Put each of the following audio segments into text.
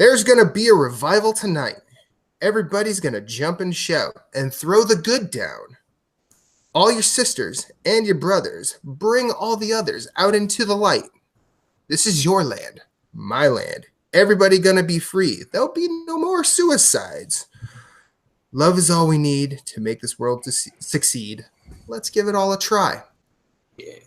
There's going to be a revival tonight. Everybody's going to jump and shout and throw the good down. All your sisters and your brothers, bring all the others out into the light. This is your land, my land. Everybody going to be free. There'll be no more suicides. Love is all we need to make this world succeed. Let's give it all a try. Yeah.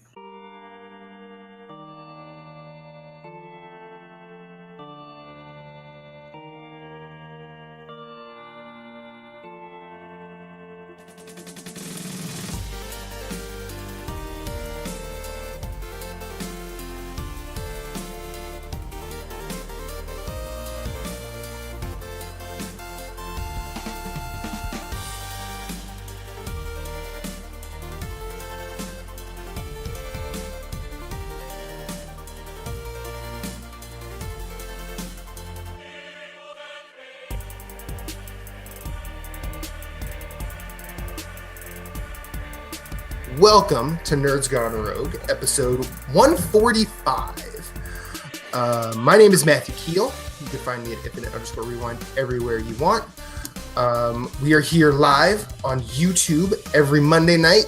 Welcome to Nerds Gone Rogue, episode 145. My name is Matthew Keel. You can find me at infinite_rewind everywhere you want. We are here live on YouTube every Monday night.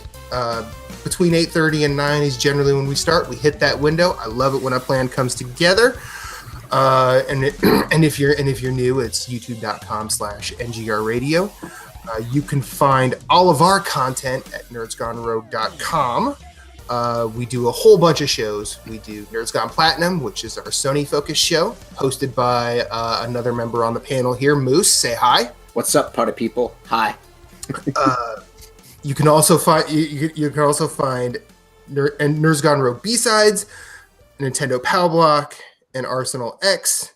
Between 8:30 and 9 is generally when we start. We hit that window. I love it when a plan comes together. And if you're new, it's youtube.com/NGR Radio. You can find all of our content at nerdsgonerogue.com. We do a whole bunch of shows. We do Nerds Gone Platinum, which is our Sony-focused show, hosted by another member on the panel here, Moose. Say hi. What's up, party people? Hi. You can also find Nerds Gone Rogue B-Sides, Nintendo Power Block, and Arsenal X.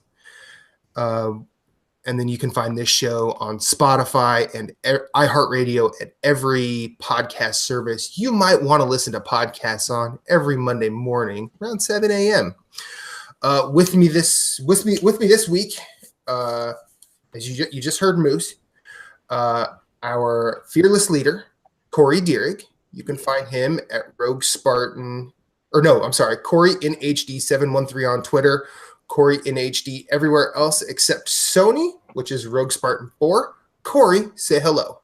And then you can find this show on Spotify and iHeartRadio at every podcast service you might want to listen to podcasts on every Monday morning around 7 a.m. With me this week, as you just heard Moose, our fearless leader, Corey Dierig. You can find him at Corey in HD 713 on Twitter. Corey in HD everywhere else except Sony, which is Rogue Spartan 4. Corey, say hello.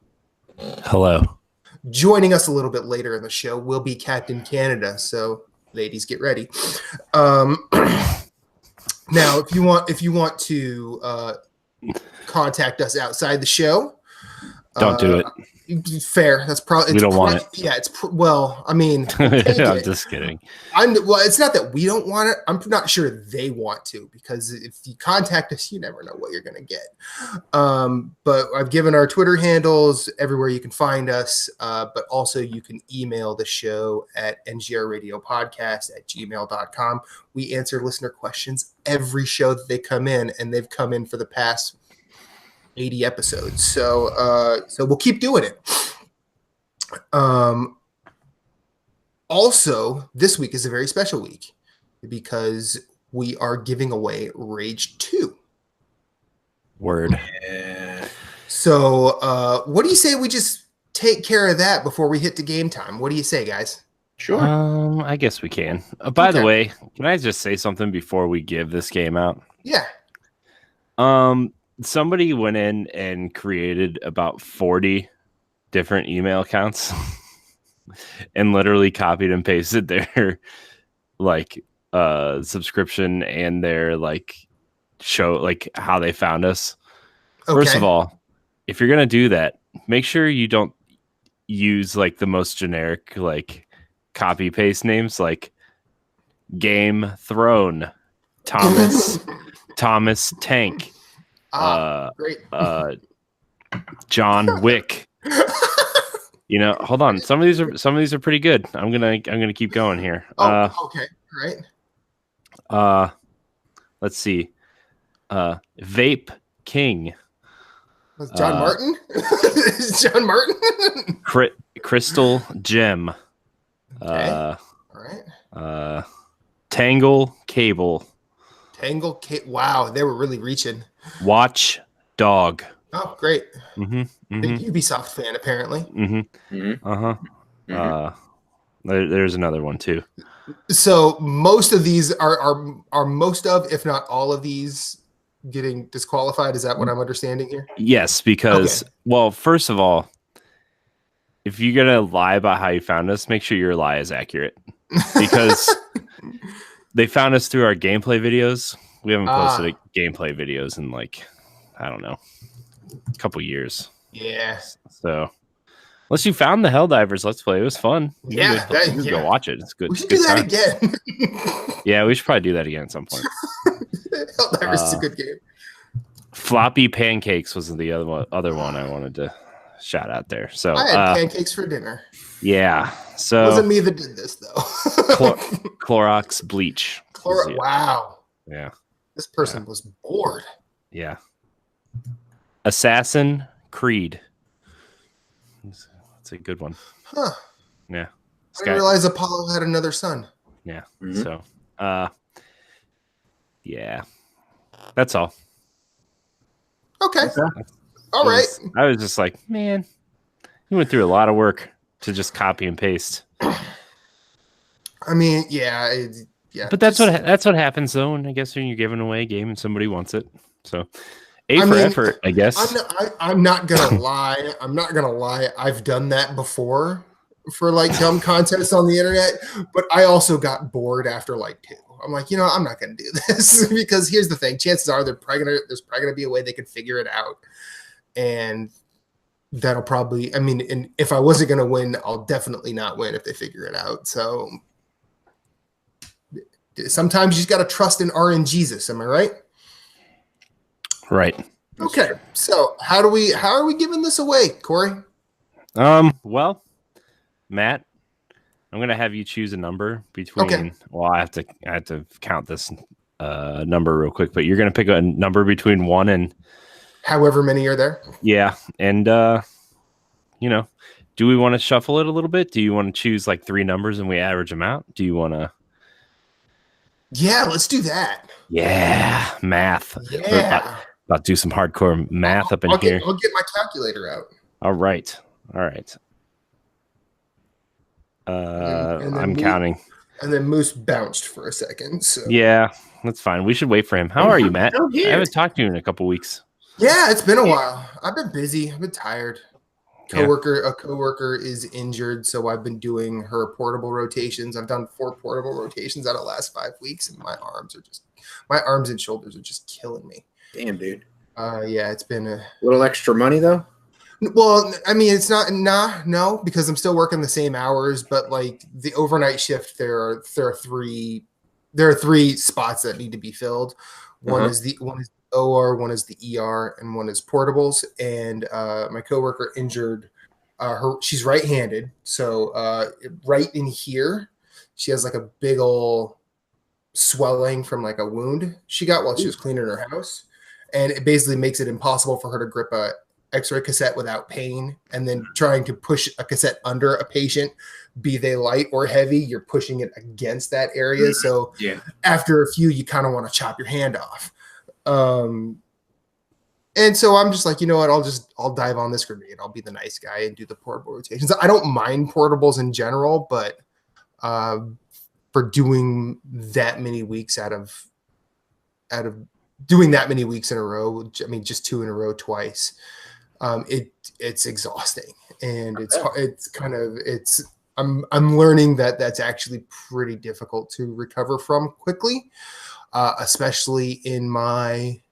Hello. Joining us a little bit later in the show will be Captain Canada, so ladies, get ready. Now, if you want to contact us outside the show, don't do it. Fair. That's probably we don't want it. Yeah, I mean, I'm just kidding. It's not that we don't want it. I'm not sure they want to, because if you contact us, you never know what you're going to get. But I've given our Twitter handles everywhere you can find us. But also you can email the show at ngrradiopodcast@gmail.com. We answer listener questions every show that they come in, and they've come in for the past 80 episodes. So we'll keep doing it. Also, this week is a very special week because we are giving away Rage 2. Word. Yeah. So what do you say we just take care of that before we hit the game time? What do you say, guys? Sure. I guess we can. By the way, can I just say something before we give this game out? Yeah. Somebody went in and created about 40 different email accounts and literally copied and pasted their subscription and their show, how they found us. Okay. First of all, if you're going to do that, make sure you don't use the most generic copy paste names like Game Throne, Thomas Tank. Great. John Wick. Hold on. Some of these are pretty good. I'm gonna keep going here. Okay, right. Let's see. Vape King. John Martin. John Martin. Crystal Gem. Okay. All right. Tangle Cable. Wow, they were really reaching. Watch Dog. Oh, great. Big Ubisoft fan, apparently. There's another one too. So most of these are most of, if not all of these getting disqualified. Is that what I'm understanding here? Yes, because well, first of all, if you're gonna lie about how you found us, make sure your lie is accurate. Because they found us through our gameplay videos. We haven't posted gameplay videos in like, I don't know, a couple years. Yeah. So unless you found the Helldivers Let's Play, it was fun. Yeah, go watch it. It's good. We should do that again. Yeah, we should probably do that again at some point. Helldivers is a good game. Floppy Pancakes was the other one I wanted to shout out there. So I had pancakes for dinner. Yeah. So it wasn't me that did this though. Clorox bleach. Wow. Yeah. This person was bored. Yeah. Assassin Creed. That's a good one. Huh. Yeah. I didn't realize Apollo had another son. Yeah. So yeah. That's all. Okay. All right. I was just like, man, you went through a lot of work to just copy and paste. I mean, yeah. But that's what happens though, and I guess when you're giving away a game and somebody wants it. So effort, I guess. I'm not gonna lie. I'm not gonna lie. I've done that before for like dumb contests on the internet, but I also got bored after like 2. I'm like, I'm not gonna do this because here's the thing. Chances are there's probably gonna be a way they could figure it out, and that'll probably. I mean, and if I wasn't gonna win, I'll definitely not win if they figure it out. So sometimes you just gotta trust in RNGesus. Am I right? Right. Okay. So how are we giving this away, Corey? Well, Matt, I'm gonna have you choose a number between. Okay. Well, I have to count this number real quick, but you're gonna pick a number between 1 and however many are there. Yeah, and do we want to shuffle it a little bit? Do you want to choose like 3 numbers and we average them out? Do you want to? Yeah, let's do that. Yeah, math. Yeah. About to do some hardcore math up in here. I'll get my calculator out. All right. I'm counting. And then Moose bounced for a second. So. Yeah, that's fine. We should wait for him. How are you, Matt? I haven't talked to you in a couple weeks. Yeah, it's been a while. I've been busy. I've been tired. A coworker is injured, so I've been doing her portable rotations. I've done 4 portable rotations out of the last 5 weeks, and my arms and shoulders are just killing me. Damn, dude. Yeah, it's been a little extra money though. Well, I mean, it's not no, because I'm still working the same hours, but like the overnight shift, there are 3 spots that need to be filled. One is the OR, one is the ER, and one is portables. And my coworker injured she's right-handed, so right in here, she has like a big old swelling from like a wound she got while she was cleaning her house, and it basically makes it impossible for her to grip a X-ray cassette without pain, and then trying to push a cassette under a patient, be they light or heavy, you're pushing it against that area. So after a few, you kind of want to chop your hand off. And so I'm just like, you know what? I'll dive on this grenade. I'll be the nice guy and do the portable rotations. I don't mind portables in general, but for doing that many weeks out of doing that many weeks in a row, I mean, just 2 in a row twice, it's exhausting, and I'm learning that that's actually pretty difficult to recover from quickly, especially at my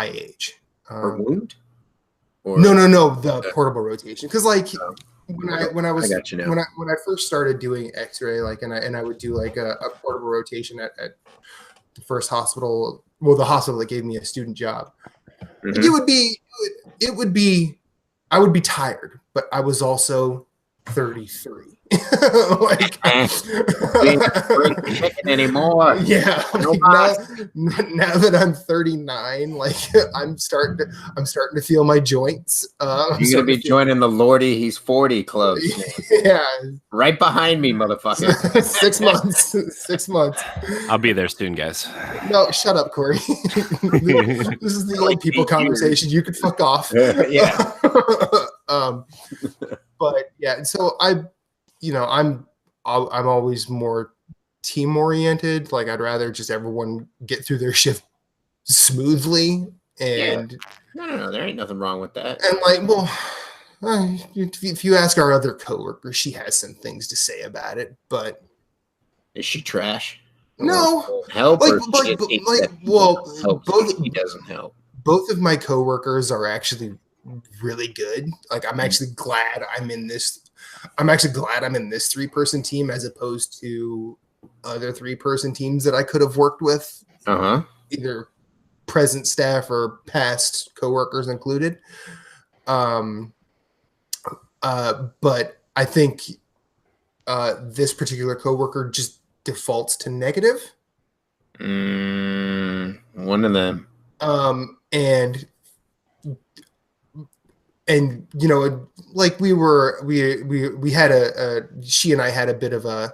age. Or wound? No, the portable rotation, because like when I first started doing X-ray, like and I would do like a portable rotation at the first hospital, the hospital that gave me a student job. It would be I would be tired, but I was also 33. Like anymore. Yeah. Like now that I'm 39, like I'm starting to feel my joints. You're gonna be joining the Lordy He's 40 club. Yeah. Right behind me, motherfucker. 6 months. 6 months. I'll be there soon, guys. No, shut up, Corey. This is the old people conversation. You could fuck off. Yeah. But yeah, so I'm always more team oriented. Like I'd rather just everyone get through their shift smoothly. And no, there ain't nothing wrong with that. And like, well, if you ask our other coworker, she has some things to say about it. But is she trash? No, help. Both he doesn't help. Both of my coworkers are actually really good. Like, I'm actually glad I'm in this. I'm actually glad I'm in this 3-person team as opposed to other 3-person teams that I could have worked with. Either present staff or past coworkers included. But I think this particular coworker just defaults to negative. One of them. And you know, like we had she and I had a bit of a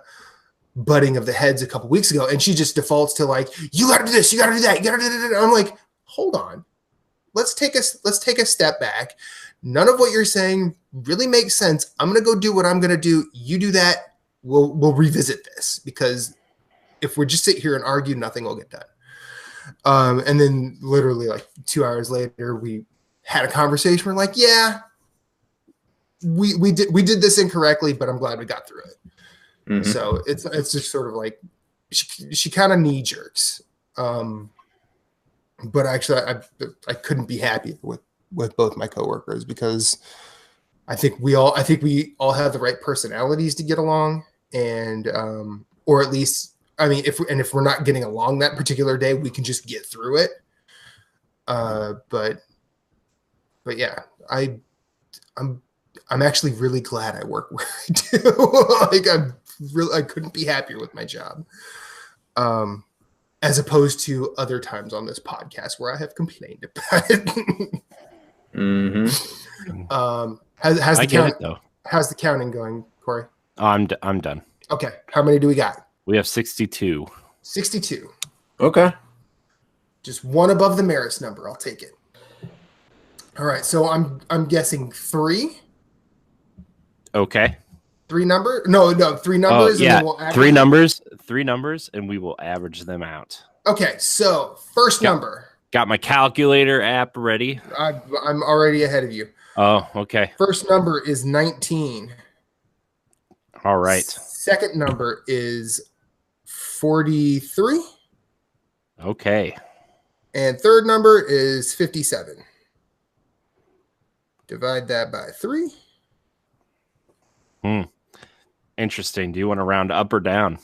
butting of the heads a couple weeks ago, and she just defaults to like, you got to do this, you got to do that, you got to do that. I'm like, hold on, let's take a step back. None of what you're saying really makes sense. I'm gonna go do what I'm gonna do. You do that. We'll revisit this, because if we just sit here and argue, nothing will get done. And then literally like 2 hours later, we had a conversation. We're like, yeah, we did this incorrectly, but I'm glad we got through it. So it's just sort of like she kind of knee jerks. But actually, I couldn't be happier with both my coworkers, because I think we all have the right personalities to get along, and or at least, I mean, if we're not getting along that particular day, we can just get through it. But yeah, I'm actually really glad I work where I do. Like, I couldn't be happier with my job. As opposed to other times on this podcast where I have complained about it. How's the counting going, Corey? I'm done. Okay. How many do we got? We have 62. 62. Okay. Just one above the Maris number. I'll take it. All right. So I'm guessing 3. Okay. 3 number? No, 3 numbers. Yeah. And we'll 3 numbers. 3 numbers, and we will average them out. Okay. So first number. Got my calculator app ready. I'm already ahead of you. Oh, okay. First number is 19. All right. Second number is 43. Okay. And third number is 57. Divide that by 3. Interesting. Do you want to round up or down?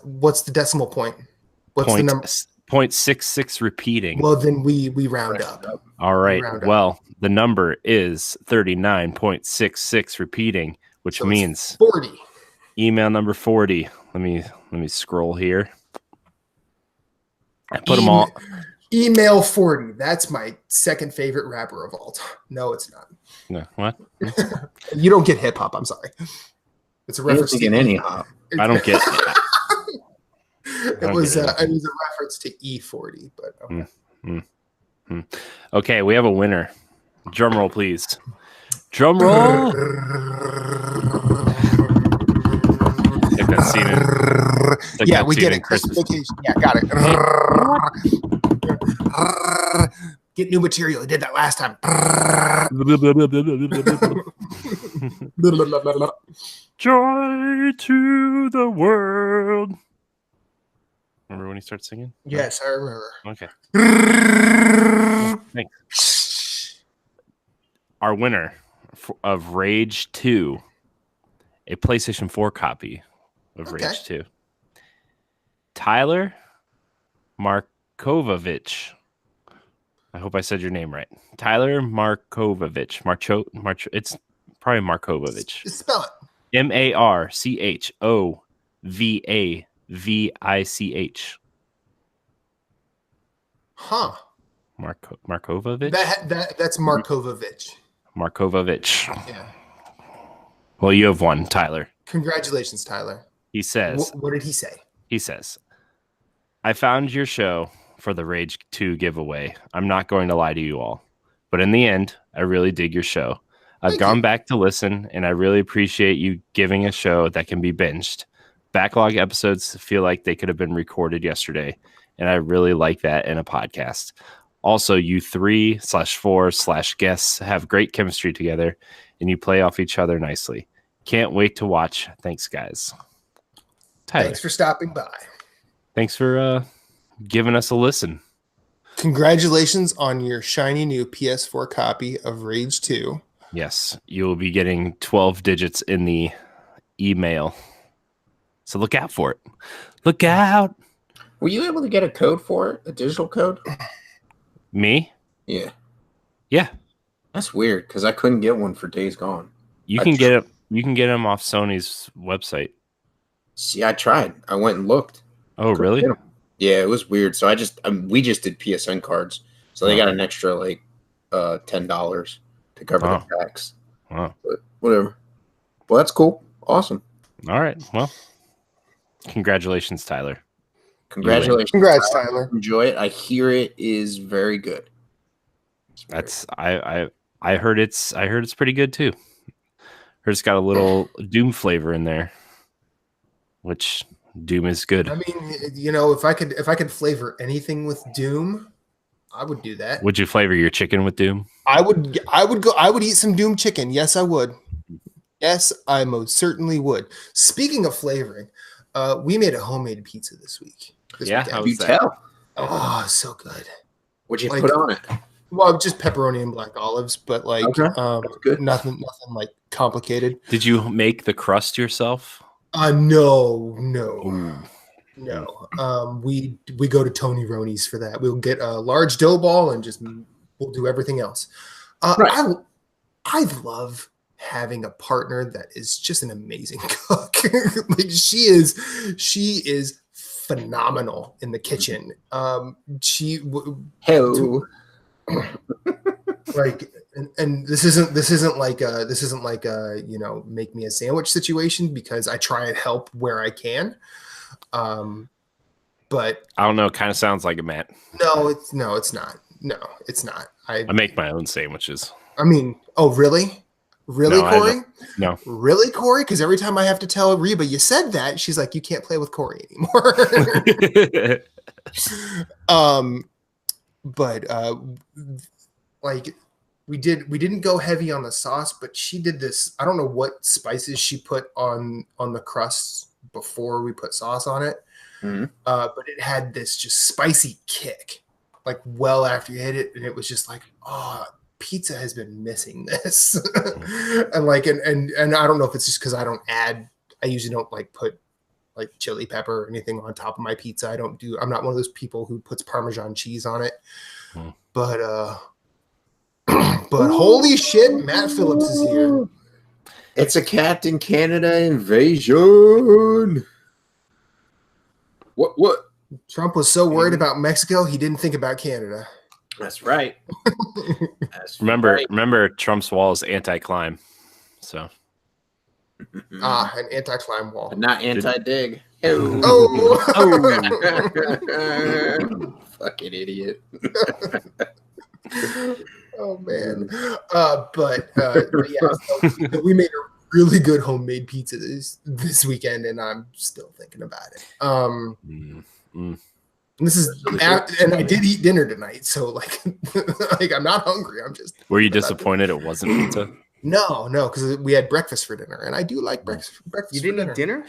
What's the decimal point? What's the number? 0.66 repeating. Well, then we round up. All right. Well, the number is 39.66 repeating, which means 40. Email number 40. Let me scroll here. I put them all. Email 40. That's my second favorite rapper of all time. No, it's not. No, what? You don't get hip hop. I'm sorry. It's a reference to any hop. I don't get. It was a reference to E40, but okay. Okay, we have a winner. Drum roll, please. Drum roll. Take that scene in. Yeah, we get it. Christmas vacation. Yeah, got it. Get new material. I did that last time. Joy to the world. Remember when he starts singing? Yes, I remember. Okay. Thanks. Our winner of Rage 2, a PlayStation 4 copy of Rage 2. Tyler Markovovich. I hope I said your name right. Tyler Markovovich. It's probably Markovovich. Spell it. Marchovavich. Huh. Markovovich? That's Markovovich. Markovovich. Yeah. Well, you have won, Tyler. Congratulations, Tyler. He says. What did he say? He says, I found your show for the Rage 2 giveaway. I'm not going to lie to you all, but in the end, I really dig your show. I've gone back to listen, and I really appreciate you giving a show that can be binged. Backlog episodes feel like they could have been recorded yesterday, and I really like that in a podcast. Also, you 3/4/guests have great chemistry together, and you play off each other nicely. Can't wait to watch. Thanks, guys. Tyler. Thanks for stopping by. Thanks for giving us a listen. Congratulations on your shiny new PS4 copy of Rage 2. Yes, you will be getting 12 digits in the email. So look out for it. Look out. Were you able to get a code for it? A digital code? Me? Yeah. Yeah. That's weird because I couldn't get one for Days Gone. You can get it. You can get them off Sony's website. See, I tried. I went and looked. Oh, really? Yeah, it was weird. So we just did PSN cards. So they got an extra like $10 to cover the tax. Wow. But whatever. Well, that's cool. Awesome. All right. Well, congratulations, Tyler. Congratulations. Congrats, Tyler. Enjoy it. I hear it is very good. I heard it's pretty good too. Heard it's got a little Doom flavor in there, which Doom is good. I mean, if I could flavor anything with Doom, I would do that. Would you flavor your chicken with Doom? I would eat some Doom chicken. Yes, I would. Yes, I most certainly would. Speaking of flavoring, we made a homemade pizza this week. How You was that? tell. Oh, so good. What'd you put on it? Well, just pepperoni and black olives, but like good. nothing like complicated. Did you make the crust yourself? No. Ooh. No. We go to Tony Roni's for that. We'll get a large dough ball and we'll do everything else. Right. I love having a partner that is just an amazing cook. Like she is phenomenal in the kitchen. Like, and this isn't like a make me a sandwich situation, because I try and help where I can. But I don't know. It kind of sounds like it, Matt. No, it's not. No, it's not. I make my own sandwiches. I mean, oh, really? Really, No, Corey? No. Really, Corey? Because every time I have to tell Reba you said that, she's like, you can't play with Corey anymore. But like we didn't go heavy on the sauce, but she did this. I don't know what spices she put on the crust before we put sauce on it. Mm-hmm. But it had this just spicy kick, like well after you hit it, and it was just like, oh, pizza has been missing this. and I don't know if it's just because I usually don't like put like chili pepper or anything on top of my pizza. I'm not one of those people who puts Parmesan cheese on it. But holy shit, Matt Phillips is here. It's a Captain Canada invasion. What? Trump was so worried about Mexico, he didn't think about Canada. That's right. Remember Trump's wall is anti-climb. So an anti-climb wall. But not anti-dig. Oh. Fucking idiot. Oh man. But so we made a really good homemade pizza this weekend, and I'm still thinking about it. This is and I did eat dinner tonight, so like I'm not hungry. I'm just. Were you disappointed it wasn't pizza? No, because we had breakfast for dinner, and I do like breakfast. You didn't eat dinner?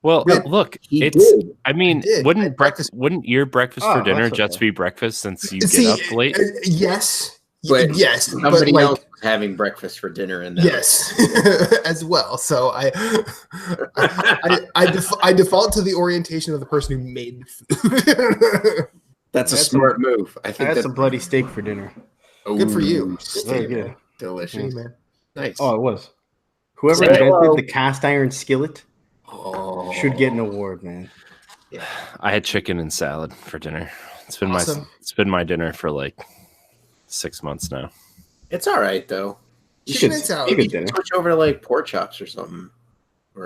Well, look, wouldn't your breakfast for dinner just be breakfast since you get up late? Yes. But yes, somebody else was having breakfast for dinner, and yes, as well. So I default to the orientation of the person who made the food. That's a smart move. I think that's a bloody steak for dinner. Good for you. Very good. Delicious. Hey, man. Nice. Oh, it was. Whoever invented the cast iron skillet should get an award, man. Yeah. I had chicken and salad for dinner. It's been Awesome. it's been my dinner for like 6 months now. It's all right though. You Chicken should and salad. maybe switch over to like pork chops or something.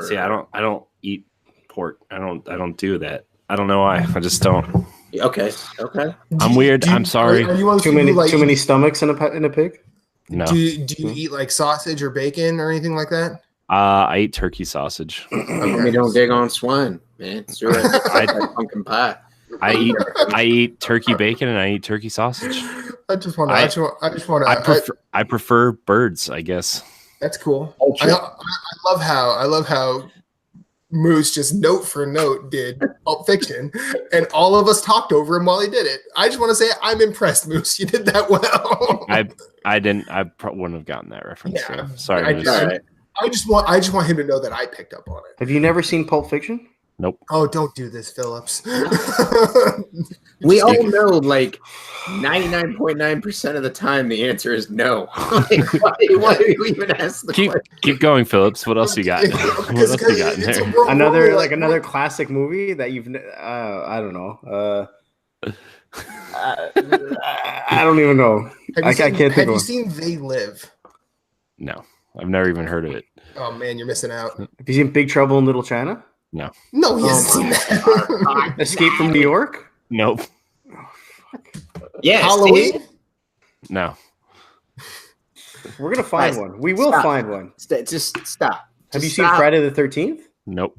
See, I don't eat pork. I don't do that. I don't know why. I just don't. Okay. I'm weird. I'm sorry. Are you Too many stomachs in a pig? No. Do you eat like sausage or bacon or anything like that? I eat turkey sausage. We don't dig on swine, man. It's pumpkin pie. I eat turkey bacon and I eat turkey sausage. I just want to. I prefer birds, I guess. That's cool. I love how Moose just note for note did Pulp Fiction, and all of us talked over him while he did it. I just want to say I'm impressed, Moose. You did that well. I didn't. I wouldn't have gotten that reference. Yeah, so. Sorry, I just want him to know that I picked up on it. Have you never seen Pulp Fiction? Nope. Oh, don't do this, Phillips. We all know, like 99.9% of the time, the answer is no. Like, why do you even ask the question? Keep going, Phillips. What else you got? What else you got in there? Another classic movie that you've. I don't know. I don't even know. I can't think of. Have you seen They Live? No, I've never even heard of it. Oh man, you're missing out. Have you seen Big Trouble in Little China? No. No, he hasn't seen that. Escape from New York? Nope. Yeah. Halloween? No. We're gonna find one. We will find one. Just stop. Have you seen Friday the 13th? Nope.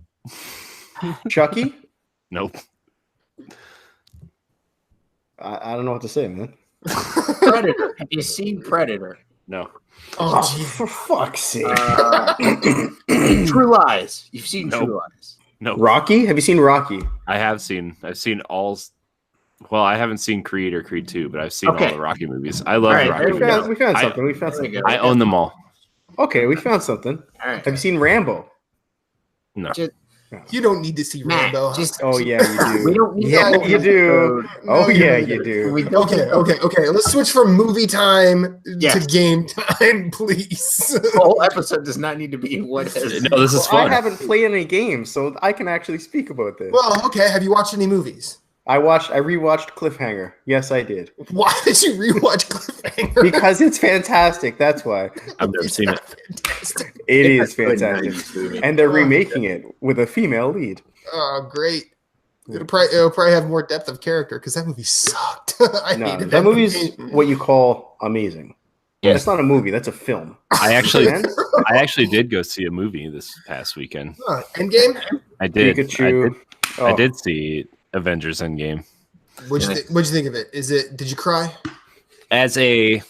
Chucky? Nope. I don't know what to say, man. Predator. Have you seen Predator? No. Oh, for fuck's sake. True Lies. You've seen True Lies. No. Rocky? Have you seen Rocky? I've seen all. Well, I haven't seen Creed or Creed 2, but I've seen all the Rocky movies. I love Rocky movies. We found something. I own them all. Okay, we found something. All right. Have you seen Rambo? No. You don't need to see Rambo. Yeah, you do. We don't need you do. You do. Okay. Let's switch from movie time to game time, please. The whole episode does not need to be what is. No, this is fun. I haven't played any games, so I can actually speak about this. Well, okay. Have you watched any movies? I rewatched Cliffhanger. Yes, I did. Why did you rewatch Cliffhanger? Because it's fantastic. That's why. I've never seen it. Fantastic. It is fantastic. And they're remaking it with a female lead. Oh, great. It'll probably have more depth of character because that movie sucked. I hated that movie's what you call amazing. Yeah. That's not a movie. That's a film. I actually did go see a movie this past weekend. Endgame? I did. Pikachu. I did see Avengers Endgame. What'd you think of it? Did you cry? As a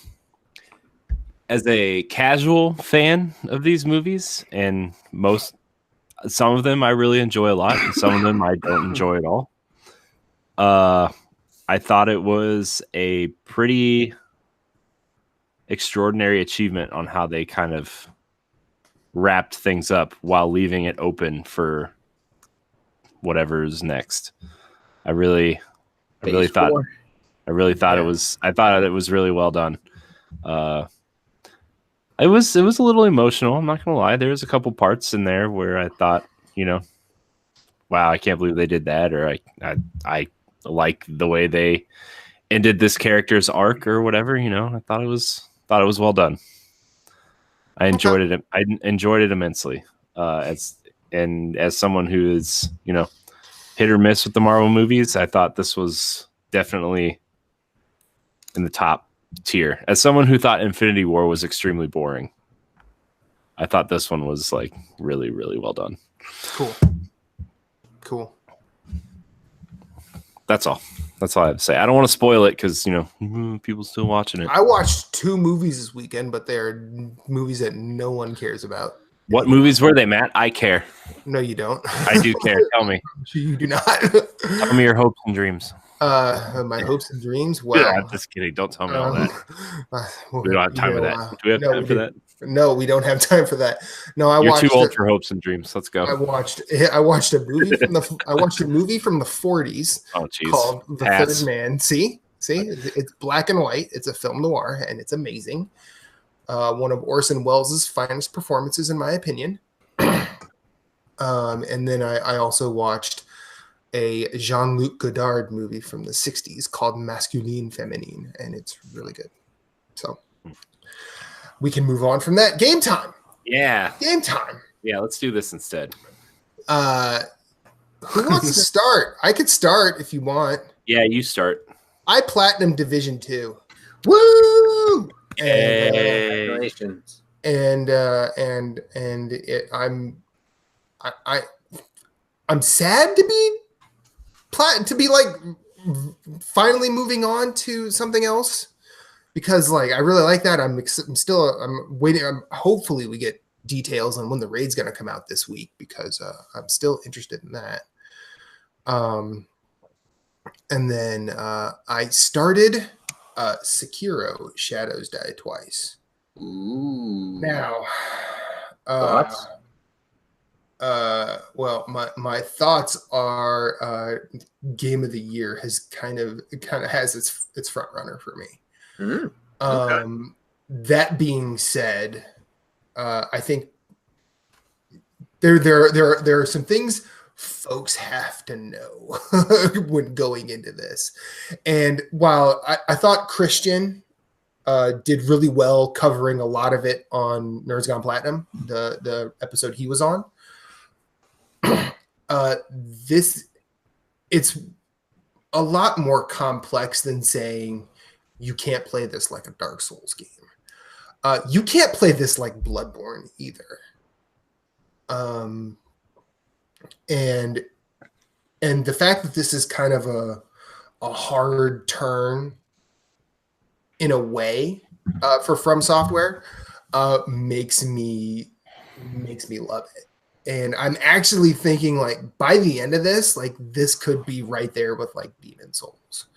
casual fan of these movies, and some of them I really enjoy a lot, and some of them I don't enjoy at all. I thought it was a pretty extraordinary achievement on how they kind of wrapped things up while leaving it open for whatever's next. I really thought it was really well done. It was a little emotional. I'm not gonna lie. There was a couple parts in there where I thought, wow, I can't believe they did that, or I like the way they ended this character's arc or whatever. I thought it was well done. I enjoyed it. I enjoyed it immensely. As someone who is hit or miss with the Marvel movies, I thought this was definitely in the top tier. As someone who thought Infinity War was extremely boring, I thought this one was like really, really well done. Cool. That's all I have to say. I don't want to spoil it because people still watching it. I watched 2 movies this weekend, but they're movies that no one cares about. What movies were they, Matt? I care. No, you don't. I do care. Tell me. You do not. Tell me your hopes and dreams. My hopes and dreams. Wow. I'm just kidding. Don't tell me all that. We don't have time for that. Do we have time for that? No, we don't have time for that. No, You're too old for hopes and dreams. Let's go. I watched a movie from the 40s. Oh, geez. Called The Third Man. See, it's black and white. It's a film noir, and it's amazing. One of Orson Welles' finest performances, in my opinion. And then I also watched a Jean-Luc Godard movie from the 60s called Masculine Feminine, and it's really good. So we can move on from that. Game time. Yeah. Game time. Yeah, let's do this instead. Who wants to start? I could start if you want. Yeah, you start. I platinum Division 2. Woo! Congratulations. I'm sad to be finally moving on to something else, because like I really like that. I'm waiting. Hopefully we get details on when the raid's going to come out this week, because I'm still interested in that. And then I started Sekiro: Shadows Die Twice. Ooh. Now, Thoughts? well, my thoughts are game of the year kind of has its front runner for me. Okay. That being said, I think there are some things folks have to know when going into this. And while I thought Christian did really well covering a lot of it on Nerds Gone Platinum, the episode he was on, it's a lot more complex than saying you can't play this like a Dark Souls game. You can't play this like Bloodborne either. And the fact that this is kind of a hard turn in a way for From Software makes me love it. And I'm actually thinking like by the end of this, like this could be right there with like Demon Souls.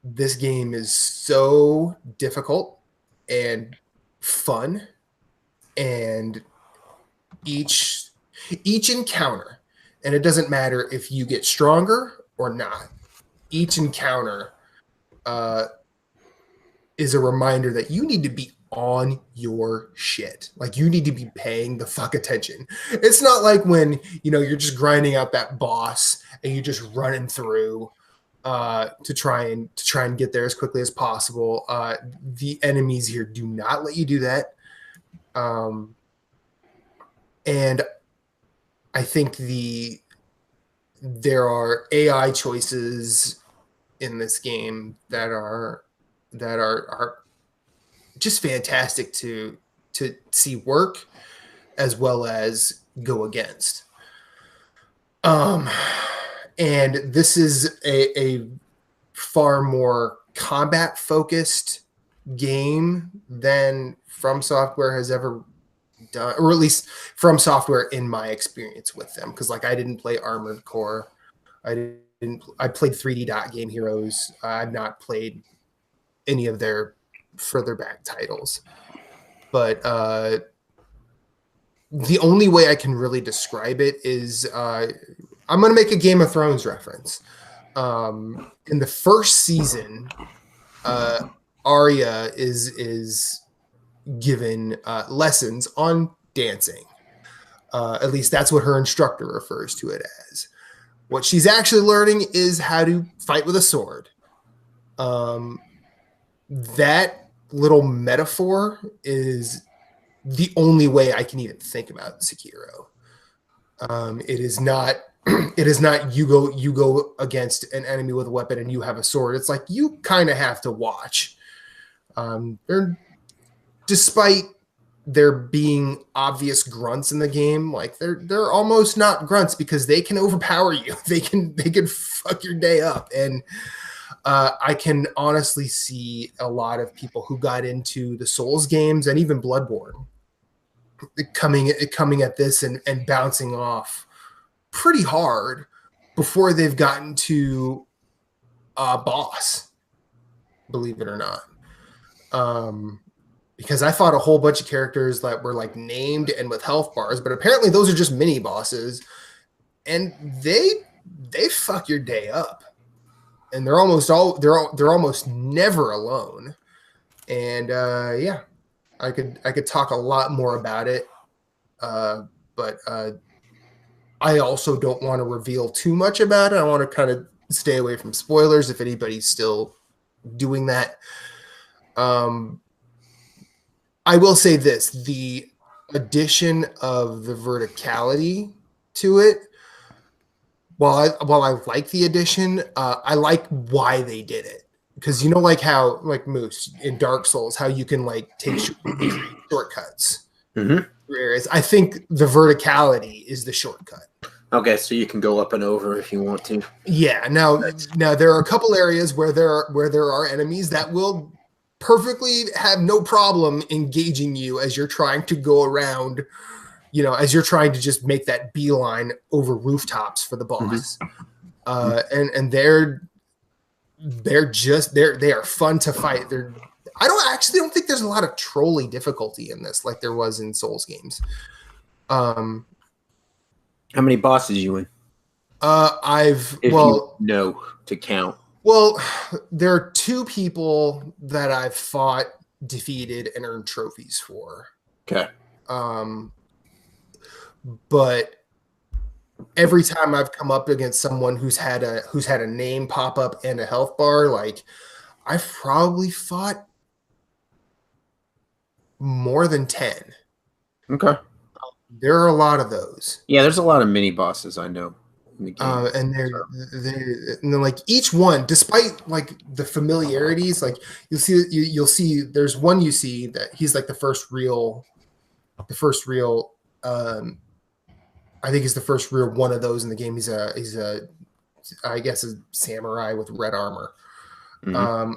This game is so difficult and fun, and each encounter, and it doesn't matter if you get stronger or not, each encounter is a reminder that you need to be on your shit. Like you need to be paying the fuck attention. It's not like when, you're just grinding out that boss and you're just running through to try and get there as quickly as possible. The enemies here do not let you do that. And I think there are AI choices in this game that are just fantastic to see work as well as go against. And this is a far more combat focused game than From Software has ever done, or at least From Software in my experience with them. Because like I didn't play Armored Core, I played 3D Dot Game Heroes. I've not played any of their further back titles, but the only way I can really describe it is I'm going to make a Game of Thrones reference. In the first season, Arya is given lessons on dancing. At least that's what her instructor refers to it as. What she's actually learning is how to fight with a sword. That little metaphor is the only way I can even think about Sekiro. It is not you go against an enemy with a weapon and you have a sword. It's like you kind of have to watch. Despite there being obvious grunts in the game, like they're almost not grunts because they can overpower you. They can fuck your day up. And I can honestly see a lot of people who got into the Souls games and even Bloodborne coming at this and bouncing off pretty hard before they've gotten to a boss, believe it or not. Because I fought a whole bunch of characters that were like named and with health bars, but apparently those are just mini bosses, and they fuck your day up. And they're almost never alone. And yeah, I could talk a lot more about it, but I also don't want to reveal too much about it. I want to kind of stay away from spoilers if anybody's still doing that. I will say this: the addition of the verticality to it. While I like the addition, I like why they did it, because like how like Moose in Dark Souls, how you can like take shortcuts through areas. I think the verticality is the shortcut. Okay, so you can go up and over if you want to. Yeah. Now there are a couple areas where there are enemies that will perfectly have no problem engaging you as you're trying to go around. As you're trying to just make that beeline over rooftops for the boss. And they are fun to fight. I don't think there's a lot of trolley difficulty in this like there was in Souls games. How many bosses you in? To count. Well, there are 2 people that I've fought, defeated, and earned trophies for. Okay. But every time I've come up against someone who's had a name pop up and a health bar, like I've probably fought more than 10. Okay. There are a lot of those. Yeah, there's a lot of mini bosses I know in the game. And they're like each one, despite like the familiarities, like you'll see there's one you see that he's like the first real I think he's the first real one of those in the game. He's a I guess a samurai with red armor. Mm-hmm.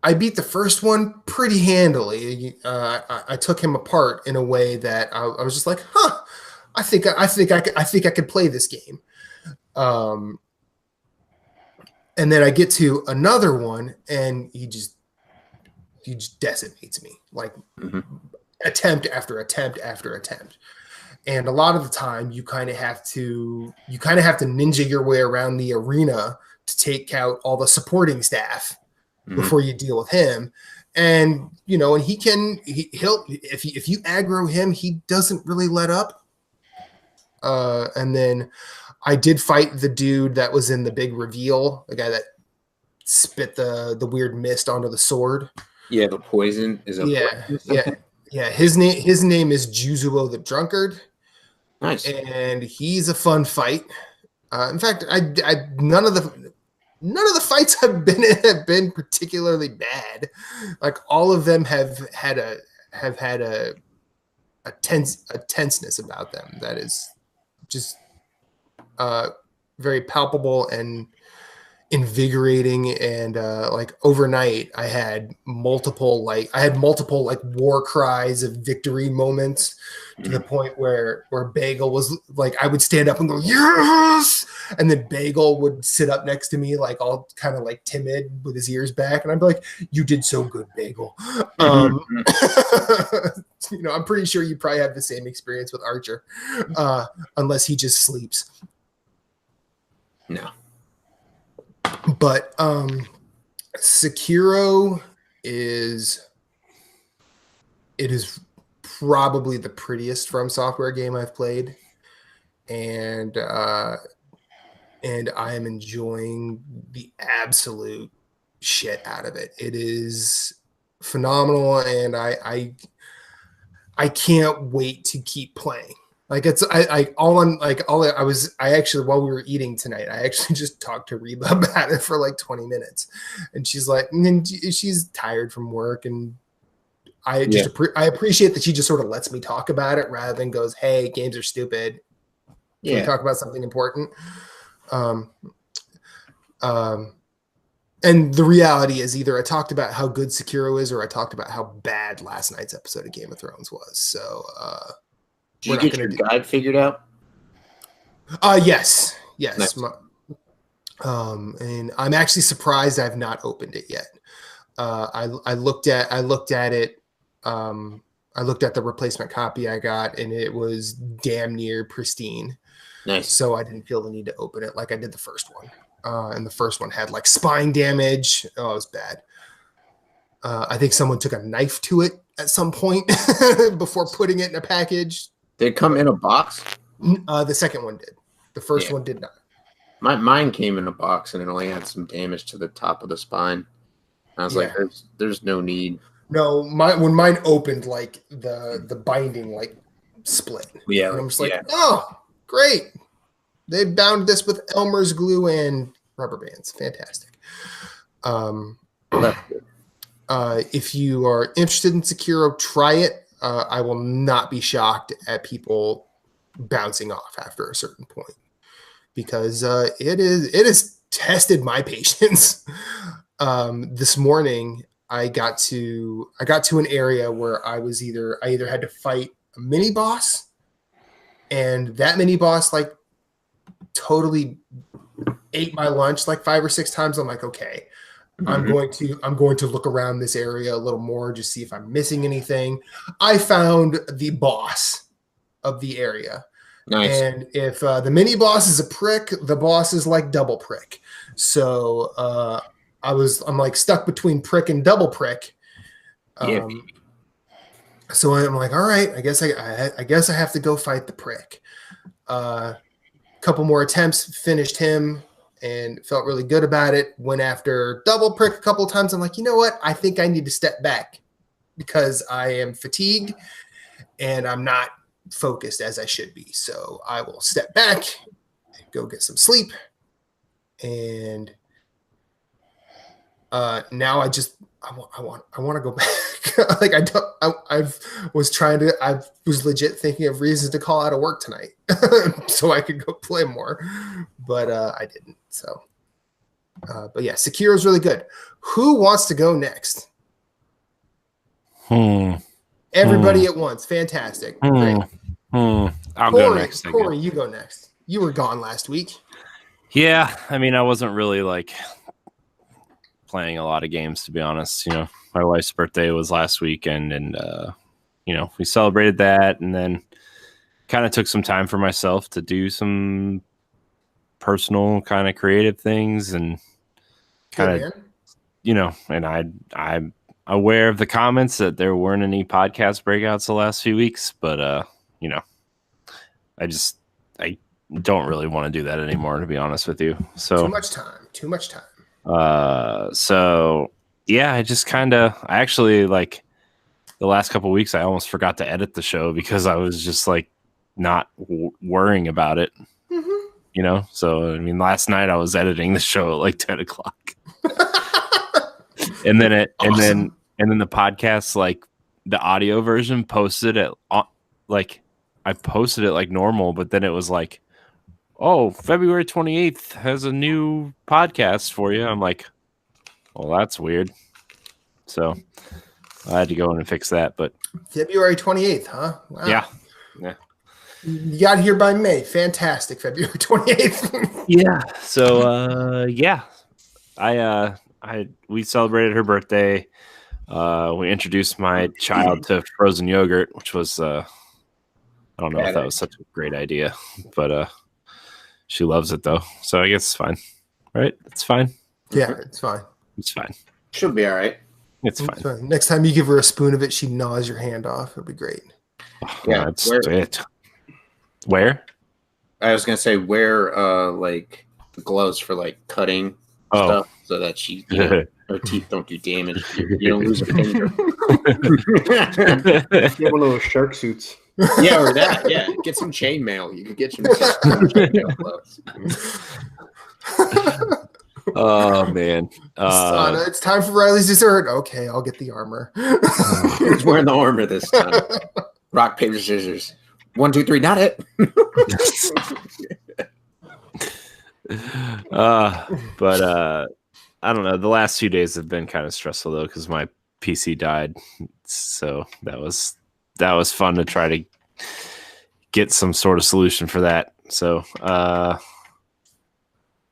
I beat the first one pretty handily. I took him apart in a way that I was just like, I think I could play this game. And then I get to another one, and he just decimates me, like attempt after attempt after attempt. And a lot of the time, you kind of have to ninja your way around the arena to take out all the supporting staff before you deal with him. And and he'll if you aggro him, he doesn't really let up. And then I did fight the dude that was in the big reveal, the guy that spit the weird mist onto the sword. Yeah, the poison is yeah. His name is Juzuo the Drunkard. Nice. And he's a fun fight. In fact, none of the fights have been particularly bad. Like all of them have had a tenseness about them that is just very palpable and invigorating. And like overnight I had multiple war cries of victory moments to the point where Bagel was like, I would stand up and go, yes, and then Bagel would sit up next to me like all kind of like timid with his ears back, and I'd be like, you did so good, Bagel. I'm pretty sure you probably have the same experience with Archer, unless he just sleeps. No. But Sekiro is probably the prettiest From Software game I've played, and I am enjoying the absolute shit out of it. It is phenomenal, and I can't wait to keep playing. Like while we were eating tonight, I actually just talked to Reba about it for like 20 minutes, and she's like, and she's tired from work, and I appreciate that she just sort of lets me talk about it rather than goes, hey, games are stupid. Can we talk about something important? And the reality is either I talked about how good Sekiro is, or I talked about how bad last night's episode of Game of Thrones was. So, did you get your guide figured out? Yes. Nice. And I'm actually surprised I've not opened it yet. I looked at it. I looked at the replacement copy I got, and it was damn near pristine. Nice. So I didn't feel the need to open it like I did the first one. And the first one had like spine damage. Oh, it was bad. I think someone took a knife to it at some point before putting it in a package. Did it come in a box? The second one did. The first one did not. Mine came in a box, and it only had some damage to the top of the spine. I was like, there's no need. No, when mine opened, like the binding like split. Yeah, and I'm just like, oh, great. They bound this with Elmer's glue and rubber bands. Fantastic. If you are interested in Sekiro, try it. I will not be shocked at people bouncing off after a certain point because it has tested my patience. This morning I got to an area where I either had to fight a mini boss, and that mini boss like totally ate my lunch like 5 or 6 times. I'm like, okay, I'm going to look around this area a little more, just see if I'm missing anything. I found the boss of the area. Nice. And if the mini boss is a prick, the boss is like double prick. So I'm like stuck between prick and double prick. So I'm like, all right, I guess I have to go fight the prick. Couple more attempts, finished him, and felt really good about it. Went after double prick a couple of times. I'm like, you know what? I think I need to step back because I am fatigued and I'm not focused as I should be. So I will step back, go get some sleep, and now I want to go back. Like I was legit thinking of reasons to call out of work tonight so I could go play more, but I didn't. So, but yeah, Sekiro is really good. Who wants to go next? Everybody at once. Fantastic. Great. I'll go next. Corey, you go next. You were gone last week. Yeah, I mean, I wasn't really like playing a lot of games, to be honest. You know, my wife's birthday was last weekend, and you know, we celebrated that, and then kind of took some time for myself to do some personal kind of creative things, and kind of, you know, and I'm aware of the comments that there weren't any podcast breakouts the last few weeks, but you know, I don't really want to do that anymore, to be honest with you. So too much time. So yeah, I actually like the last couple of weeks, I almost forgot to edit the show because I was just like not worrying about it, you know? So, I mean, last night I was editing the show at like 10 o'clock and then and then the podcast, like the audio version posted it like I posted it like normal, but then it was like, oh, February 28th has a new podcast for you. I'm like, well, that's weird. So I had to go in and fix that. But February 28th, huh? Wow. Yeah. You got here by May. Fantastic. February 28th. Yeah. So yeah. We celebrated her birthday. We introduced my child to frozen yogurt, which was I don't know if that was such a great idea, but she loves it though, so I guess it's fine, right? It's fine. Yeah, it's fine. It's fine. Should be all right. It's fine. Next time you give her a spoon of it, she gnaws your hand off. It'll be great. Yeah, that's it. Where? I was gonna say wear like the gloves for like cutting stuff so that she her teeth don't do damage. You don't lose a finger. Get one of those shark suits. Yeah, or that. Yeah, get some chainmail. You could get some chainmail gloves. Oh man, it's time for Riley's dessert. Okay, I'll get the armor. Who's wearing the armor this time? Rock, paper, scissors. 1, 2, 3. Not it. But I don't know. The last few days have been kind of stressful though because my PC died, so that was fun to try to get some sort of solution for that. So,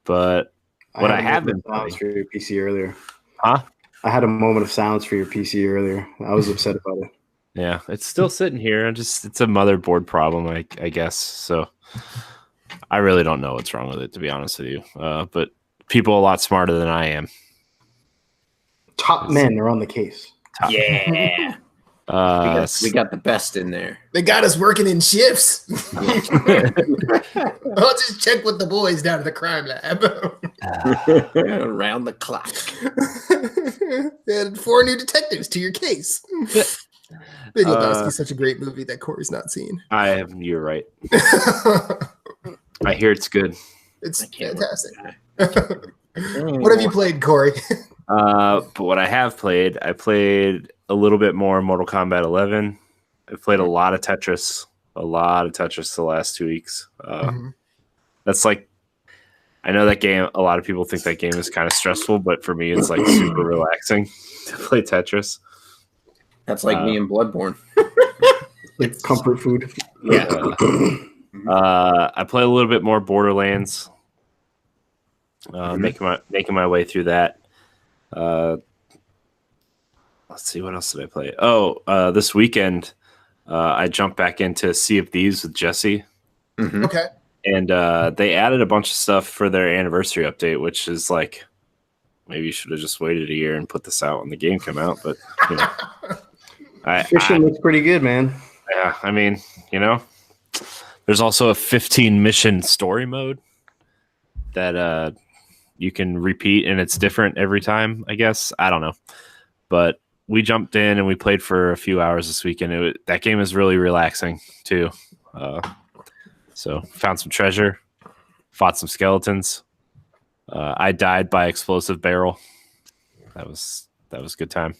but what I have been playing for your PC earlier, huh? I had a moment of silence for your PC earlier. I was upset about it. Yeah, it's still sitting here. It's a motherboard problem, I guess. So I really don't know what's wrong with it, to be honest with you. But people a lot smarter than I am. Top men are on the case. Yeah. We got the best in there. They got us working in shifts. I'll just check with the boys down at the crime lab. Around the clock. And 4 new detectives to your case. Big Lebowski's such a great movie that Corey's not seen. You're right. I hear it's good. It's fantastic. What have you played, Corey? But what I have played, I played a little bit more Mortal Kombat 11. I played a lot of Tetris. a lot of Tetris the last 2 weeks. That's like, I know that game, a lot of people think that game is kind of stressful, but for me, it's like super relaxing to play Tetris. That's like me and Bloodborne. Like comfort food. Yeah. I play a little bit more Borderlands. Making my way through that. Let's see, what else did I play? This weekend I jumped back into Sea of Thieves with Jesse. Okay. And they added a bunch of stuff for their anniversary update, which is like, maybe you should have just waited a year and put this out when the game came out. But you know, Fishing looks pretty good, man. Yeah, I mean, you know, there's also a 15 mission story mode that you can repeat, and it's different every time, I guess. I don't know. But we jumped in and we played for a few hours this weekend. That game is really relaxing, too. So found some treasure, fought some skeletons. I died by explosive barrel. That was a good time.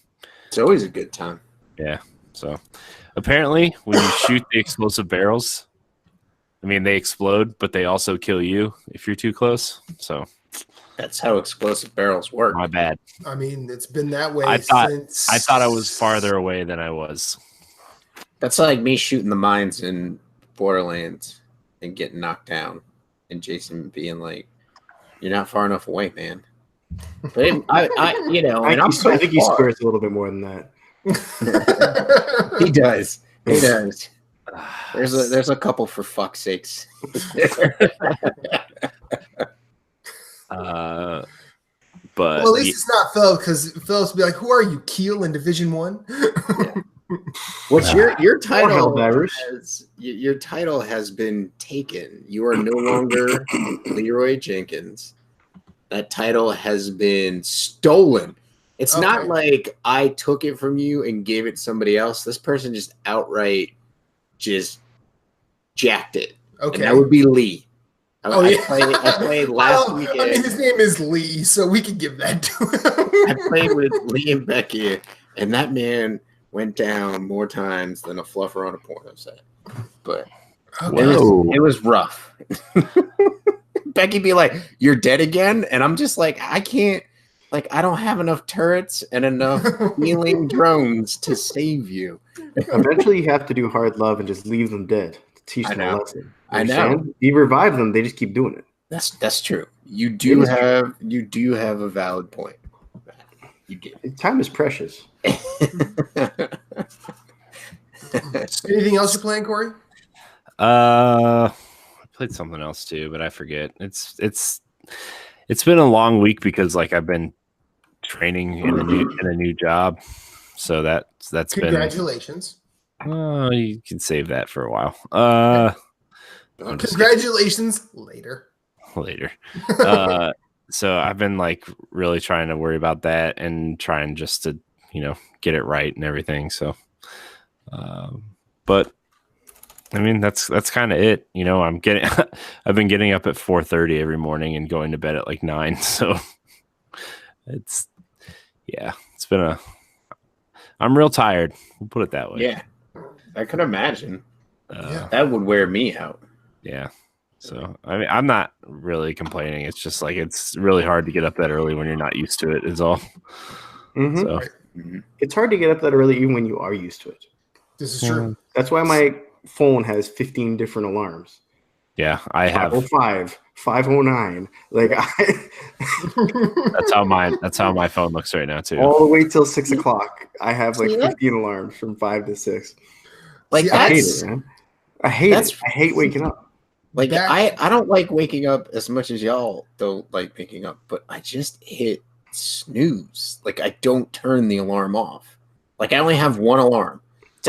It's always a good time. Yeah. So apparently when you shoot the explosive barrels, I mean, they explode, but they also kill you if you're too close. So that's how explosive barrels work. My bad. I mean, it's been that way since... I thought I was farther away than I was. That's like me shooting the mines in Borderlands and getting knocked down, and Jason being like, "You're not far enough away, man." But I think he squares a little bit more than that. He does. He does. There's a couple, for fuck's sakes. But well, at least it's not Phil, because Phil's be like, "Who are you, Keel in Division 1?" Yeah. What's your title? Your title has been taken. You are no longer Leroy Jenkins. That title has been stolen. It's not like I took it from you and gave it to somebody else. This person just outright just jacked it. Okay, and that would be Lee. I played last weekend. I mean, his name is Lee, so we could give that to him. I played with Lee and Becky, and that man went down more times than a fluffer on a porno set. But it was rough. Becky be like, "You're dead again?" And I'm just like, I can't. Like, I don't have enough turrets and enough healing drones to save you. Eventually, you have to do hard love and just leave them dead to teach them a lesson. I know. You revive them, they just keep doing it. That's true. You do have a valid point. You get time is precious. Anything else you're playing, Corey? I played something else too, but I forget. It's been a long week because like I've been training in a new job, so that's congratulations. Been. You can save that for a while. Congratulations later. So I've been like really trying to worry about that and trying just to get it right and everything. So, but I mean that's kind of it. I've been getting up at 4:30 every morning and going to bed at like 9. So it's been I'm real tired. We'll put it that way. Yeah, I could imagine. That would wear me out. Yeah. So I mean, I'm not really complaining. It's just like it's really hard to get up that early when you're not used to it. Is all. Mm-hmm. So it's hard to get up that early even when you are used to it. This is true. That's why my phone has 15 different alarms. Yeah, I have 505, 509. Like that's how my phone looks right now too. All the way till 6 o'clock. I have like 15 alarms from 5 to 6. Like I hate it, man. I hate waking up. Like I don't like waking up as much as y'all don't like waking up, but I just hit snooze. Like I don't turn the alarm off. Like I only have one alarm.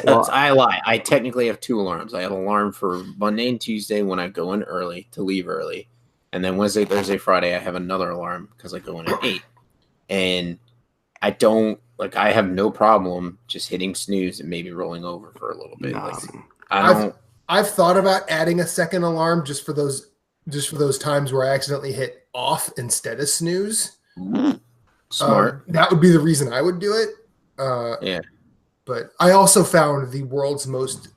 I lie. I technically have 2 alarms. I have an alarm for Monday and Tuesday when I go in early to leave early. And then Wednesday, Thursday, Friday, I have another alarm because I go in at 8. And I have no problem just hitting snooze and maybe rolling over for a little bit. I've thought about adding a second alarm just for those times where I accidentally hit off instead of snooze. Smart. That would be the reason I would do it. Yeah. But I also found the world's most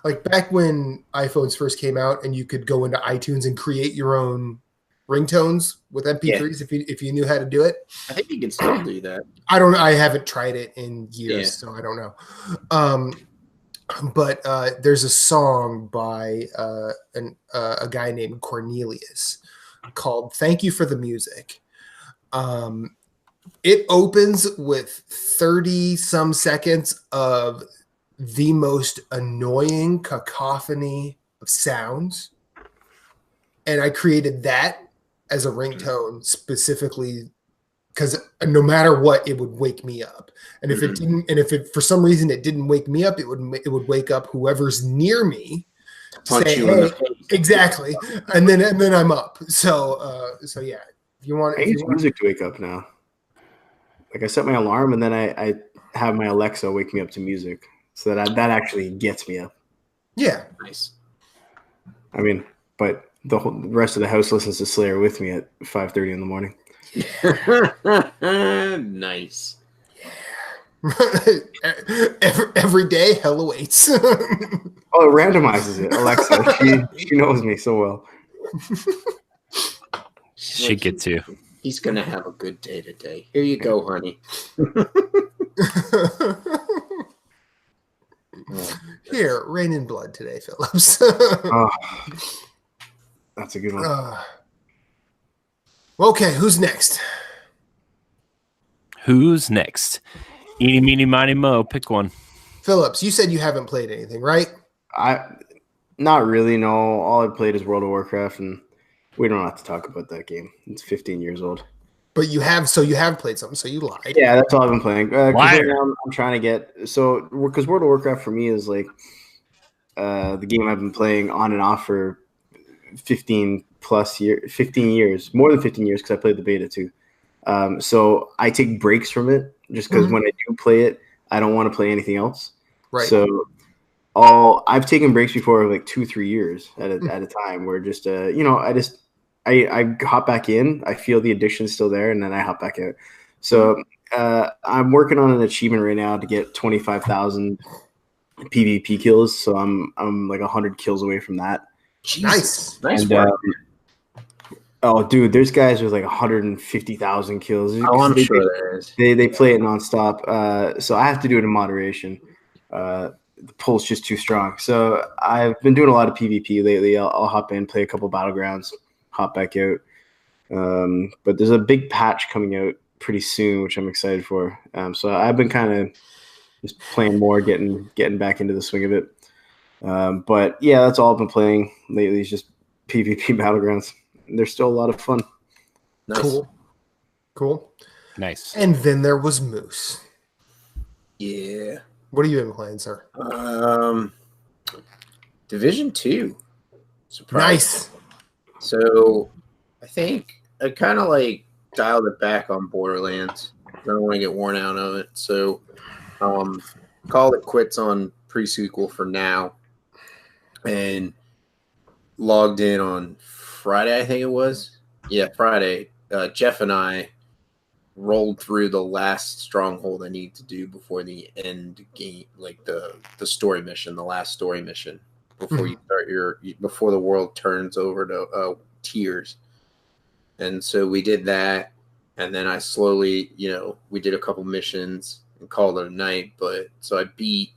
like back when iPhones first came out and you could go into iTunes and create your own ringtones with MP3s if you knew how to do it. I think you can still do that. I haven't tried it in years, so I don't know. But there's a song by a guy named Cornelius called "Thank You for the Music." It opens with 30 some seconds of the most annoying cacophony of sounds, and I created that as a ringtone specifically because no matter what, it would wake me up. And if it didn't, and if it for some reason it didn't wake me up, it would wake up whoever's near me. Punch you in the face. Exactly, and then I'm up. So yeah, if you want, I use music to wake up now. Like I set my alarm and then I have my Alexa wake me up to music, so that actually gets me up. Yeah, Nice. I mean, but the rest of the house listens to Slayer with me at 5:30 in the morning. Nice. every day, hell awaits. Oh, it randomizes it. Alexa, she knows me so well. She gets you. He's gonna have a good day today. Here you go, honey. Here, rain in blood today, Phillips. That's a good one. Okay, who's next? Who's next? Eeny, meeny, miny, mo. Pick one. Phillips, you said you haven't played anything, right? Not really. No, all I played is World of Warcraft, and we don't have to talk about that game. It's 15 years old. But you have played something, so you lied. Yeah, that's all I've been playing. Liar. Right now I'm trying to get because World of Warcraft for me is like the game I've been playing on and off for 15 years, more than 15 years because I played the beta too. So I take breaks from it just because when I do play it, I don't want to play anything else. Right. So I've taken breaks before like 2-3 years at a time where just I hop back in, I feel the addiction is still there, and then I hop back out. So I'm working on an achievement right now to get 25,000 PvP kills. So I'm like 100 kills away from that. Jesus. Nice And, work. Oh, dude, there's guys with like 150,000 kills. Oh, I'm sure there is. They play it nonstop. So I have to do it in moderation. The pull's just too strong. So I've been doing a lot of PvP lately. I'll hop in, play a couple battlegrounds, hop back out. But there's a big patch coming out pretty soon, which I'm excited for. So I've been kind of just playing more, getting back into the swing of it. But yeah, that's all I've been playing lately is just PvP battlegrounds. They're still a lot of fun. Nice. Cool. Nice. And then there was Moose. Yeah. What have you been playing, sir? Division 2. Surprise. Nice. So I think I kind of like dialed it back on Borderlands. I don't want to get worn out of it. So called it quits on pre-sequel for now. And logged in on Friday, I think it was. Yeah, Friday. Jeff and I rolled through the last stronghold I need to do before the end game, like the story mission, the last story mission before you start before the world turns over to tiers. And so we did that, and then I slowly, we did a couple missions and called it a night. But so I beat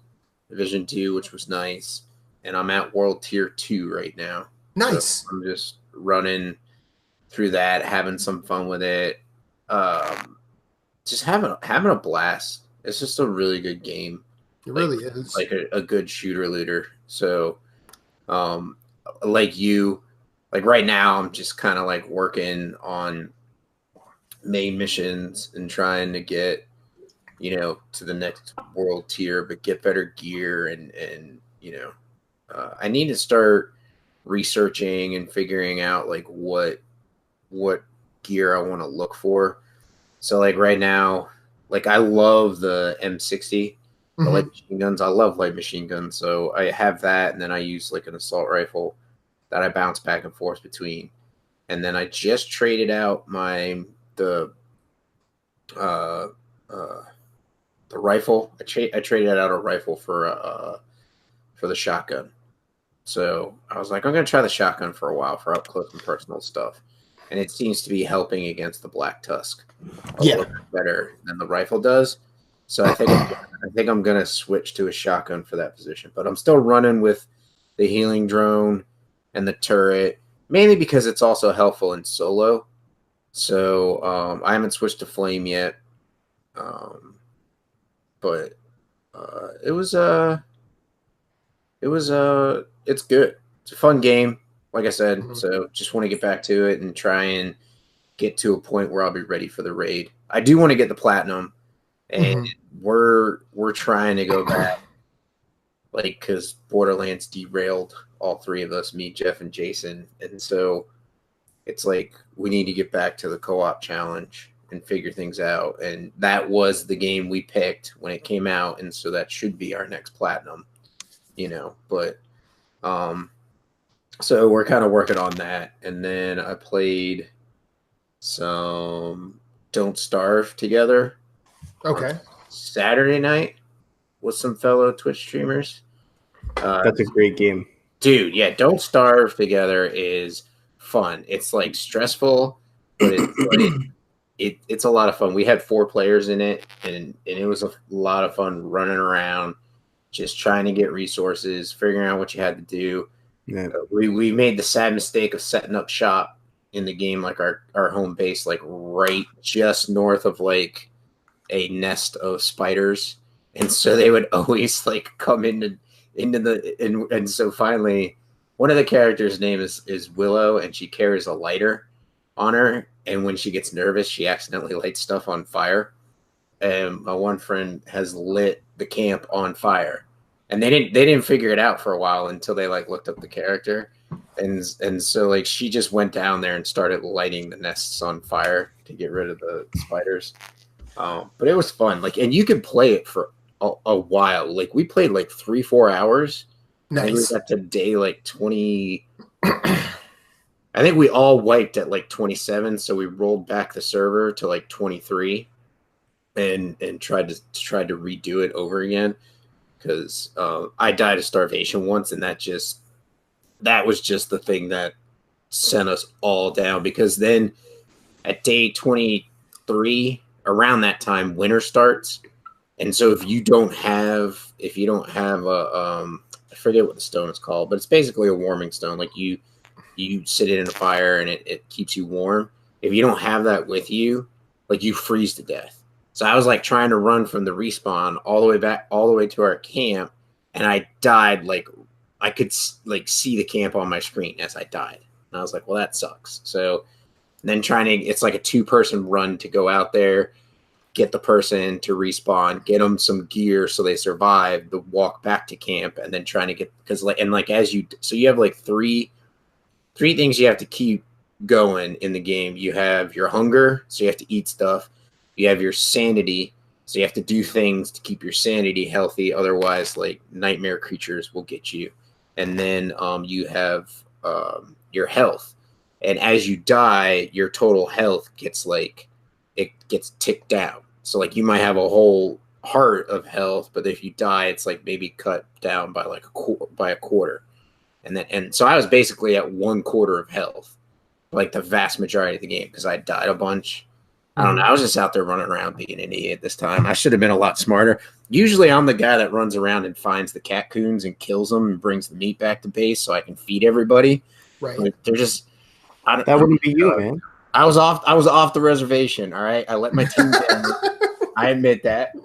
Division 2, which was nice, and I'm at World Tier 2 right now. Nice. So I'm just running through that, having some fun with it. Just having a blast. It's just a really good game. It really is. Like a good shooter looter. So, like right now, I'm just kind of like working on main missions and trying to get, to the next world tier, but get better gear and I need to start researching and figuring out like what gear I want to look for. So like right now, like I love the M60, the light machine guns. I love light machine guns. So I have that, and then I use like an assault rifle that I bounce back and forth between. And then I just traded out the rifle. I traded out a rifle for for the shotgun. So I was like, I'm going to try the shotgun for a while for up close and personal stuff. And it seems to be helping against the Black Tusk a little bit better than the rifle does. So I think I'm going to switch to a shotgun for that position. But I'm still running with the healing drone and the turret, mainly because it's also helpful in solo. So I haven't switched to flame yet. But it's good. It's a fun game, like I said. Mm-hmm. So just want to get back to it and try and get to a point where I'll be ready for the raid. I do want to get the platinum, and we're trying to go back, like, because Borderlands derailed all three of us, me, Jeff, and Jason, and so it's like we need to get back to the co-op challenge and figure things out. And that was the game we picked when it came out, and so that should be our next platinum. But so we're kind of working on that. And then I played some Don't Starve together. Okay. Saturday night with some fellow Twitch streamers. That's a great game. Dude, yeah, Don't Starve together is fun. It's like stressful, but it's like it's a lot of fun. We had 4 players in it, and it was a lot of fun running around, just trying to get resources, figuring out what you had to do. Yeah. We made the sad mistake of setting up shop in the game, like our home base, like right just north of like a nest of spiders. And so they would always like come into the and so finally one of the characters' name is Willow, and she carries a lighter on her, and when she gets nervous she accidentally lights stuff on fire. And my one friend has lit the camp on fire, and they didn't figure it out for a while until they like looked up the character, and so like she just went down there and started lighting the nests on fire to get rid of the spiders. But it was fun, like, and you could play it for a while. Like we played like 3-4 hours. Nice. We got to day like 20. I think we all wiped at like 27, so we rolled back the server to like 23. And tried to redo it over again, because I died of starvation once, and that was just the thing that sent us all down. Because then at day 23, around that time, winter starts, and so if you don't have a I forget what the stone is called, but it's basically a warming stone. Like you sit it in a fire and it keeps you warm. If you don't have that with you, like you freeze to death. So I was like trying to run from the respawn all the way to our camp, and I died. Like I could like see the camp on my screen as I died, and I was like, "Well, that sucks." So then it's like a 2-person run to go out there, get the person to respawn, get them some gear so they survive the walk back to camp, and then trying to get so you have like three things you have to keep going in the game. You have your hunger, so you have to eat stuff. You have your sanity, so you have to do things to keep your sanity healthy. Otherwise, like nightmare creatures will get you. And then you have your health. And as you die, your total health gets ticked down. So like you might have a whole heart of health, but if you die, it's like maybe cut down by like a quarter. And so I was basically at 1/4 of health, like the vast majority of the game, because I died a bunch. I don't know. I was just out there running around being an idiot this time. I should have been a lot smarter. Usually I'm the guy that runs around and finds the catcoons and kills them and brings the meat back to base so I can feed everybody. Right. Like, they're just that wouldn't be you, man. I was off the reservation, all right? I let my team down. I admit that.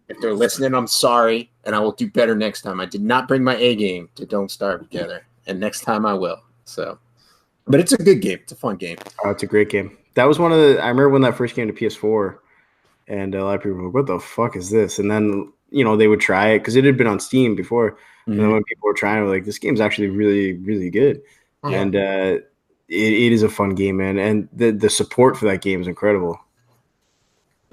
If they're listening, I'm sorry, and I will do better next time. I did not bring my A game to Don't Starve together, and next time I will. So, but it's a good game. It's a fun game. Oh, it's a great game. That was I remember when that first came to PS4, and a lot of people were like, what the fuck is this? And then, they would try it because it had been on Steam before. Mm-hmm. And then when people were trying it, like, this game's actually really, really good. Mm-hmm. And it is a fun game, man. And the support for that game is incredible.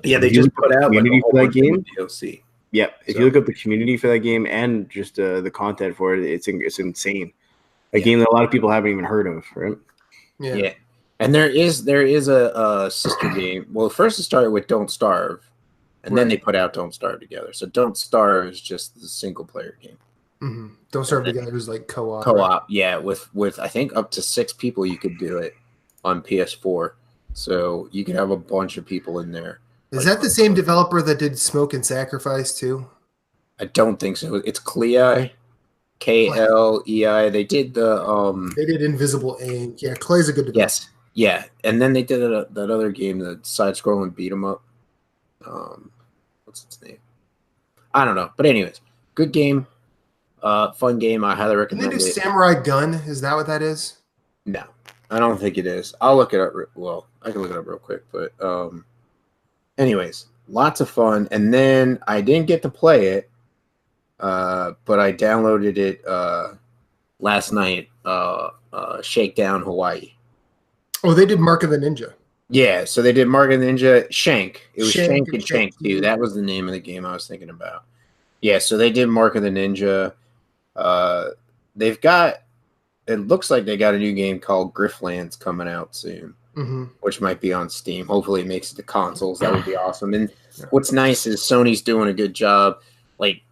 Yeah, they just put out community for that game. DLC. Yeah, if you look up the community for that game and just the content for it, it's insane. A game that a lot of people haven't even heard of, right? Yeah. And there is a sister game. Well, first it started with Don't Starve, and then they put out Don't Starve together. So Don't Starve is just the single player game. Mm-hmm. Don't Starve Together is like co-op. Co-op, yeah, with I think up to 6 people you could do it on PS4. So you could have a bunch of people in there. Is that the same developer that did Smoke and Sacrifice too? I don't think so. It's Klei, Klei. They did the They did Invisible Ink. Yeah, Klei's a good developer. Yes, yeah, and then they did that other game, the side-scrolling beat 'em up. What's its name? I don't know, but anyways, good game, fun game. I highly recommend Can they do it. Samurai Gun? Is that what that is? No, I don't think it is. I'll look it up. Well, I can look it up real quick, but anyways, lots of fun. And then I didn't get to play it, but I downloaded it last night. Shakedown Hawaii. Oh, they did Mark of the Ninja. Yeah, so they did Mark of the Ninja. Shank. It was Shank Shank and Shank 2. That was the name of the game I was thinking about. Yeah, so they did Mark of the Ninja. They've got, it looks like they got a new game called Grifflands coming out soon, which might be on Steam. Hopefully it makes it to consoles. That would be awesome. And what's nice is Sony's doing a good job. Like,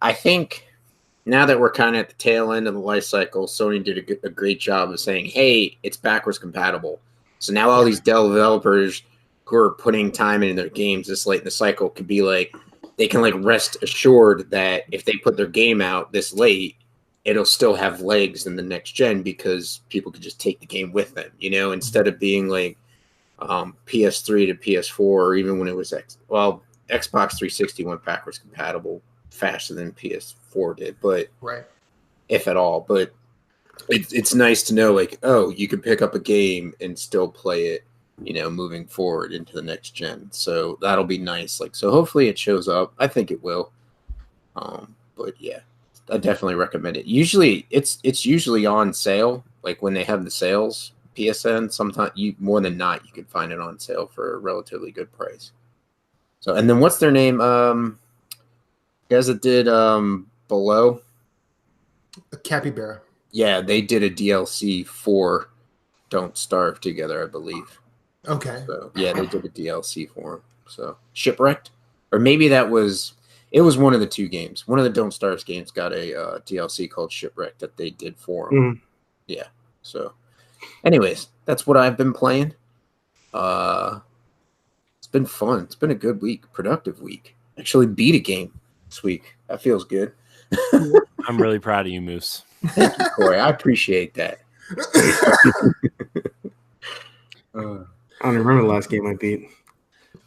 I think now that we're kind of at the tail end of the life cycle, Sony did a great job of saying, hey, it's backwards compatible. So now all these developers who are putting time into their games this late in the cycle could be like, they can like rest assured that if they put their game out this late, it'll still have legs in the next gen because people could just take the game with them, you know, instead of being like PS3 to PS4, or even when it was Xbox 360 went backwards compatible faster than PS4 did, but if at all. But it's nice to know, like, oh, you can pick up a game and still play it, you know, moving forward into the next gen. So that'll be nice. Like, so hopefully it shows up. I think it will. But yeah, I definitely recommend it. Usually it's usually on sale. Like when they have the sales, PSN, sometimes more than not, you can find it on sale for a relatively good price. So, and then what's their name? Guys that did Below. Capybara. Yeah, they did a DLC for Don't Starve Together, I believe. Okay. So yeah, they did a DLC for him. So Shipwrecked, or maybe it was one of the two games. One of the Don't Starve games got a DLC called Shipwrecked that they did for him. Yeah. So, anyways, that's what I've been playing. It's been fun. It's been a good week, productive week. Actually, beat a game this week. That feels good. I'm really proud of you, Moose. Thank you, Corey. I appreciate that. I don't remember the last game I beat.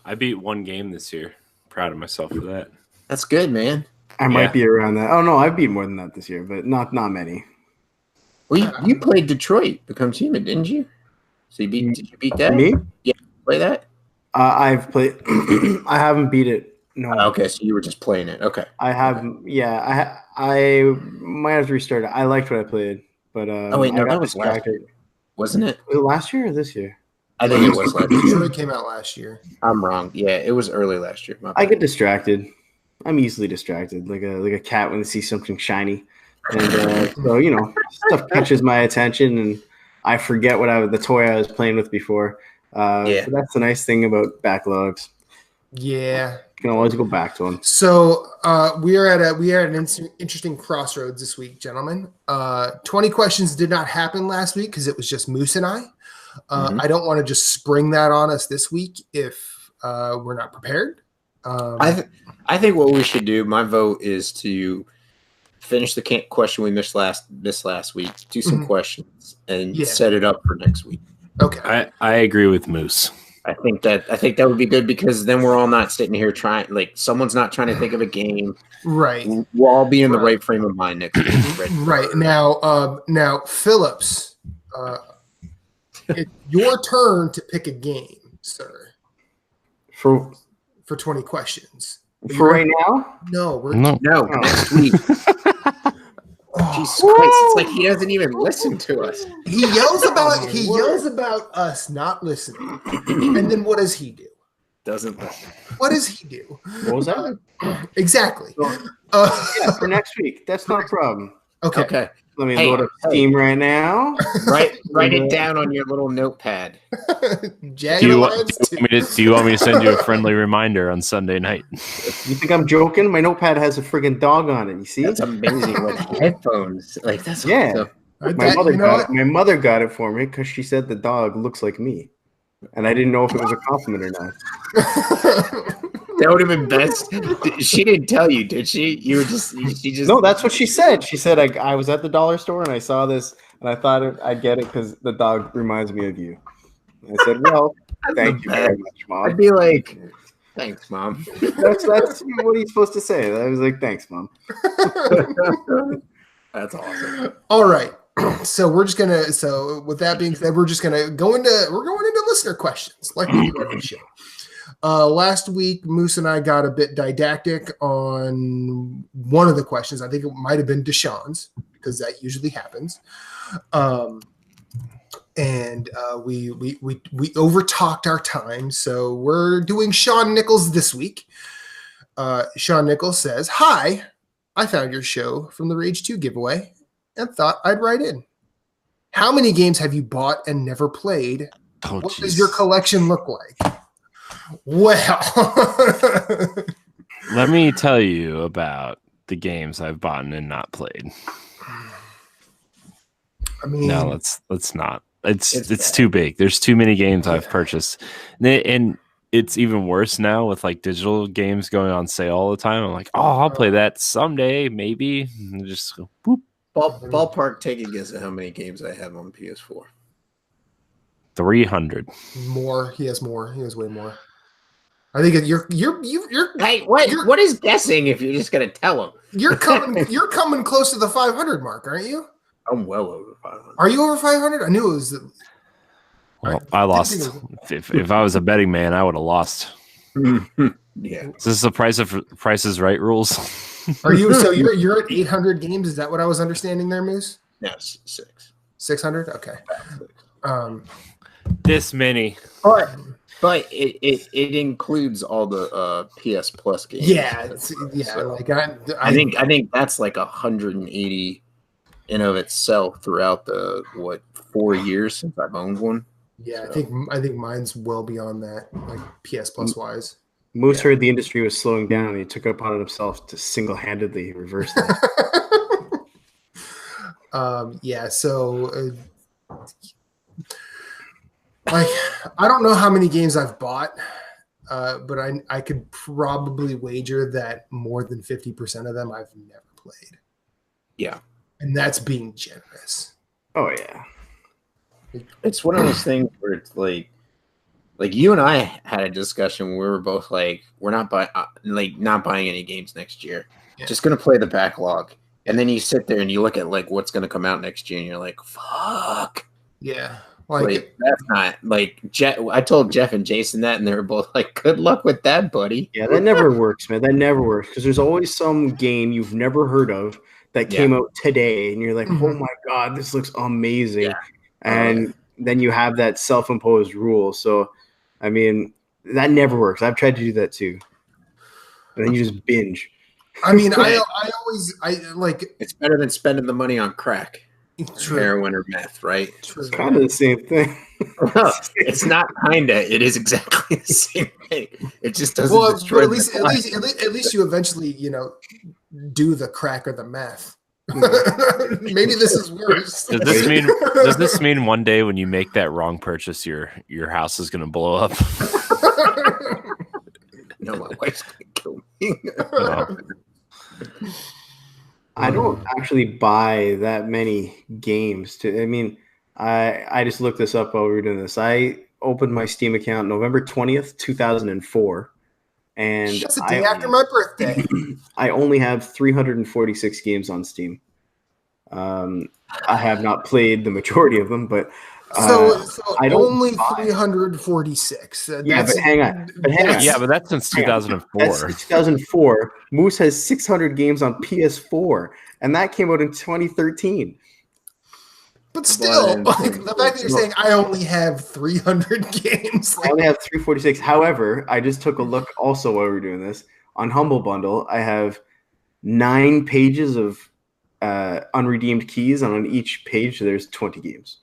I beat one game this year. Proud of myself for that. That's good, man. I might be around that. Oh no, I beat more than that this year, but not many. Well, you played Detroit Becomes Human, didn't you? So did you beat that? Me? Yeah, play that. I've played. I haven't beat it. No. Okay, so you were just playing it. Okay. I have. Yeah, I might have to restart it. I liked what I played, but oh wait, no, that was last year, wasn't it? Last year or this year? I think it was last year. Detroit came out last year. I'm wrong. Yeah, it was early last year. I get distracted. I'm easily distracted, like a cat when they see something shiny, and so you know, stuff catches my attention, and I forget the toy I was playing with before. So that's the nice thing about backlogs. Yeah, you can always go back to them. So we are at an interesting crossroads this week, gentlemen. 20 questions did not happen last week because it was just Moose and I. I don't want to just spring that on us this week if we're not prepared. I think what we should do, my vote, is to finish the question we missed last week, do some questions, and set it up for next week. Okay. I agree with Moose. I think that would be good because then we're all not sitting here someone's not trying to think of a game. Right. We'll all be in the right frame of mind next week. Right. Now, Phillips, it's your turn to pick a game, sir. For 20 questions. For right now? No, next week. Jesus Christ, it's like he doesn't even listen to us. He yells about us not listening. And then what does he do? Doesn't listen. What does he do? What was that? Exactly. Yeah, for next week. That's not a problem. Okay. Let me load up Steam right now. Write it down on your little notepad. Do you want me to send you a friendly reminder on Sunday night? You think I'm joking? My notepad has a friggin' dog on it. You see? That's amazing with headphones. Like that's yeah. awesome. My mother got it for me because she said the dog looks like me, and I didn't know if it was a compliment or not. That would have been best. She didn't tell you, did she? She just. No, that's what she said. She said I was at the dollar store and I saw this and I thought I'd get it because the dog reminds me of you. And I said, "Well, thank you very much, Mom." I'd be like, "Thanks, Mom." That's what he's supposed to say. I was like, "Thanks, Mom." That's awesome. All right. So with that being said, we're going into listener questions like we do every show. Last week, Moose and I got a bit didactic on one of the questions. I think it might have been Deshaun's because that usually happens. And we overtalked our time. So we're doing Sean Nichols this week. Sean Nichols says, "Hi, I found your show from the Rage 2 giveaway and thought I'd write in. How many games have you bought and never played? What does your collection look like?" Well, let me tell you about the games I've bought and not played. I mean, no, let's not. It's too big. There's too many games I've purchased, and it's even worse now with like digital games going on sale all the time. I'm like, oh, I'll play that someday, maybe. And just go, boop. Ballpark, take a guess at how many games I have on PS4. 300. More. He has more. He has way more. I think you're. Hey, what is guessing if you're just gonna tell him? You're coming close to the 500 mark, aren't you? I'm well over 500. Are you over 500? I knew it was. Well, I lost. If I was a betting man, I would have lost. Yeah. Is this the Price is Right rules? Are you? So you're at 800 games. Is that what I was understanding there, Moose? Yes, 600. Okay. This many. But it includes all the PS Plus games. Yeah, So I think that's like 180 in of itself throughout the 4 years since I've owned one. Yeah, so. I think mine's well beyond that, like PS Plus wise. Moose heard the industry was slowing down, and he took it upon himself to single-handedly reverse that. So like I don't know how many games I've bought, but I could probably wager that more than 50% of them I've never played. Yeah, and that's being generous. Oh yeah, it's one of those things where it's like you and I had a discussion where we were both like, we're not buying any games next year. Yeah. Just gonna play the backlog, and then you sit there and you look at like what's gonna come out next year, and you're like, fuck. Yeah. Like that's not like I told Jeff and Jason that, and they were both like, "Good luck with that, buddy." Yeah, that never works, man. That never works because there's always some game you've never heard of that came out today, and you're like, "Oh my god, this looks amazing!" Yeah. And then you have that self-imposed rule. So, I mean, that never works. I've tried to do that too, and then you just binge. I mean, I like. It's better than spending the money on crack. True. Heroin or meth, right? It's kind of the same thing. It's not kinda. It is exactly the same thing. It just doesn't destroy. At least you eventually, do the crack or the meth. Maybe this is worse. Does this mean one day when you make that wrong purchase, your house is going to blow up? No, my wife's going to kill me. No. I don't actually buy that many games. I just looked this up while we were doing this. I opened my Steam account November 20th, 2004. And that's the day after my birthday. I only have 346 games on Steam. I have not played the majority of them, but so I don't only 346. But hang on. Yeah, but that's since 2004. That's 2004. Moose has 600 games on PS4, and that came out in 2013. But still, the fact that you're saying I only have 300 games. I only have 346. However, I just took a look also while we were doing this. On Humble Bundle, I have 9 pages of unredeemed keys, and on each page there's 20 games.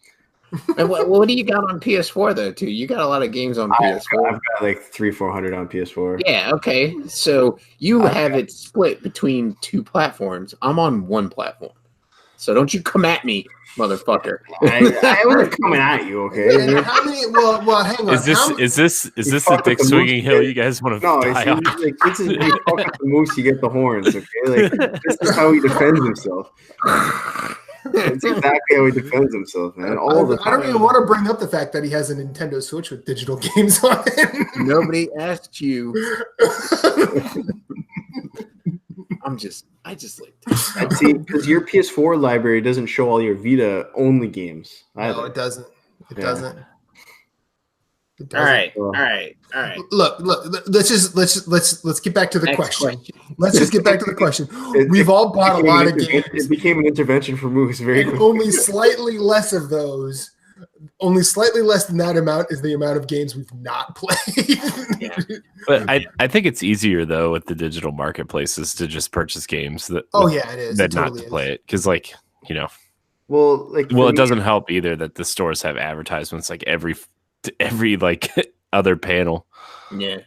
And what do you got on PS4 though? Too, you got a lot of games on PS4. I've got like 300-400 on PS4. Yeah, okay. So you have it split between two platforms. I'm on one platform. So don't you come at me, motherfucker. I wasn't coming at you, okay? And how many? Well, hang on. Is this the dick swinging hill you guys want to die on? Like, this is you fuck up the moose, you get the horns, okay? Like, this is how he defends himself. That's exactly how he defends himself, man. All the time. I don't even want to bring up the fact that he has a Nintendo Switch with digital games on it. Nobody asked you. I just like to see, because your PS4 library doesn't show all your Vita only games. No, it doesn't. It doesn't. All right. Look. Let's get back to the question. Let's just get back to the question. We've all bought a lot of games. It became an intervention for Moose very quickly. Only slightly less of those. Only slightly less than that amount is the amount of games we've not played. Yeah. But I think it's easier though with the digital marketplaces to just purchase games that. It is. That not to play it because Well, it doesn't help either that the stores have advertisements like every like other panel. Yeah.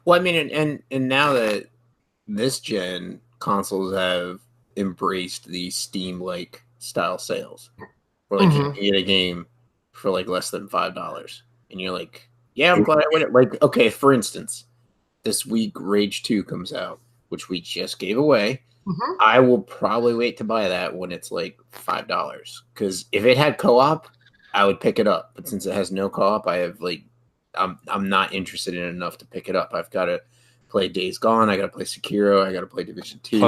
Well, I mean, and now that this gen consoles have embraced the Steam-like style sales, where like you can get a game for like less than $5, and you're like, yeah, I'm glad I went it. Like, okay, for instance, this week Rage 2 comes out, which we just gave away. I will probably wait to buy that when it's like $5, because if it had co-op, I would pick it up. But since it has no co-op, I have like, I'm not interested in it enough to pick it up. I've got to play Days Gone. I got to play Sekiro. I got to play Division 2.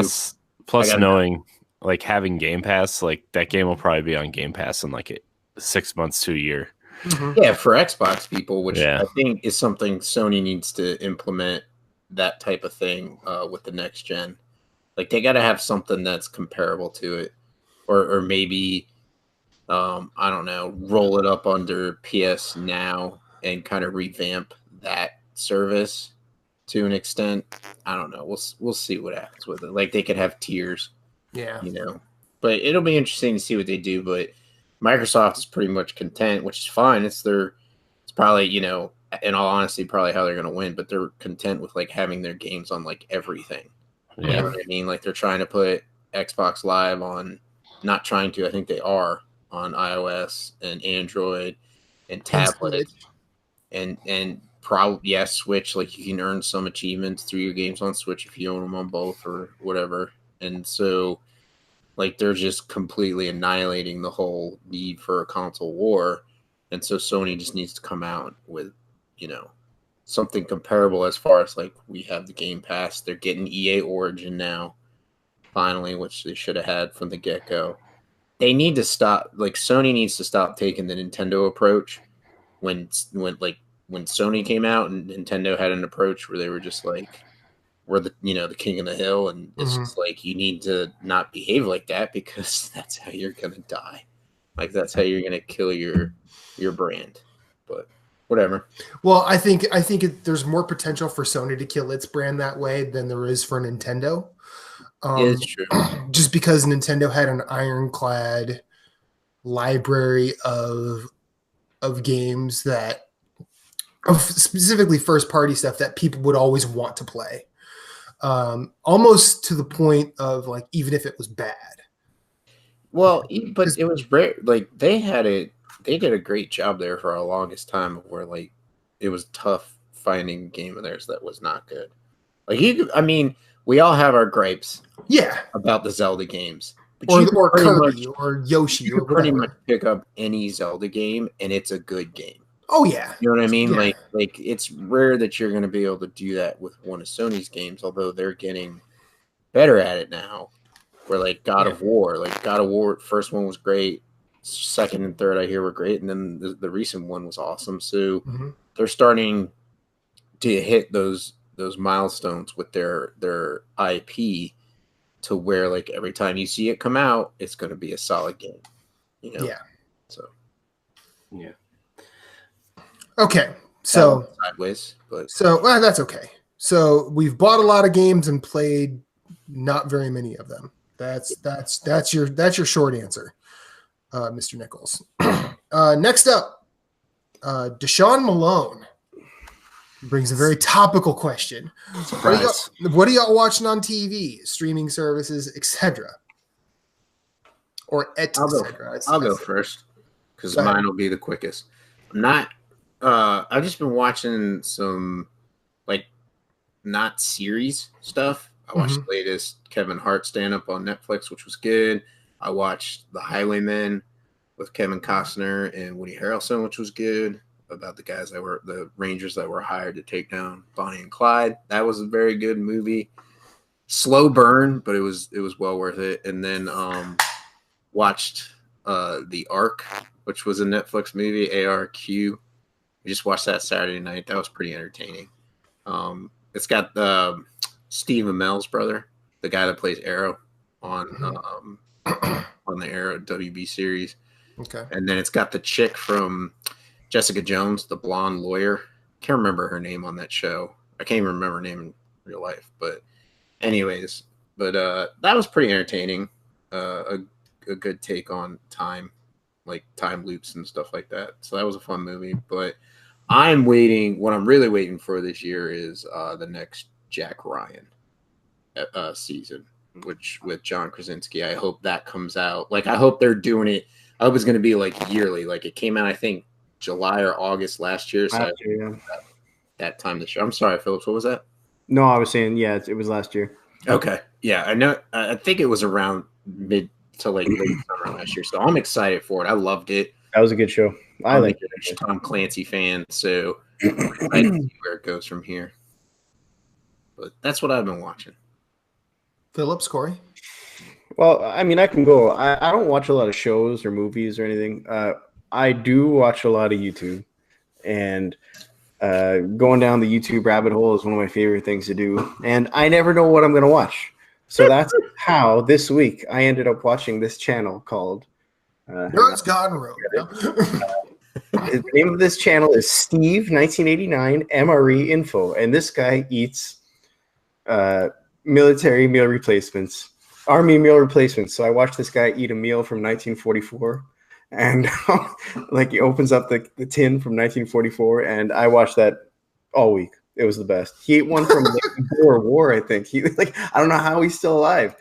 Plus knowing like having Game Pass, like that game will probably be on Game Pass in like 6 months to a year. Yeah, for Xbox people, which I think is something Sony needs to implement, that type of thing with the next gen. Like they got to have something that's comparable to it, or maybe I don't know, roll it up under PS Now and kind of revamp that service to an extent. I don't know. We'll see what happens with it. Like they could have tiers, But it'll be interesting to see what they do. But Microsoft is pretty much content, which is fine. It's probably, in all honesty, probably how they're going to win. But they're content with like having their games on like everything. You know what I mean? Like they're trying to put Xbox Live on, not trying to, I think they are, on iOS and Android and tablet and probably Switch. Like you can earn some achievements through your games on Switch if you own them on both or whatever. And so like they're just completely annihilating the whole need for a console war. And so Sony just needs to come out with, something comparable as far as like we have the Game Pass. They're getting EA Origin now, finally, which they should have had from the get-go. They need to stop, like Sony needs to stop taking the Nintendo approach when Sony came out and Nintendo had an approach where they were just like, we're the the king of the hill, and it's just like you need to not behave like that because that's how you're gonna die. Like that's how you're gonna kill your brand. But whatever. Well, I think there's more potential for Sony to kill its brand that way than there is for Nintendo. It's true. Just because Nintendo had an ironclad library of games of specifically first-party stuff that people would always want to play, almost to the point of like even if it was bad. Well, but it was rare. Like they did a great job there for our longest time, where like it was tough finding a game of theirs that was not good. Like we all have our gripes, about the Zelda games, but or Kirby or Yoshi, you can pretty much pick up any Zelda game and it's a good game. Oh yeah, you know what I mean. Yeah. Like it's rare that you're going to be able to do that with one of Sony's games, although they're getting better at it now. Where like God of War, first one was great, second and third I hear were great, and then the recent one was awesome. So they're starting to hit those milestones with their IP to where like every time you see it come out, it's going to be a solid game. Yeah. So. Yeah. Okay. So sideways, but that's okay. So we've bought a lot of games and played not very many of them. That's your short answer, Mr. Nichols. Next up, Deshaun Malone brings a very topical question. What are y'all watching on TV, streaming services, etc.? Or etc. I'll go first because mine will be the quickest. I've just been watching some like not series stuff. I watched the latest Kevin Hart stand-up on Netflix, which was good. I watched The Highwaymen with Kevin Costner and Woody Harrelson, which was good, about the Rangers that were hired to take down Bonnie and Clyde. That was a very good movie. Slow burn, but it was well worth it. And then watched The Ark, which was a Netflix movie, ARQ. We just watched that Saturday night. That was pretty entertaining. It's got Steve Amell's brother, the guy that plays Arrow on the Arrow WB series. Okay. And then it's got the chick from Jessica Jones, the blonde lawyer. Can't remember her name on that show. I can't even remember her name in real life. But anyways, that was pretty entertaining. A good take on time, like time loops and stuff like that. So that was a fun movie. But what I'm really waiting for this year is the next Jack Ryan season, which with John Krasinski. I hope that comes out. Like, I hope they're doing it. I hope it's going to be like yearly. Like, it came out, I think, July or August last year. So that time this year. I'm sorry, Phillips. What was that? No, I was saying, yeah, it was last year. Okay. Yeah, I know. I think it was around mid to late summer last year. So I'm excited for it. I loved it. That was a good show. I'm a huge Tom Clancy fan, so I'm excited to see where it goes from here. But that's what I've been watching. Phillips, Corey? Well, I mean, I can go. I don't watch a lot of shows or movies or anything. I do watch a lot of YouTube, and going down the YouTube rabbit hole is one of my favorite things to do. And I never know what I'm going to watch. So that's how this week I ended up watching this channel called Nerds Gone Rogue. The name of this channel is Steve 1989 MRE Info, and this guy eats military meal replacements, army meal replacements. So I watched this guy eat a meal from 1944, and like he opens up the tin from 1944, and I watched that all week. It was the best. He ate one from the Boer War, I think. I don't know how he's still alive.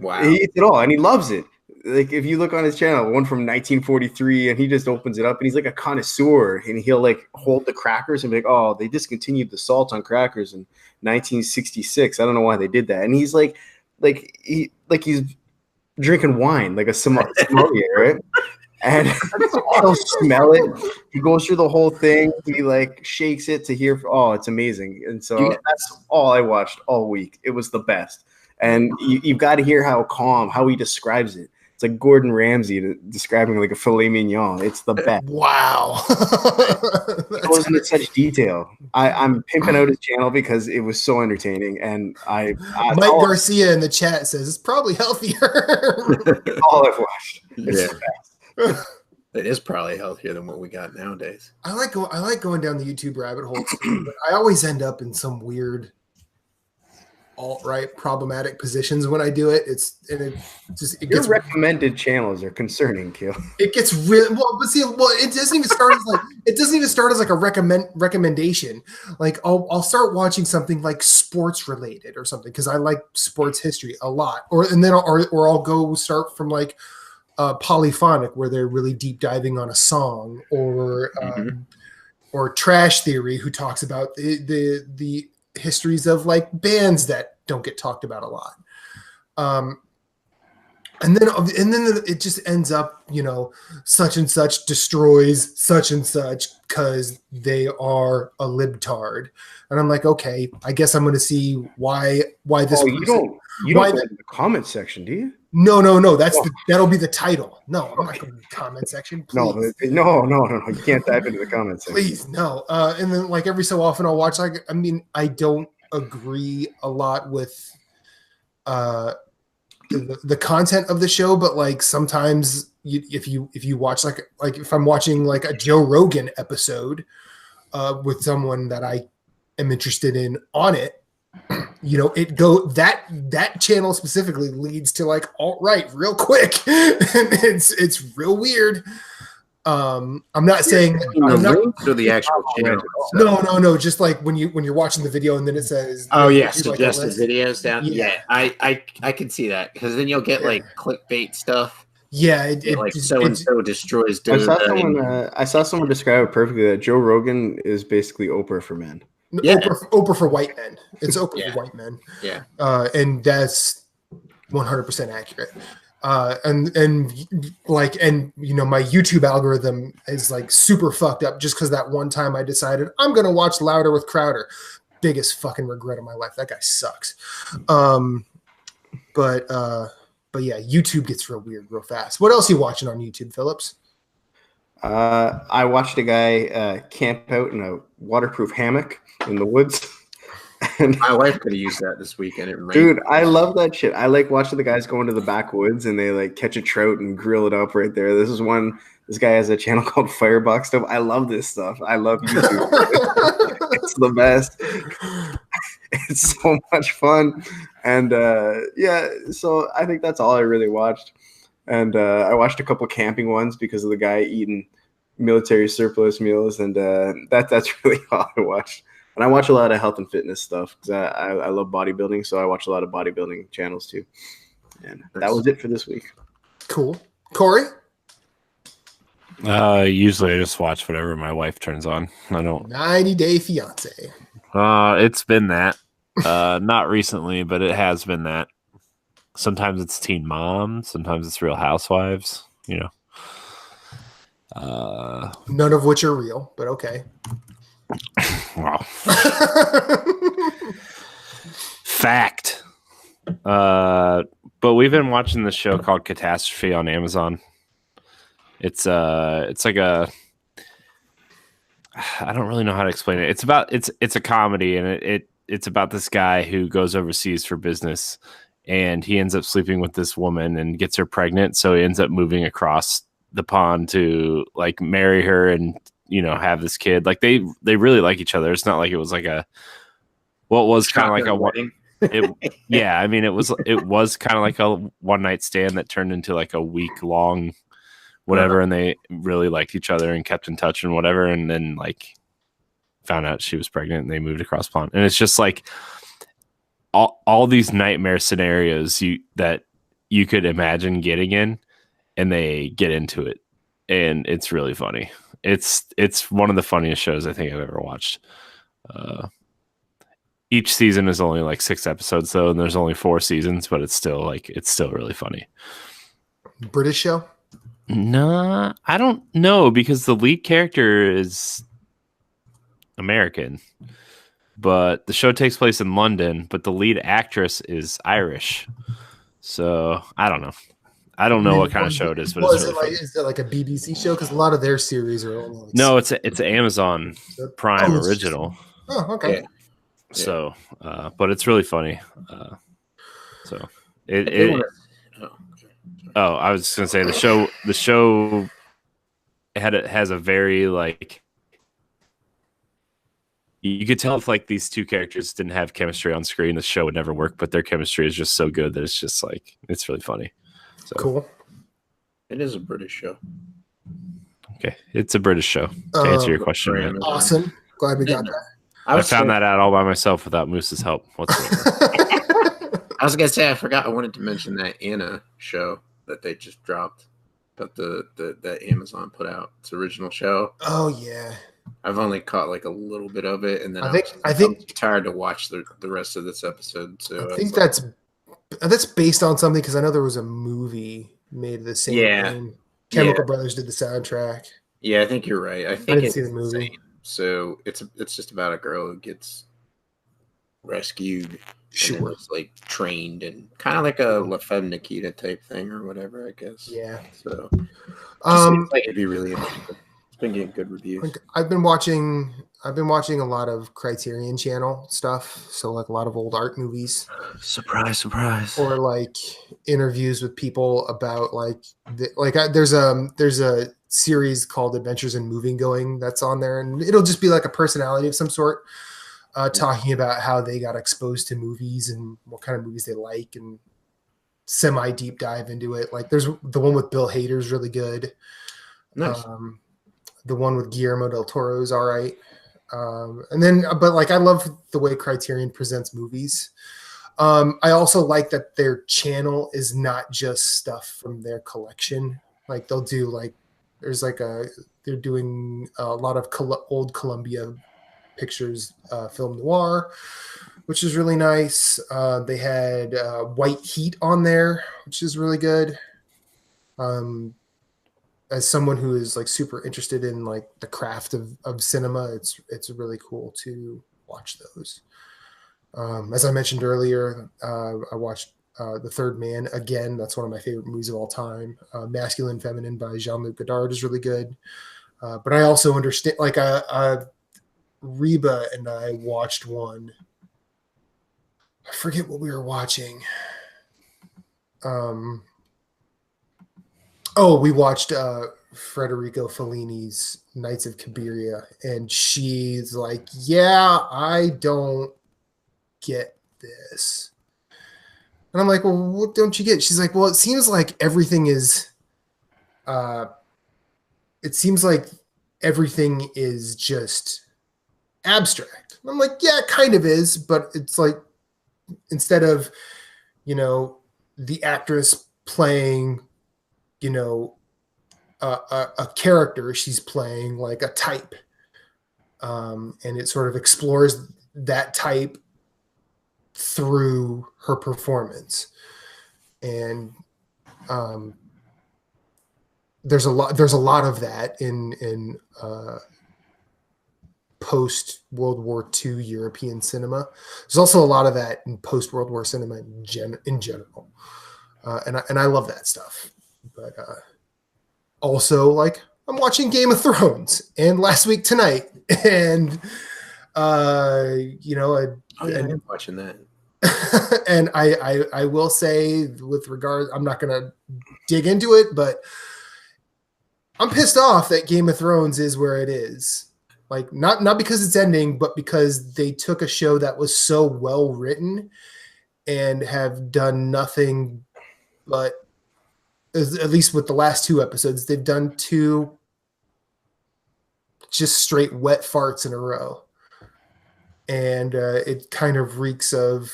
Wow. He eats it all, and he loves it. Like, if you look on his channel, one from 1943, and he just opens it up, and he's like a connoisseur, and he'll like hold the crackers and be like, "Oh, they discontinued the salt on crackers in 1966. I don't know why they did that." And he's he's drinking wine, like a sommelier, right? And he'll smell it. He goes through the whole thing. He like shakes it to hear. Oh, it's amazing. And so that's all I watched all week. It was the best. And you've got to hear how he describes it. It's like Gordon Ramsay describing like a filet mignon. It's the best. Wow. It goes into such detail. I'm pimping out his channel because it was so entertaining. And Mike Garcia in the chat says it's probably healthier. All I've watched. It's the best. It is probably healthier than what we got nowadays. I like going down the YouTube rabbit hole too, but I always end up in some weird alt-right problematic positions when I do it. Your recommended channels are concerning, Kill. It gets really it doesn't even start as like a recommendation. Like I'll start watching something like sports related or something because I like sports history a lot, or I'll go start from like Polyphonic, where they're really deep diving on a song, or Trash Theory, who talks about the histories of like bands that don't get talked about a lot. And then it just ends up, such and such destroys such and such because they are a libtard. And I'm like, okay, I guess I'm going to see why this. You don't go in the comment section, do you? No. That'll be the title. No, I'm not going to the comment section. Please. No. You can't dive into the comment section. Please, no. And then like every so often I'll watch I don't agree a lot with the content of the show, but like sometimes if you watch like if I'm watching like a Joe Rogan episode with someone that I am interested in on it, that channel specifically leads to like alt-right real quick. And it's real weird. I'm not saying to the actual channel. No. Just like when you're watching the video and then it says, suggested videos down. Yeah, I can see that because then you'll get like clickbait stuff. Yeah, so and so destroys. I saw someone describe it perfectly that Joe Rogan is basically Oprah for men. Yeah. Oprah for white men. It's Oprah for white men. Yeah, and that's 100% accurate. And my YouTube algorithm is like super fucked up just because that one time I decided I'm gonna watch Louder with Crowder. Biggest fucking regret of my life. That guy sucks. But yeah, YouTube gets real weird real fast. What else are you watching on YouTube, Phillips? I watched a guy camp out in a waterproof hammock in the woods. And my wife could have used that this weekend. It rained. Dude, I love that shit. I like watching the guys go into the backwoods and they like catch a trout and grill it up right there. This guy has a channel called Firebox Stove. I love this stuff. I love YouTube. It's the best. It's so much fun. And so I think that's all I really watched. And I watched a couple camping ones because of the guy eating military surplus meals. And that's really all I watched. And I watch a lot of health and fitness stuff because I love bodybuilding. So I watch a lot of bodybuilding channels too. And that was it for this week. Cool. Corey? Usually I just watch whatever my wife turns on. I don't. 90 Day Fiance. It's been that. Not recently, but it has been that. Sometimes it's Teen Mom. Sometimes it's Real Housewives. None of which are real, but okay. Wow. Fact. But we've been watching this show called Catastrophe on Amazon. It's like a, I don't really know how to explain it. It's a comedy, and it's about this guy who goes overseas for business, and he ends up sleeping with this woman and gets her pregnant. So he ends up moving across the pond to like marry her and have this kid. Like they really like each other. It's not like it was like it was kind of like a wedding. It was kind of like a one night stand that turned into like a week long whatever, and they really liked each other and kept in touch and whatever, and then like found out she was pregnant and they moved across the pond. And it's just like all these nightmare scenarios that you could imagine getting in, and they get into it, and it's really funny. It's one of the funniest shows I think I've ever watched. Each season is only like 6 episodes though, and there's only 4 seasons, but it's still really funny. British show? Nah, I don't know, because the lead character is American, but the show takes place in London, but the lead actress is Irish. So I don't know. I don't know what kind of show it is, but it's really is it like a BBC show? Because a lot of their series are all like no, it's an Amazon Prime original. Okay. Yeah. So, but it's really funny. So I was just gonna say the show has a very like, you could tell if like these two characters didn't have chemistry on screen, the show would never work. But their chemistry is just so good that it's just like, it's really funny. So. Cool. It is a British show. Okay, it's a British show. To answer your question, man. Awesome. Glad we got that. I found that out all by myself without Moose's help whatsoever. I was gonna say, I forgot. I wanted to mention that Anna show that they just dropped, that that Amazon put out. It's an original show. Oh yeah. I've only caught like a little bit of it, and then I think I'm tired to watch the rest of this episode. So I think that's based on something, because I know there was a movie made of the same name. Chemical Brothers did the soundtrack. Yeah, I think you're right. I didn't see the movie. So it's just about a girl who gets rescued, and was like trained, and kind of like a La Femme Nikita type thing or whatever, I guess. Yeah. So like it'd be really interesting. It's been getting good reviews. I've been watching a lot of Criterion Channel stuff, so like a lot of old art movies. Surprise! Or like interviews with people about there's a series called Adventures in Moving Going that's on there, and it'll just be like a personality of some sort. talking about how they got exposed to movies and what kind of movies they like, and semi deep dive into it. Like there's the one with Bill Hader is really good. Nice. The one with Guillermo del Toro is all right. And then, but like I love the way Criterion presents movies. I also like that their channel is not just stuff from their collection. Like they'll do like they're doing a lot of old Columbia Pictures film noir, which is really nice. They had White Heat on there, which is really good. As someone who is like super interested in like the craft of cinema, it's really cool to watch those. As I mentioned earlier, I watched The Third Man again. That's one of my favorite movies of all time. Masculine Feminine by Jean-Luc Godard is really good. But I also understand, like Reba and I watched one. I forget what we were watching. We watched Federico Fellini's Knights of Cabiria, and she's like, yeah, I don't get this. And I'm like, well, what don't you get? She's like, well, it seems like everything is just abstract. And I'm like, yeah, it kind of is, but it's like instead of, the actress playing, a character, she's playing like a type. And it sort of explores that type through her performance. And there's a lot of that in post World War II European cinema. There's also a lot of that in post World War cinema in general, and I love that stuff. But also, like, I'm watching Game of Thrones, and last week tonight, and I'm watching that. And I will say, with regard, I'm not gonna dig into it, but I'm pissed off that Game of Thrones is where it is. Like, not because it's ending, but because they took a show that was so well written and have done nothing but, at least with the last 2 episodes, they've done 2 just straight wet farts in a row. And it kind of reeks of,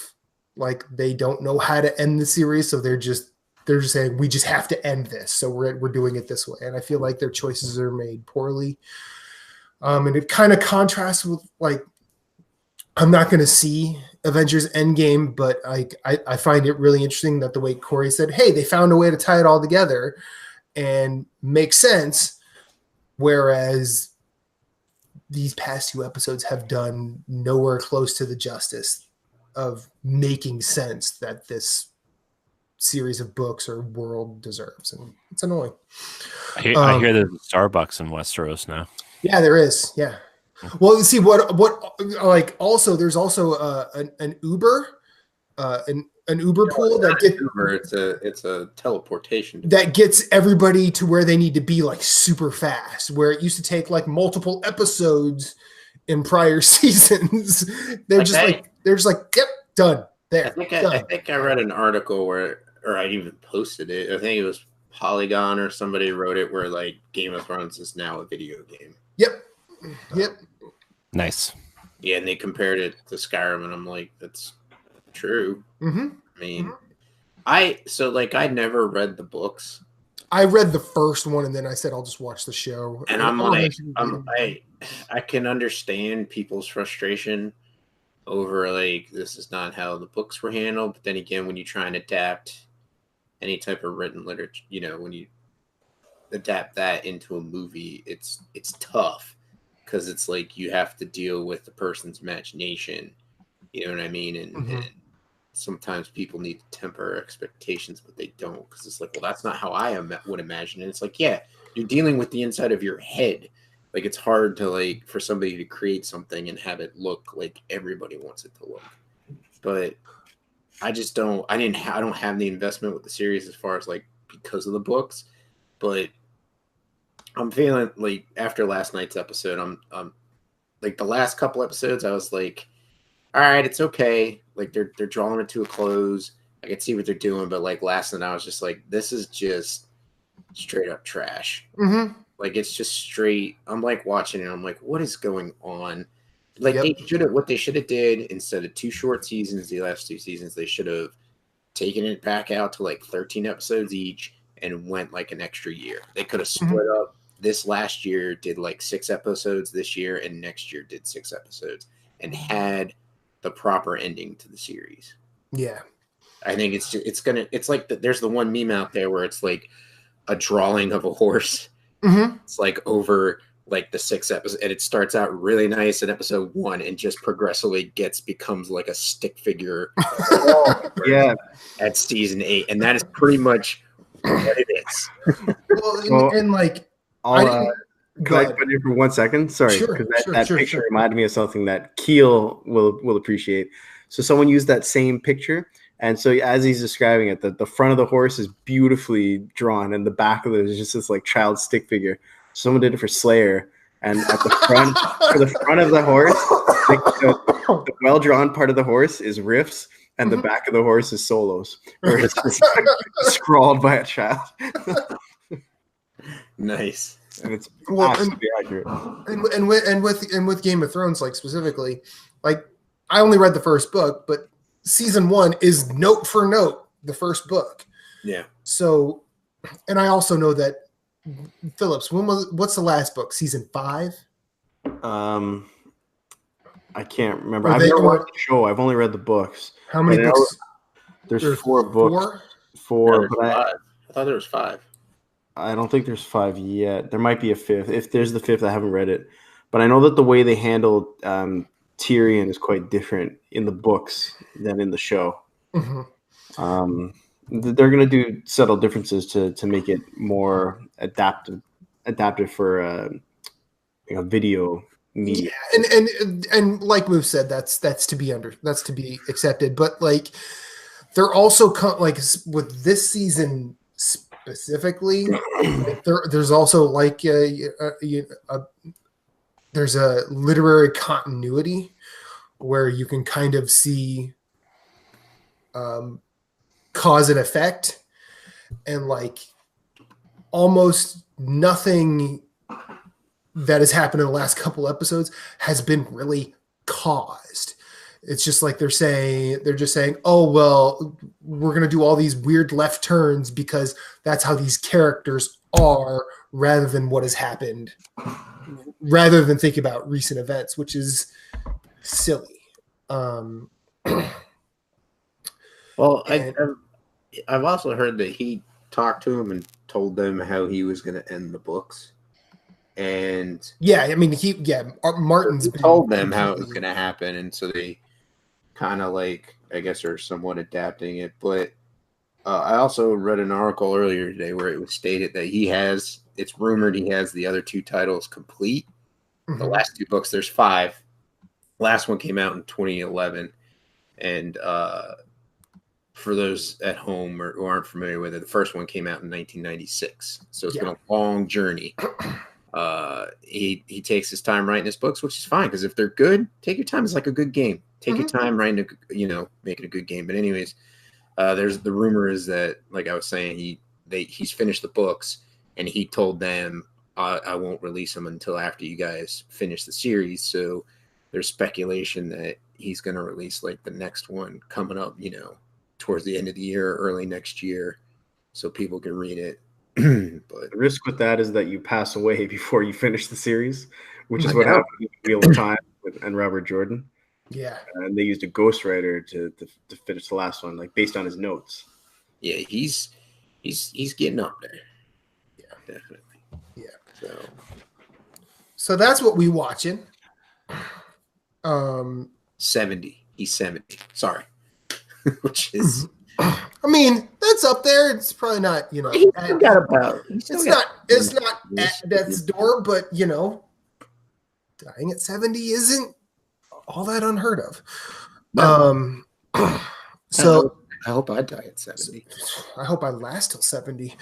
like, they don't know how to end the series, so they're just saying, we just have to end this, so we're doing it this way. And I feel like their choices are made poorly. And it kind of contrasts with, like, I'm not going to see Avengers Endgame, but I find it really interesting that the way Corey said, hey, they found a way to tie it all together and make sense, whereas these past 2 episodes have done nowhere close to the justice of making sense that this series of books or world deserves. And it's annoying. I hear there's a Starbucks in Westeros now. Yeah, there is. Yeah. Well, see what like also there's also an Uber, an Uber pool that gets Uber. It's a teleportation that gets everybody to where they need to be, like, super fast. Where it used to take like multiple episodes in prior seasons. They're just like yep, done. There. I think I read an article or I even posted it. I think it was Polygon or somebody wrote it where, like, Game of Thrones is now a video game. Yep. Nice. Yeah, and they compared it to Skyrim, and I'm like, that's true. Mm-hmm. I mean, I never read the books. I read the first one, and then I said I'll just watch the show. And I'm like, I can understand people's frustration over, like, this is not how the books were handled. But then again, when you try and adapt any type of written literature, when you adapt that into a movie, it's tough because it's like you have to deal with the person's imagination. You know what I mean? And sometimes people need to temper expectations, but they don't, because it's like, well, that's not how I would imagine it. It's like, yeah, you're dealing with the inside of your head. Like, it's hard to, like, for somebody to create something and have it look like everybody wants it to look. But I just don't. I don't have the investment with the series as far as, like, because of the books. But I'm feeling like after last night's episode, I'm like, the last couple episodes, I was like, all right, it's okay. Like they're drawing it to a close. I can see what they're doing, but like last night I was just like, this is just straight up trash. Mm-hmm. Like it's just straight. I'm like watching it. I'm like, what is going on? Like Yep. what they should have did instead of 2 short seasons, the last 2 seasons, they should have taken it back out to like 13 episodes each and went like an extra year. They could have split up. This last year did like 6 episodes this year, and next year did 6 episodes, and had the proper ending to the series. Yeah. I think it's like there's the one meme out there where it's like a drawing of a horse. Mm-hmm. It's like over like the 6 episodes, and it starts out really nice in episode 1 and just progressively becomes like a stick figure. Yeah. At season 8, and that is pretty much what it is. And like, can I put in for 1 second? Sorry, because that picture reminded me of something that Keel will appreciate. So someone used that same picture, and so as he's describing it, the front of the horse is beautifully drawn, and the back of it is just this like child stick figure. Someone did it for Slayer, and at the front, for the front of the horse, the well drawn part of the horse is riffs. And the back of the horse is solos, where it's just scrawled by a child. Nice, and it's absolutely accurate. And with Game of Thrones, like specifically, like I only read the first book, but season 1 is note for note the first book. Yeah. So, and I also know that Phillips. What's the last book? Season 5. I can't remember. I've never watched the show. I've only read the books. How many books? There's 4 books. 4, but I thought there was 5. I don't think there's 5 yet. There might be a 5th. If there's the 5th, I haven't read it. But I know that the way they handled Tyrion is quite different in the books than in the show. Mm-hmm. They're going to do subtle differences to make it more adapted for video media. Yeah, and like Move said, that's to be accepted. But like, they're also like with this season specifically, like there's also like there's a literary continuity where you can kind of see cause and effect, and like almost nothing that has happened in the last couple episodes has been really caused. It's just like they're just saying, oh, well, we're going to do all these weird left turns because that's how these characters are, rather than what has happened, rather than think about recent events, which is silly. Well, I've also heard that he talked to him and told them how he was going to end the books. And yeah, I mean, Martin's told them how it was going to happen, and so they kind of like, I guess, are somewhat adapting it. But I also read an article earlier today where it was stated that it's rumored he has the other 2 titles complete. Mm-hmm. The last 2 books, there's 5. Last one came out in 2011, and for those at home or who aren't familiar with it, the first one came out in 1996. So it's been a long journey. He takes his time writing his books, which is fine, because if they're good, take your time. It's like a good game. Take your time writing, make it a good game. But anyways, there's the rumor is that, like I was saying, he's finished the books, and he told them, I won't release them until after you guys finish the series. So there's speculation that he's going to release like the next one coming up, towards the end of the year or early next year, so people can read it. But the risk with that is that you pass away before you finish the series, which is what happened with Wheel of Time and Robert Jordan. Yeah, and they used a ghostwriter to finish the last one, like based on his notes. Yeah, he's getting up there. Yeah, definitely. Yeah. So that's what we watching. 70. He's 70. Sorry. Which is, I mean, that's up there. It's probably not, he's still got about. It's not at death's door, but dying at 70 isn't all that unheard of. No. So I hope I die at 70. I hope I last till 70.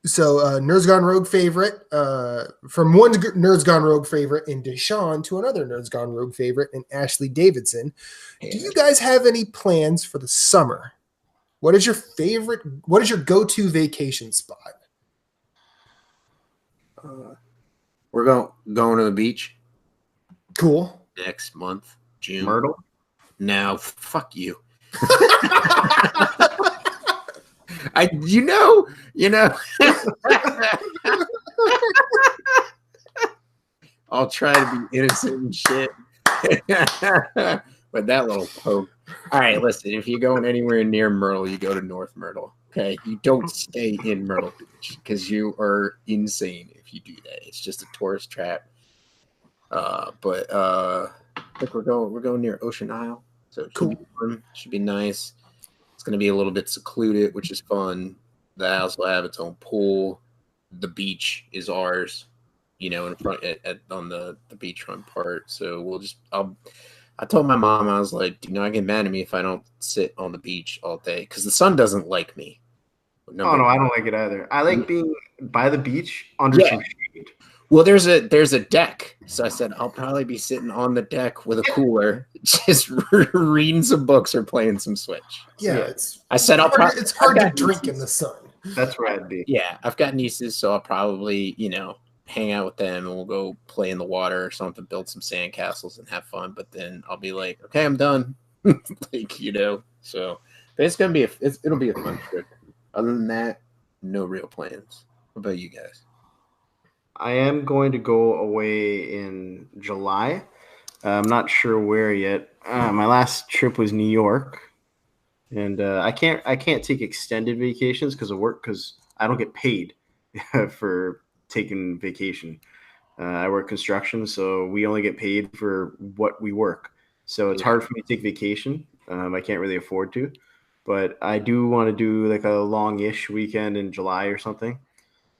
So Nerds Gone Rogue favorite, from one Nerds Gone Rogue favorite in Deshaun to another Nerds Gone Rogue favorite in Ashley Davidson. Do you guys have any plans for the summer? What is your go-to vacation spot? We're going to the beach. Cool. Next month, June. Myrtle? No, fuck you. I'll try to be innocent and shit. But that little poke. All right, listen, if you're going anywhere near Myrtle, you go to North Myrtle. Okay, you don't stay in Myrtle Beach because you are insane if you do that. It's just a tourist trap. But I think we're going near Ocean Isle, so it should be fun. Should be nice. It's going to be a little bit secluded, which is fun. The house will have its own pool. The beach is ours, in front on the beachfront part. So I told my mom, I was like, do not get mad at me if I don't sit on the beach all day because the sun doesn't like me. No, I don't like it either. I like being by the beach under some shade. Well, there's a deck, so I said I'll probably be sitting on the deck with a cooler, just reading some books or playing some Switch. Yeah, it's hard to drink in the sun. That's where I'd be. Yeah, I've got nieces, so I'll probably hang out with them and we'll go play in the water or something, build some sandcastles and have fun. But then I'll be like, okay, I'm done. So but it's gonna be it'll be a fun trip. Other than that, no real plans. What about you guys? I am going to go away in July. I'm not sure where yet. My last trip was New York, and I can't take extended vacations because of work because I don't get paid for taking vacation. I work construction, so we only get paid for what we work. So it's hard for me to take vacation. I can't really afford to, but I do want to do like a long-ish weekend in July or something.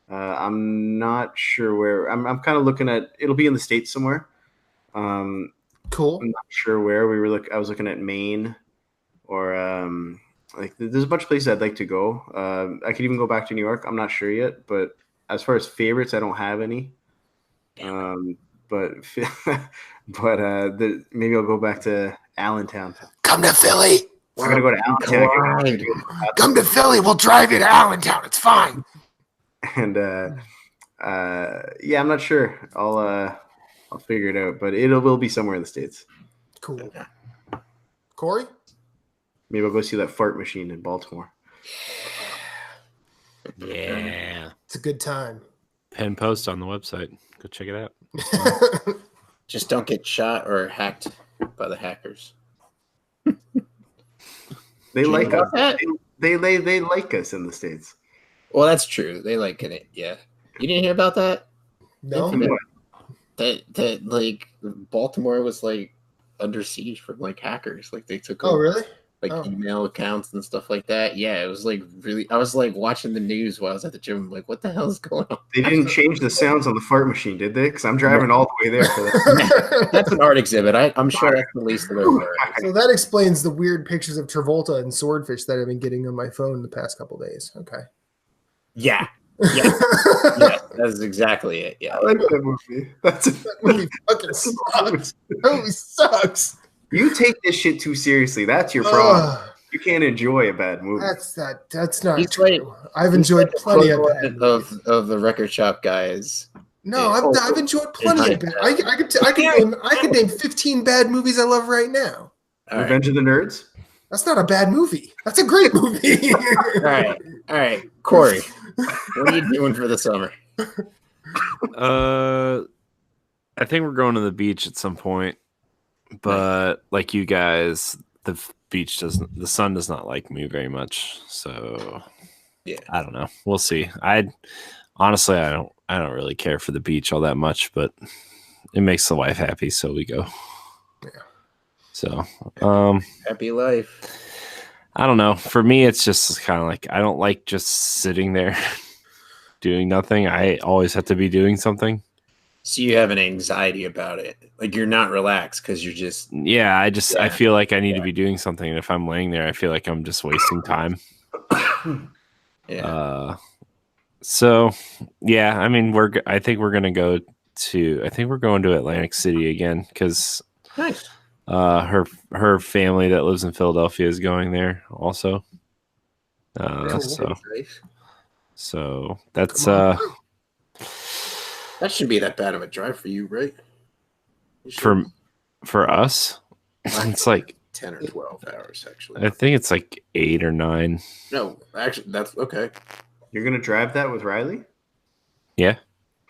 I'm not sure where. I'm kind of looking at. It'll be in the States somewhere. Cool. I'm not sure where I was looking at Maine, or there's a bunch of places I'd like to go. I could even go back to New York. I'm not sure yet, but as far as favorites, I don't have any. But maybe I'll go back to Allentown. Come to Philly. I'm gonna go to Allentown. Come to Philly. We'll drive you to Allentown. It's fine. And I'm not sure. I'll figure it out, but will be somewhere in the States. Cool. Corey? Maybe I'll go see that fart machine in Baltimore. Yeah. It's a good time. Pen post on the website. Go check it out. Just don't get shot or hacked by the hackers. They like us. They like us in the States. Well, that's true. They like it. Yeah. You didn't hear about that? No. That like Baltimore was like under siege from like hackers. Like they took over, really? Email accounts and stuff like that. Yeah, it was like really. I was like watching the news while I was at the gym. I'm like, what the hell is going on? They didn't change the sounds on the fart machine, did they? Because I'm driving all the way there for that. That's an art exhibit. I'm sure that's the least of their work. So that explains the weird pictures of Travolta and Swordfish that I've been getting on my phone the past couple days. Okay. Yeah. Yeah, that's exactly it. Yeah, I like that movie. That movie fucking sucks. That movie sucks. You take this shit too seriously. That's your problem. You can't enjoy a bad movie. That's not true. I've enjoyed plenty of bad movies. of the record shop guys. No, I've enjoyed plenty of bad. I could name 15 bad movies I love right now. Revenge of the Nerds. That's not a bad movie. That's a great movie. All right, Corey. What are you doing for the summer? I think we're going to the beach at some point, but like you guys, the sun does not like me very much. So yeah, I don't know. We'll see. Honestly, I don't really care for the beach all that much, but it makes the wife happy, so we go. Yeah. So, happy life. I don't know. For me, it's just kind of like I don't like just sitting there doing nothing. I always have to be doing something. So you have an anxiety about it. Like you're not relaxed because you're just... Yeah, I feel like I need to be doing something. And if I'm laying there, I feel like I'm just wasting time. Yeah. So, yeah, I mean, I think we're going to Atlantic City again because Nice. her family that lives in Philadelphia is going there also. So that's that shouldn't be that bad of a drive for you, right? for us. It's like 10 or 12 hours, actually. I think it's like 8 or 9. No, actually, that's okay. You're gonna drive that with Riley? Yeah.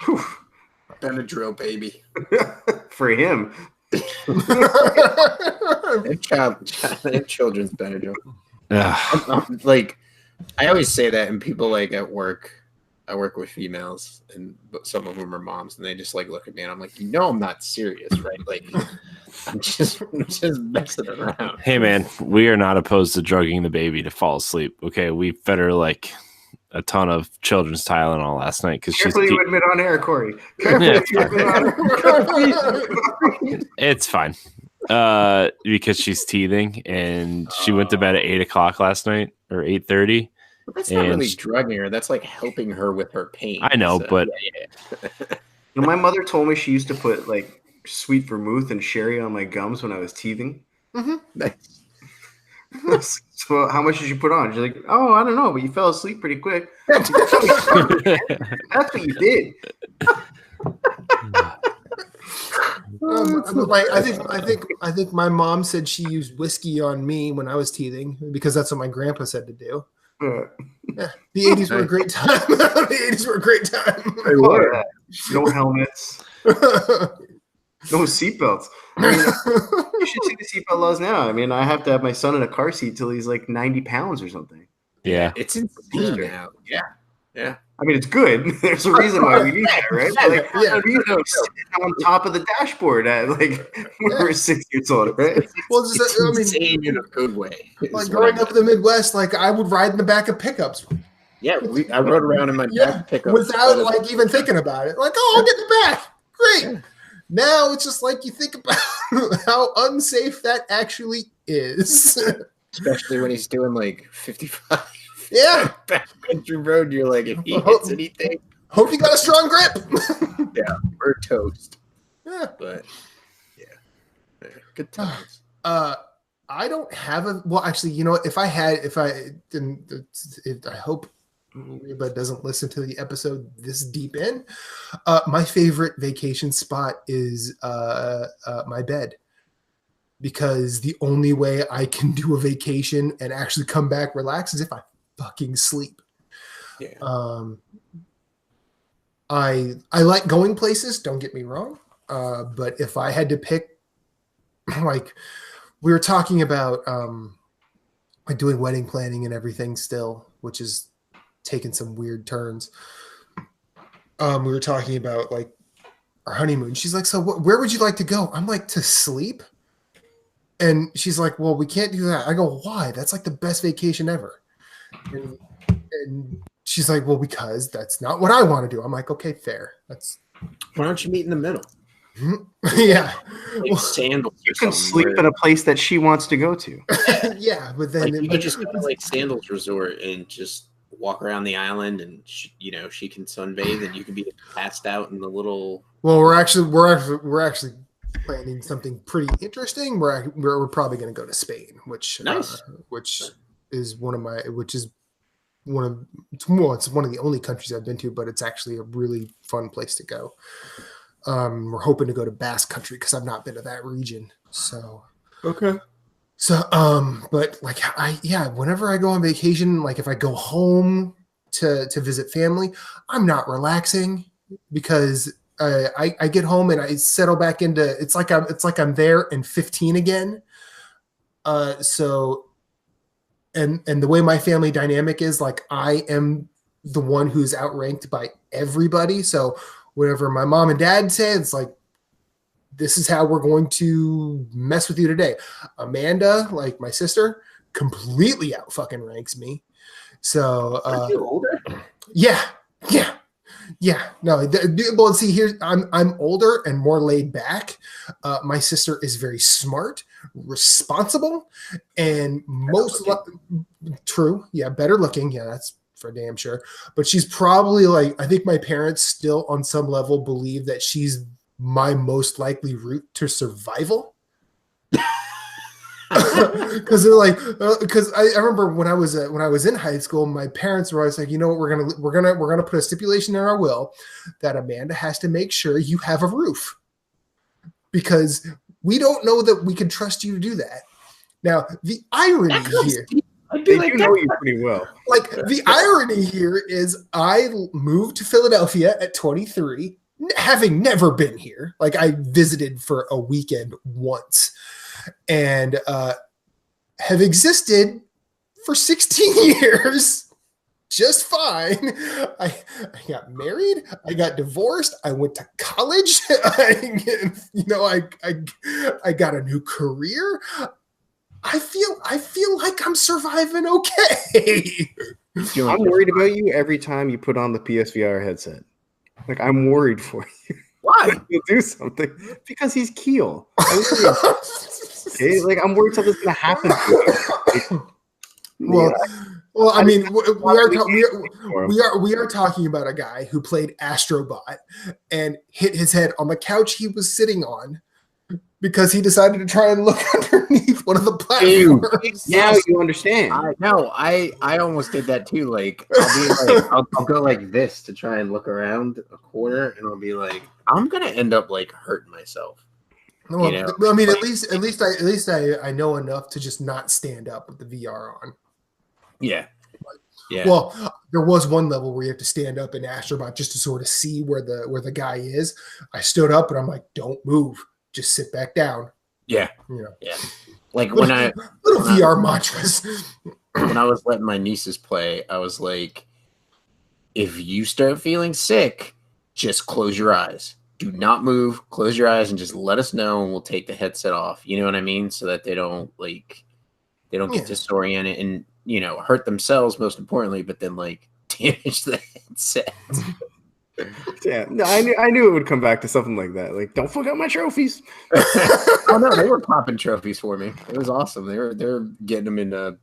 Whew. Benadryl, baby. For him. Children's Benadryl. Ugh. Like, I always say that, and people like at work. I work with females, and some of them are moms, and they just like look at me, and I'm like, I'm not serious, right? Like, I'm just messing around. Hey, man, we are not opposed to drugging the baby to fall asleep. Okay, we fed her like a ton of children's Tylenol last night because she's. Careful, you admit on air, Corey. It's fine. Because she's teething, and she went to bed at 8:00 last night or 8:30. But that's not really drugging her. That's like helping her with her pain. I know, but my mother told me she used to put like sweet vermouth and sherry on my gums when I was teething. Mm-hmm. Nice. So how much did you put on? She's like, oh, I don't know, but you fell asleep pretty quick. That's what you did. I think my mom said she used whiskey on me when I was teething because that's what my grandpa said to do. Yeah, the 80s were a great time. The 80s were a great time. They were. No helmets. No seatbelts. I mean, you should see the seatbelt laws now. I mean, I have to have my son in a car seat till he's like 90 pounds or something. Yeah. It's insane now. Yeah. Yeah. I mean, it's good. There's a reason why we need that, right? Like, sitting on top of the dashboard at like when we were 6 years old, right? Well, it's insane in a good way. Like growing up in the Midwest, like I would ride in the back of pickups. Yeah, I rode around in my back pickup without like even thinking about it. Like, oh, I'll get in the back. Great. Yeah. Now it's just like you think about how unsafe that actually is. Especially when he's doing like 55. Yeah. Backcountry road, you're like, if he hits anything. Hope you got a strong grip. Yeah, we're toast. Yeah. But yeah. Good times. I don't have actually, you know, I hope Reba doesn't listen to the episode this deep in. My favorite vacation spot is my bed. Because the only way I can do a vacation and actually come back relaxed is if I fucking sleep. Yeah. I like going places, don't get me wrong. But if I had to pick, like we were talking about like doing wedding planning and everything still, which is taking some weird turns. We were talking about like our honeymoon. She's like, so where would you like to go? I'm like, to sleep? And she's like, well, we can't do that. I go, why? That's like the best vacation ever. And she's like, well, because that's not what I want to do. I'm like, okay, fair. Why don't you meet in the middle? Yeah. Like sandals. You can sleep in a place that she wants to go to. Yeah, but then like you could just go to like Sandals Resort and just walk around the island, and she can sunbathe, and you can be passed out in the little. Well, we're actually planning something pretty interesting. We're probably going to go to Spain, which is one of the only countries I've been to, but it's actually a really fun place to go. We're hoping to go to Basque Country because I've not been to that region. So okay. So but like whenever I go on vacation, like if I go home to visit family, I'm not relaxing because I get home and I settle back into it's like I'm there in 15 again. So and the way my family dynamic is, like I am the one who's outranked by everybody. So whatever my mom and dad say, it's like, this is how we're going to mess with you today. Amanda, like my sister, completely out fucking ranks me. So are you older? Yeah. No, well, see, here I'm older and more laid back. My sister is very smart, responsible, and true. Yeah, better looking. Yeah, for damn sure. But she's probably like, I think my parents still on some level believe that she's my most likely route to survival. Because they're like, because I remember when I was in high school, my parents were always like, you know what, we're gonna put a stipulation in our will that Amanda has to make sure you have a roof, because we don't know that we can trust you to do that. Now the irony here, they do know you pretty well. like the irony here is I moved to Philadelphia at 23, having never been here. Like I visited for a weekend once. And have existed for 16 years just fine. I got married. I got divorced. I went to college. I got a new career. I feel like I'm surviving okay. I'm worried about you every time you put on the PSVR headset. Like, I'm worried for you. Why? He'll do something because he's Keel. Okay? Like, I'm worried something's gonna happen to you. Well, I mean, we are talking about a guy who played Astrobot and hit his head on the couch he was sitting on because he decided to try and look underneath one of the platforms. Now you understand. I almost did that too. Like, I'll be like, I'll go like this to try and look around a corner, and I'll be like, I'm gonna end up like hurting myself. Well, you know? I mean, at least I know enough to just not stand up with the VR on. Yeah. Yeah. Well, there was one level where you have to stand up in Astrobot just to sort of see where the guy is. I stood up and I'm like, don't move. Just sit back down. Yeah. You know. Yeah. Like little VR mantras. When I was letting my nieces play, I was like, if you start feeling sick, just close your eyes. Do not move. Close your eyes and just let us know, and we'll take the headset off. You know what I mean? So that they don't get disoriented and, you know, hurt themselves most importantly, but then like damage the headset. Yeah, no, I knew it would come back to something like that. Like, don't forget my trophies. Oh no, they were popping trophies for me. It was awesome. They're getting them into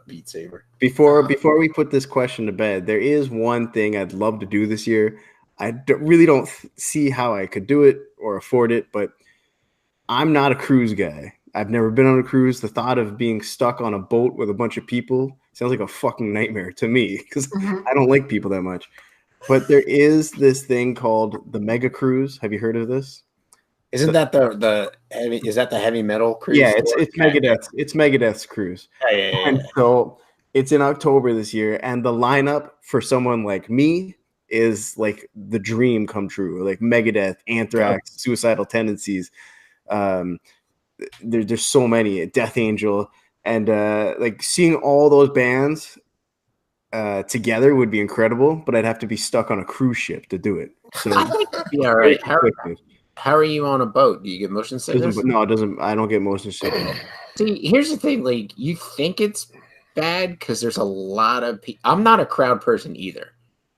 Beat Saber. Before we put this question to bed, there is one thing I'd love to do this year. I really don't see how I could do it or afford it, but I'm not a cruise guy. I've never been on a cruise. The thought of being stuck on a boat with a bunch of people sounds like a fucking nightmare to me because I don't like people that much. But there is this thing called the Mega Cruise. Have you heard of this? Isn't that the heavy? Is that the heavy metal cruise? Yeah, it's Megadeth. It's Megadeth's cruise. Yeah. And so it's in October this year, and the lineup for someone like me is like the dream come true. Like Megadeth, Anthrax, Suicidal Tendencies. There's so many. Death Angel, and like seeing all those bands together would be incredible, but I'd have to be stuck on a cruise ship to do it. So yeah, right. How are you on a boat? Do you get motion sickness? No, it doesn't. I don't get motion sickness. See, here's the thing. Like, you think it's bad because there's a lot of people. I'm not a crowd person either.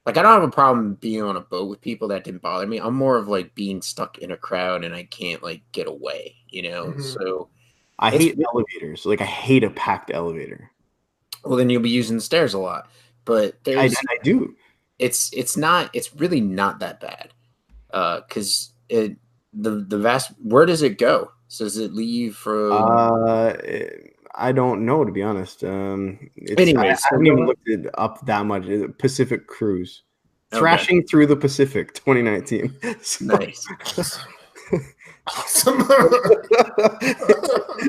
Like, I don't have a problem being on a boat with people. That didn't bother me. I'm more of like being stuck in a crowd and I can't like get away, you know? Mm-hmm. So I hate elevators. Like, I hate a packed elevator. Well, then you'll be using the stairs a lot. But I do. It's really not that bad. Because the vast, where does it go? So does it leave from? I don't know, to be honest. Anyways, I haven't even looked it up that much. Pacific Cruise, Thrashing Through the Pacific, 2019. Nice. Awesome.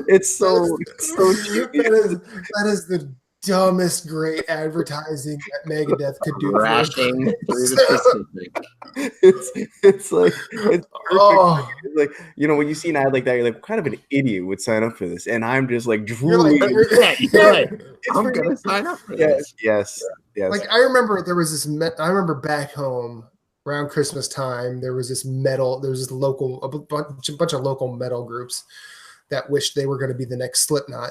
It's so cheap. That is the dumbest great advertising that Megadeth could do. Thrashing through the Pacific. It's like it's like, you know, when you see an ad like that, you're like, what kind of an idiot would sign up for this? And I'm just like drooling. I'm gonna sign up for this. Yes. Like, I remember there was this. I remember back home around Christmas time, there was this a bunch of local metal groups that wished they were going to be the next Slipknot.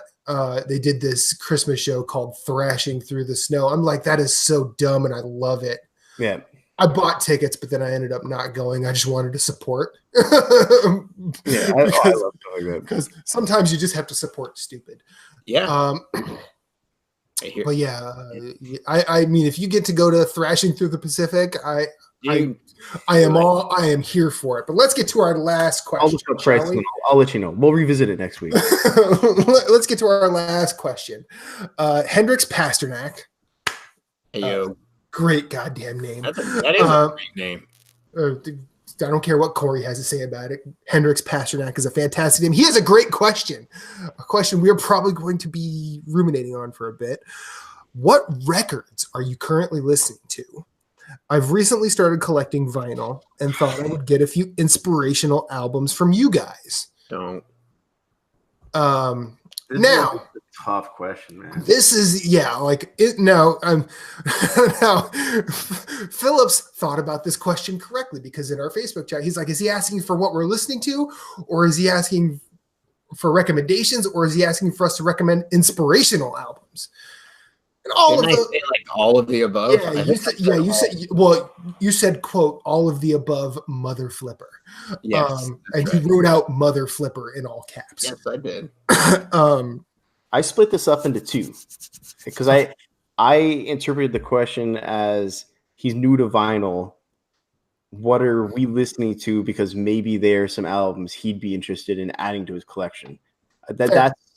They did this Christmas show called Thrashing Through the Snow. I'm like, that is so dumb, and I love it. Yeah. I bought tickets, but then I ended up not going. I just wanted to support. I love doing that. Because sometimes you just have to support stupid. Yeah. But yeah, I mean, if you get to go to Thrashing Through the Pacific, I am here for it. But let's get to our last question. I'll just go price and I'll let you know. We'll revisit it next week. Let's get to our last question. Hendrix Pasternak. Hey, great goddamn name. That is a great name. I don't care what Corey has to say about it. Hendrix Pasternak is a fantastic name. He has a great question. A question we're probably going to be ruminating on for a bit. What records are you currently listening to? I've recently started collecting vinyl and thought I would get a few inspirational albums from you guys. Don't. Now, a tough question, man. This is now. Now, Phillips thought about this question correctly because in our Facebook chat, he's like, "Is he asking for what we're listening to, or is he asking for recommendations, or is he asking for us to recommend inspirational albums?" And all of the above. You said quote all of the above, mother flipper. Yes, and he wrote out mother flipper in all caps. Yes, I did. I split this up into two because I interpreted the question as he's new to vinyl. What are we listening to? Because maybe there are some albums he'd be interested in adding to his collection.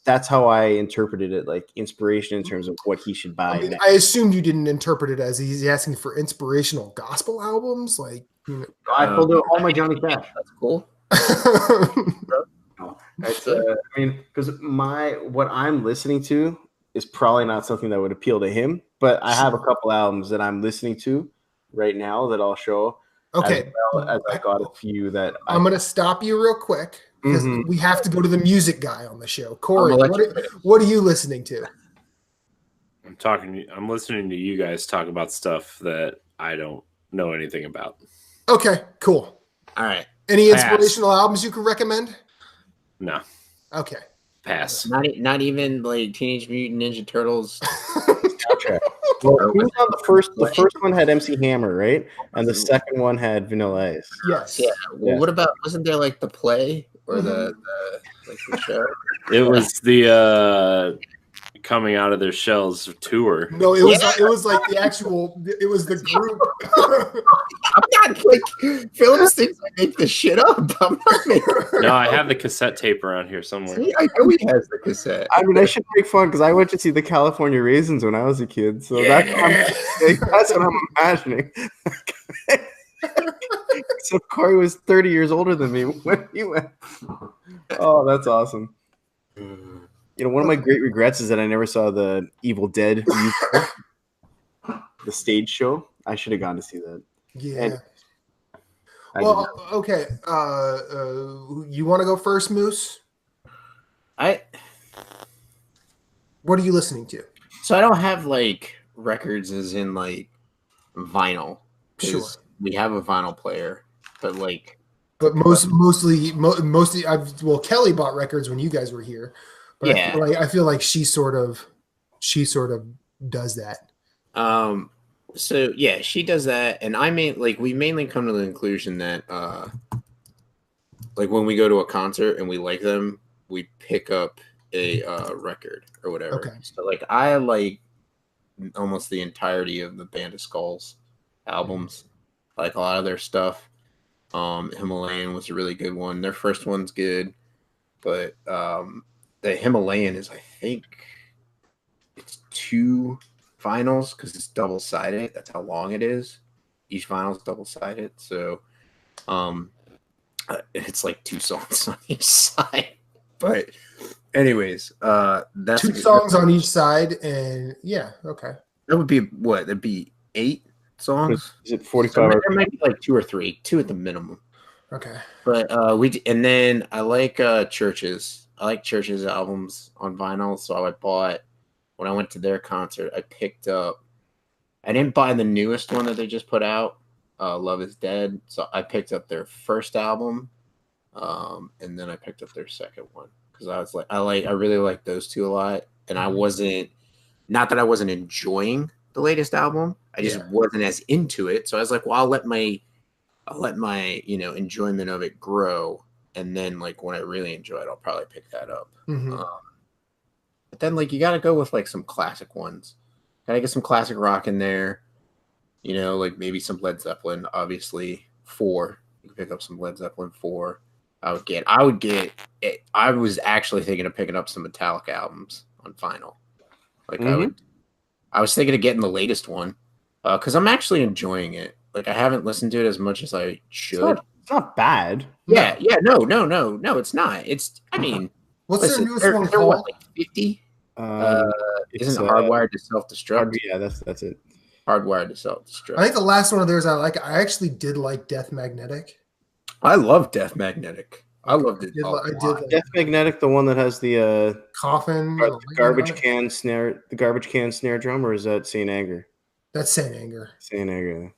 That's how I interpreted it, like inspiration in terms of what he should buy. I assumed you didn't interpret it as he's asking for inspirational gospel albums. Like, I pulled out all my Johnny Cash. That's cool. Because what I'm listening to is probably not something that would appeal to him, but I have a couple albums that I'm listening to right now that I'll show. Okay. As well as I got a few that I'm going to stop you real quick because we have to go to the music guy on the show. Corey, what are you listening to? I'm listening to you guys talk about stuff that I don't know anything about. Okay, cool. All right. Any inspirational albums you can recommend? No. Okay. Pass. Not even like Teenage Mutant Ninja Turtles. Well, who was on the first? The first one had MC Hammer, right? And the second one had Vanilla Ice. Yes. Yeah. Well, what about? Wasn't there like the play or the show? It was the coming out of their shells tour. No, it was like the actual. It was the group. I'm not like Phillips thinks I make this shit up. I'm not making. No, I have the cassette tape around here somewhere. See, I know he has the cassette. I mean, I should make fun because I went to see the California Raisins when I was a kid, so that's what I'm imagining. So Corey was 30 years older than me when he went. Oh, that's awesome. You know, one of my great regrets is that I never saw the Evil Dead musical, the stage show. I should have gone to see that. Yeah. Well, okay. You want to go first, Moose? What are you listening to? So I don't have like records as in like vinyl. Sure. We have a vinyl player, but mostly, Kelly bought records when you guys were here. But yeah. I feel like she sort of does that. So yeah, she does that, and we mainly come to the conclusion that like when we go to a concert and we like them, we pick up a record or whatever. Okay. So like I like almost the entirety of the Band of Skulls albums. I like a lot of their stuff. Himalayan was a really good one. Their first one's good, but the Himalayan is, I think, it's 2 vinyls because it's double-sided. That's how long it is. Each vinyl is double-sided. So it's like 2 songs on each side. But anyways, that's 2 songs on each side. And yeah, okay. That would be what? That'd be 8 songs? Is it 45? There might be like 2 or 3. 2 at the minimum. Okay. But and then I like Churches. I like Church's albums on vinyl, so I bought when I went to their concert. I didn't buy the newest one that they just put out, Love Is Dead. So I picked up their first album, and then I picked up their second one because I was like, I really like those 2 a lot, and I wasn't not that I wasn't enjoying the latest album, I just wasn't as into it. So I was like, well, I'll let my enjoyment of it grow. And then, like, when I really enjoy it, I'll probably pick that up. Mm-hmm. But then like you got to go with like some classic ones. Got to get some classic rock in there. You know, like maybe some Led Zeppelin. Obviously, 4. You can pick up some Led Zeppelin 4. I would get it. I was actually thinking of picking up some Metallica albums on vinyl. Like I was thinking of getting the latest one because I'm actually enjoying it. Like I haven't listened to it as much as I should. It's not bad. Yeah, no, it's not. I mean, What's listen, their newest they're one what, called? like 50? It's Isn't it Hardwired to Self-Destruct? yeah, that's it. Hardwired to Self-Destruct. I think the last one of theirs I like. I actually did like Death Magnetic. I love Death Magnetic. I loved it. I did like Death Magnetic, the one that has the Coffin. garbage can snare drum, or is that Saint Anger? That's Saint Anger. Saint Anger.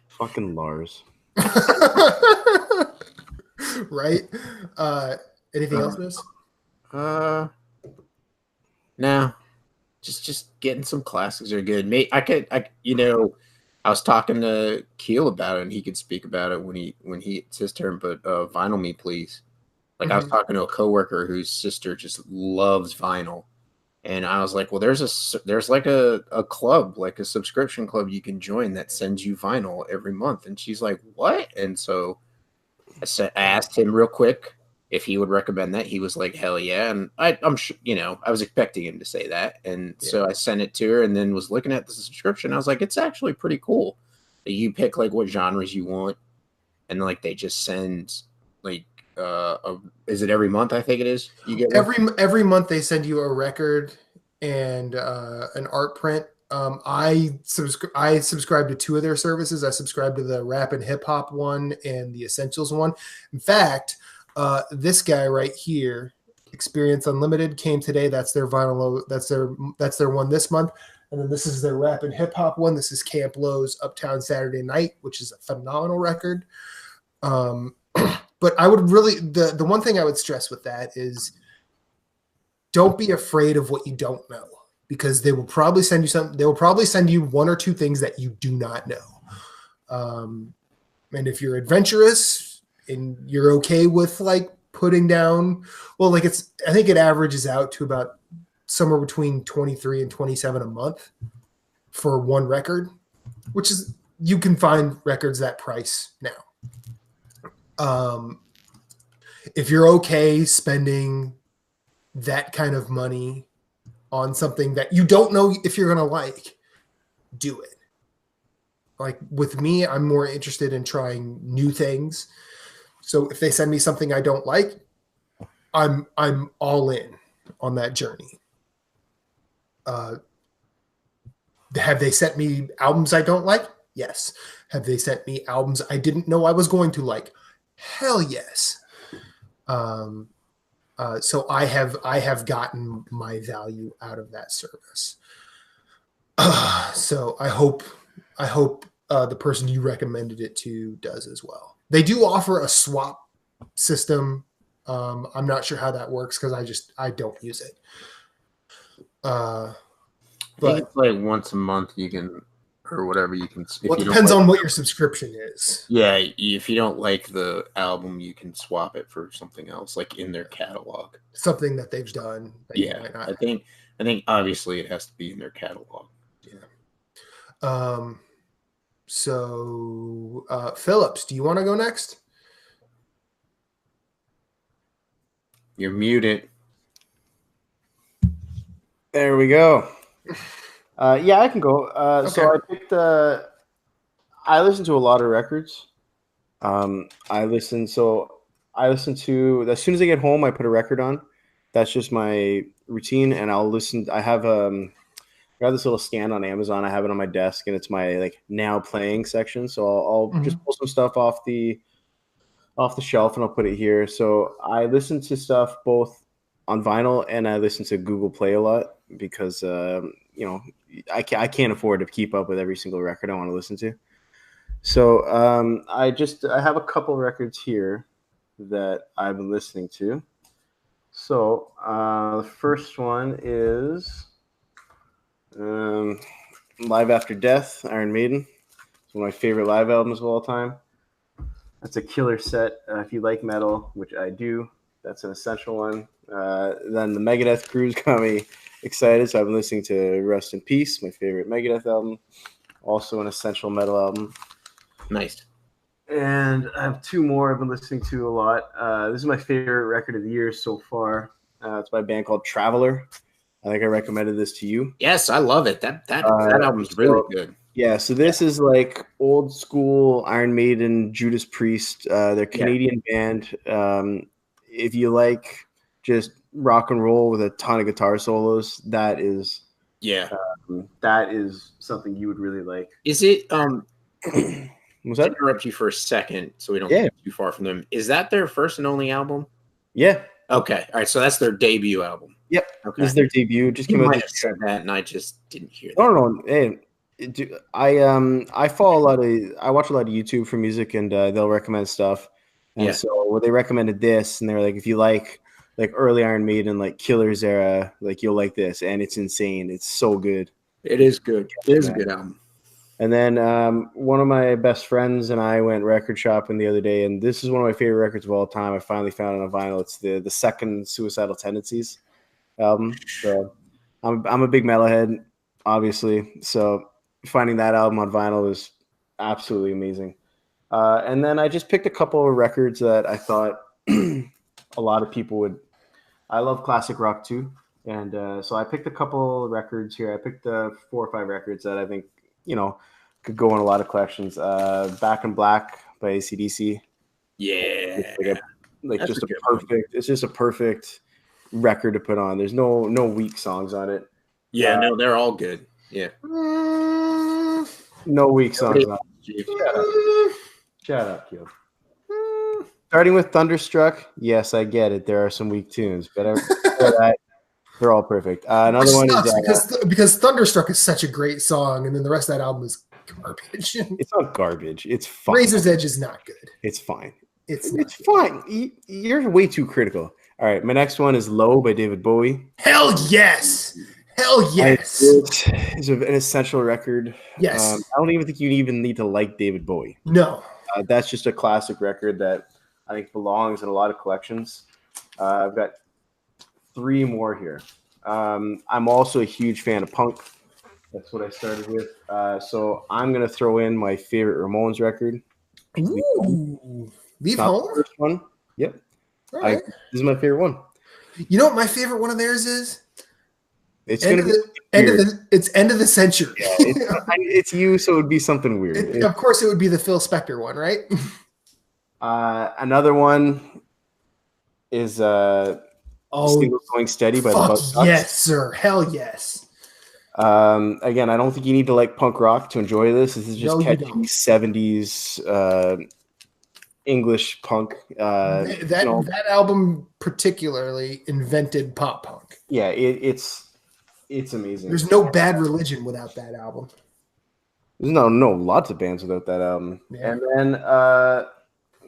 Fucking Lars. Right? Anything else, Miss? No. Just getting some classics are good. I was talking to Keel about it, and he could speak about it when it's his turn. But Vinyl Me Please. Like I was talking to a coworker whose sister just loves vinyl, and I was like, well, there's like a club, like a subscription club you can join that sends you vinyl every month. And she's like, what? And so I asked him real quick if he would recommend that. He was like, hell yeah. And I'm sure, I was expecting him to say that. And so I sent it to her and then was looking at the subscription. I was like, it's actually pretty cool. You pick like what genres you want. And like, they just send like, is it every month? I think it is. You get every month they send you a record and an art print. I subscribe to 2 of their services. I subscribe to the rap and hip hop one and the essentials one. In fact, this guy right here, Experience Unlimited, came today. That's their vinyl. That's their one this month. And then this is their rap and hip hop one. This is Camp Lo's Uptown Saturday Night, which is a phenomenal record. But I would really the one thing I would stress with that is don't be afraid of what you don't know, because they will probably send you something. They will probably send you 1 or 2 things that you do not know. And if you're adventurous and you're okay with like putting down, well, like I think it averages out to about somewhere between 23 and 27 a month for one record, which is, you can find records that price now. If you're okay spending that kind of money on something that you don't know if you're going to like, do it. Like with me, I'm more interested in trying new things. So if they send me something I don't like, I'm all in on that journey. Have they sent me albums I don't like? Yes. Have they sent me albums I didn't know I was going to like? Hell yes. So I have gotten my value out of that service. So I hope the person you recommended it to does as well. They do offer a swap system. I'm not sure how that works because I don't use it. I think it's like once a month you can, or whatever you can. Well, it depends on what your subscription is. Yeah, if you don't like the album, you can swap it for something else, like in their catalog. Something that they've done. That yeah, I think obviously it has to be in their catalog. Yeah. So Phillips, do you want to go next? You're muted. There we go. Yeah, I can go. Okay. So I listened to a lot of records. I listen to, as soon as I get home, I put a record on. That's just my routine, and I'll listen. I have I got this little stand on Amazon. I have it on my desk, and it's my like now playing section. So I'll just pull some stuff off the shelf, and I'll put it here. So I listen to stuff both on vinyl, and I listen to Google Play a lot because I can't afford to keep up with every single record I want to listen to. So I have a couple records here that I've been listening to. So the first one is Live After Death, Iron Maiden. It's one of my favorite live albums of all time. That's a killer set if you like metal, which I do. That's an essential one. Then the Megadeth crew's got me excited. So I've been listening to Rest in Peace, my favorite Megadeth album. Also an essential metal album. Nice. And I have two more I've been listening to a lot. This is my favorite record of the year so far. It's by a band called Traveler. I think I recommended this to you. Yes, I love it. That album's really good. Yeah, so this is like old school Iron Maiden, Judas Priest. They're Canadian band. If you like just rock and roll with a ton of guitar solos, that is something you would really like. Is it Was that? Interrupt you for a second so we don't get too far from them. Is that their first and only album? Yeah. Okay. All right. So that's their debut album. Yep. Okay. This is their debut. Just came out. Might have said that, and I just didn't hear that. No. Hey, I follow a lot of. I watch a lot of YouTube for music, and they'll recommend stuff. And so they recommended this, and they were like, if you like early Iron Maiden, like Killers era, like you'll like this, and it's insane. It's so good. It is good. It is a good album. And then one of my best friends and I went record shopping the other day, and this is one of my favorite records of all time. I finally found it on vinyl. It's the second Suicidal Tendencies album. So I'm a big metalhead, obviously. So finding that album on vinyl is absolutely amazing. And then I just picked a couple of records that I thought a lot of people would. I love classic rock too, and so I picked a couple of records here. I picked 4 or 5 records that I think could go in a lot of collections. Back in Black by AC/DC. Yeah. It's just a perfect record to put on. There's no weak songs on it. Yeah, no, they're all good. Yeah. No weak songs on it. Shut up, Kyo. Starting with Thunderstruck. Yes, I get it. There are some weak tunes, but they're all perfect. Another one is because Thunderstruck is such a great song, and then the rest of that album is garbage. It's not garbage. It's fine. Razor's Edge is not good. It's fine. It's fine. You're way too critical. All right, my next one is Low by David Bowie. Hell yes. It's an essential record. Yes. I don't even think you even need to like David Bowie. No. That's just a classic record that I think belongs in a lot of collections. I've got 3 more here. I'm also a huge fan of punk. That's what I started with. So I'm going to throw in my favorite Ramones record. Ooh. Leave Home? The first one. Yep. Right. This is my favorite one. You know what my favorite one of theirs is? It's going to be end of the century. Yeah, it's you, so it would be something weird. Of course, it would be the Phil Spector one, right? Another one is Singles Going Steady by the Buzzcocks. Yes, sir. Hell yes. Again, I don't think you need to like punk rock to enjoy this. This is just catchy 70s English punk. That album particularly invented pop punk. Yeah, it's amazing. There's no Bad Religion without that album. There's no lots of bands without that album. Yeah. And then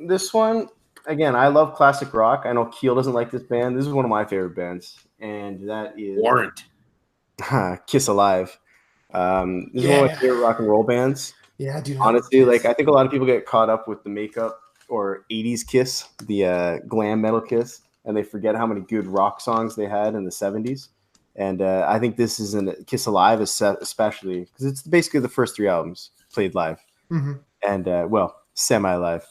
this one, again, I love classic rock. I know Keel doesn't like this band. This is one of my favorite bands, and that is Warrant. Kiss Alive. This is one of my favorite rock and roll bands. Yeah, dude. Honestly, like I think a lot of people get caught up with the makeup or 80s Kiss, the glam metal Kiss, and they forget how many good rock songs they had in the 70s. And I think this is Kiss Alive, especially because it's basically the first 3 albums played live, and semi-live,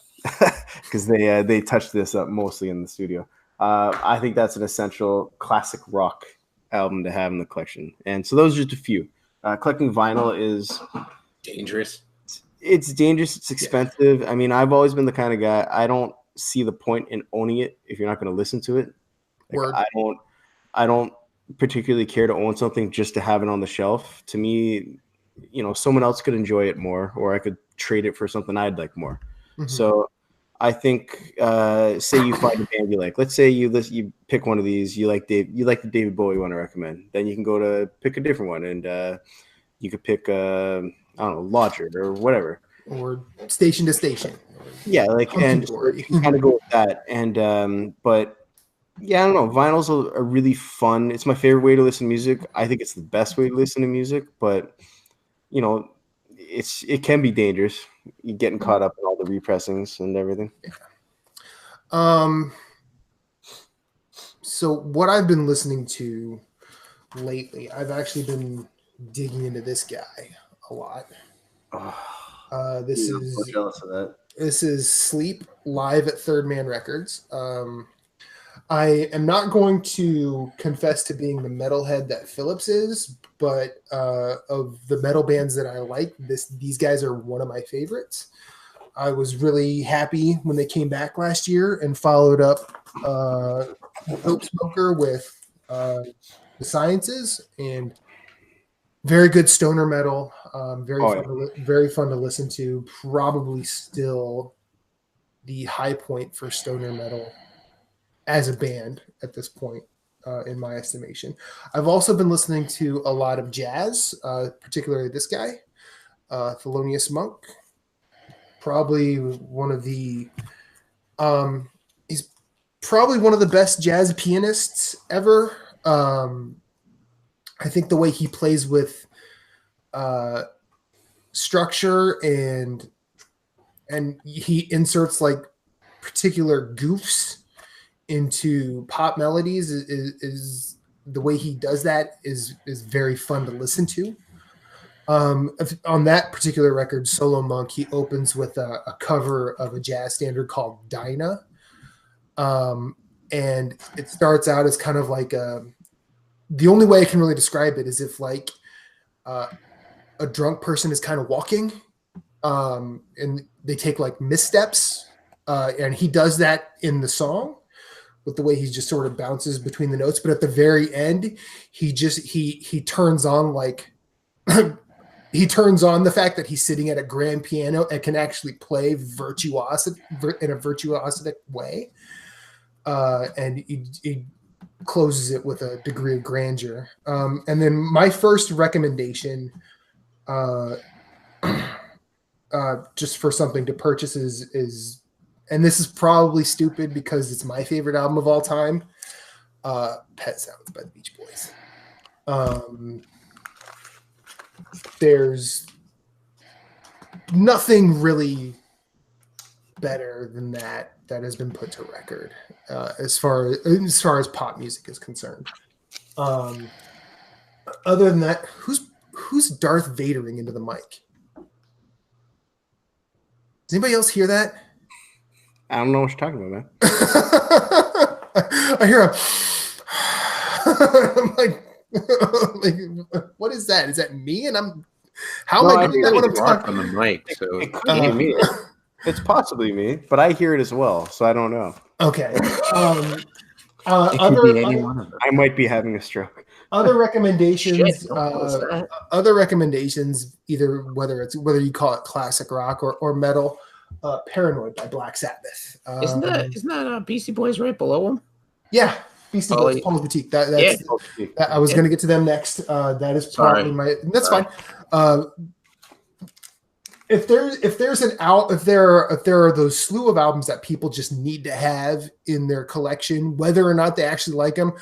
because they touched this up mostly in the studio. I think that's an essential classic rock album to have in the collection. And so those are just a few. Collecting vinyl is dangerous. It's dangerous. It's expensive. Yeah. I mean, I've always been the kind of guy, I don't see the point in owning it if you're not going to listen to it. Like, I don't particularly care to own something just to have it on the shelf. To me, someone else could enjoy it more, or I could trade it for something I'd like more. Mm-hmm. So I think, say you find a band you like. Let's say you pick one of these. You like the David Bowie one I recommend. Then you can go to pick a different one, and you could pick I don't know, Lodger or whatever, or Station to Station. Yeah, and you can kind of go with that. And but yeah, I don't know. Vinyl's a really fun. It's my favorite way to listen to music. I think it's the best way to listen to music, but it can be dangerous. You're getting caught up in all the repressings and everything. So what I've been listening to lately, I've actually been digging into this guy a lot. This I'm so jealous of that. This is Sleep live at Third Man Records. I am not going to confess to being the metalhead that Phillips is, but of the metal bands that I like, these guys are one of my favorites. I was really happy when they came back last year and followed up Dope Smoker with the Sciences, and very good stoner metal. Very fun to listen to. Probably still the high point for stoner metal as a band at this point, in my estimation. I've also been listening to a lot of jazz, particularly this guy, Thelonious Monk. Probably one of the he's probably one of the best jazz pianists ever. I think the way he plays with structure and he inserts like particular goofs into pop melodies is the way he does that is very fun to listen to. On that particular record, Solo Monk, he opens with a cover of a jazz standard called Dinah. And it starts out as kind of like the only way I can really describe it is if like a drunk person is kind of walking, and they take like missteps, and he does that in the song with the way he just sort of bounces between the notes. But at the very end, he turns on like he turns on the fact that he's sitting at a grand piano and can actually play in a virtuosic way. And he closes it with a degree of grandeur. And then my first recommendation, just for something to purchase is, and this is probably stupid because it's my favorite album of all time, Pet Sounds by the Beach Boys. There's nothing really better than that has been put to record, as far as pop music is concerned. Other than that, who's Darth Vadering into the mic? Does anybody else hear that? I don't know what you're talking about, man. I hear I'm like, what is that? Is that me? And am I doing that when I'm talking on the mic? So it could be me. It's possibly me, but I hear it as well, so I don't know. Okay. I might be having a stroke. Other recommendations. Other recommendations. Either whether you call it classic rock or metal. Paranoid by Black Sabbath. Isn't that Beastie Boys right below them? Yeah, Beastie Boys, Paul's Boutique. That I was going to get to them next. That is probably That's fine. If there are those slew of albums that people just need to have in their collection, whether or not they actually like them,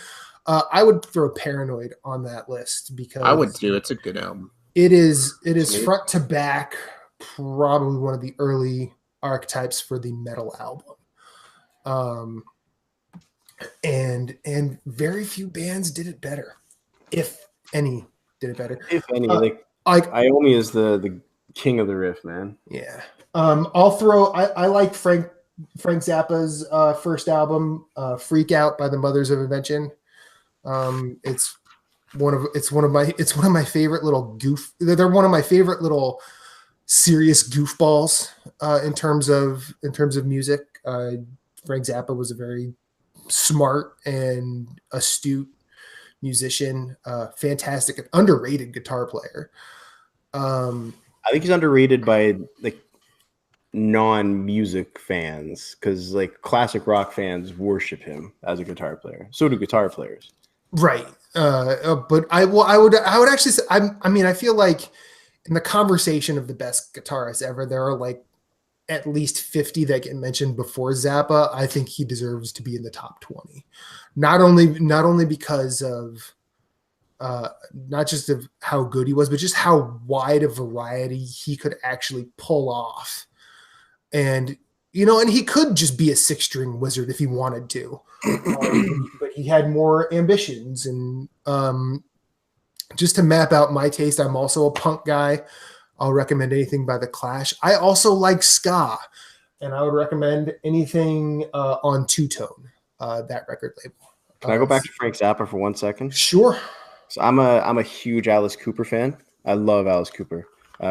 I would throw Paranoid on that list because I would too. It's a good album. It is front to back, probably one of the early archetypes for the metal album. And very few bands did it better, if any did it better. If any, Iommi is the king of the riff, man. Yeah. I like Frank Zappa's first album, Freak Out by the Mothers of Invention. It's one of my favorite little they're one of my favorite little serious goofballs in terms of music. Frank Zappa was a very smart and astute musician, fantastic and underrated guitar player. I think he's underrated by like non-music fans because like classic rock fans worship him as a guitar player. So do guitar players. Right. But I would actually say, I feel like in the conversation of the best guitarists ever, there are like at least 50 that get mentioned before Zappa. I think he deserves to be in the top 20. Not only because of not just of how good he was, but just how wide a variety he could actually pull off. And and he could just be a 6-string wizard if he wanted to, but he had more ambitions. And just to map out my taste, I'm also a punk guy. I'll recommend anything by The Clash. I also like ska, and I would recommend anything on Two Tone, that record label. Can I go back to Frank Zappa for 1 second? Sure. So I'm a huge Alice Cooper fan. I love Alice Cooper.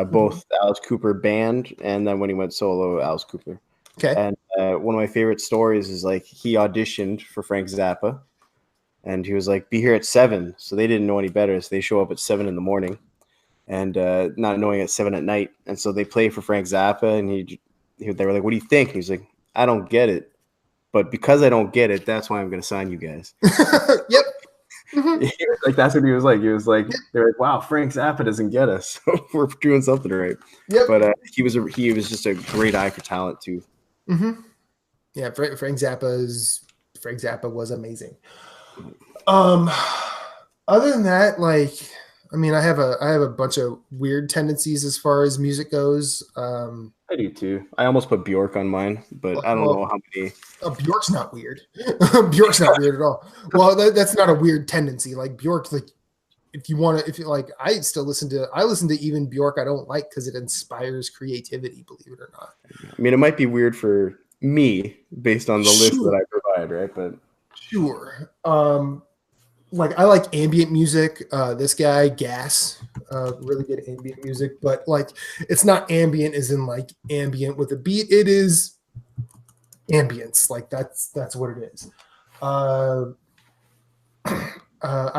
Both Alice Cooper band and then when he went solo, Alice Cooper. Okay. And one of my favorite stories is like he auditioned for Frank Zappa, and he was like, "Be here at 7." So they didn't know any better, so they show up at 7 in the morning, and not knowing at 7 at night. And so they play for Frank Zappa, and they were like, "What do you think?" And he's like, "I don't get it, but because I don't get it, that's why I'm going to sign you guys." Yep. Mm-hmm. Like that's what he was like. He was like, they're like, "Wow, Frank Zappa doesn't get us. So we're doing something right." Yep. But he was just a great eye for talent too. Mm-hmm. Yeah, Frank Zappa was amazing. Other than that, like, I mean, I have a bunch of weird tendencies as far as music goes. I do too. I almost put Bjork on mine, but I don't know how many. Bjork's not weird. Bjork's not weird at all. Well, that's not a weird tendency. Like Bjork, like if you like, I listen to even Bjork I don't like because it inspires creativity. Believe it or not. I mean, it might be weird for me based on the list that I provide, right? But sure. Like I like ambient music. This guy Gas, really good ambient music, but like it's not ambient as in like ambient with a beat. It is ambience. Like that's what it is. I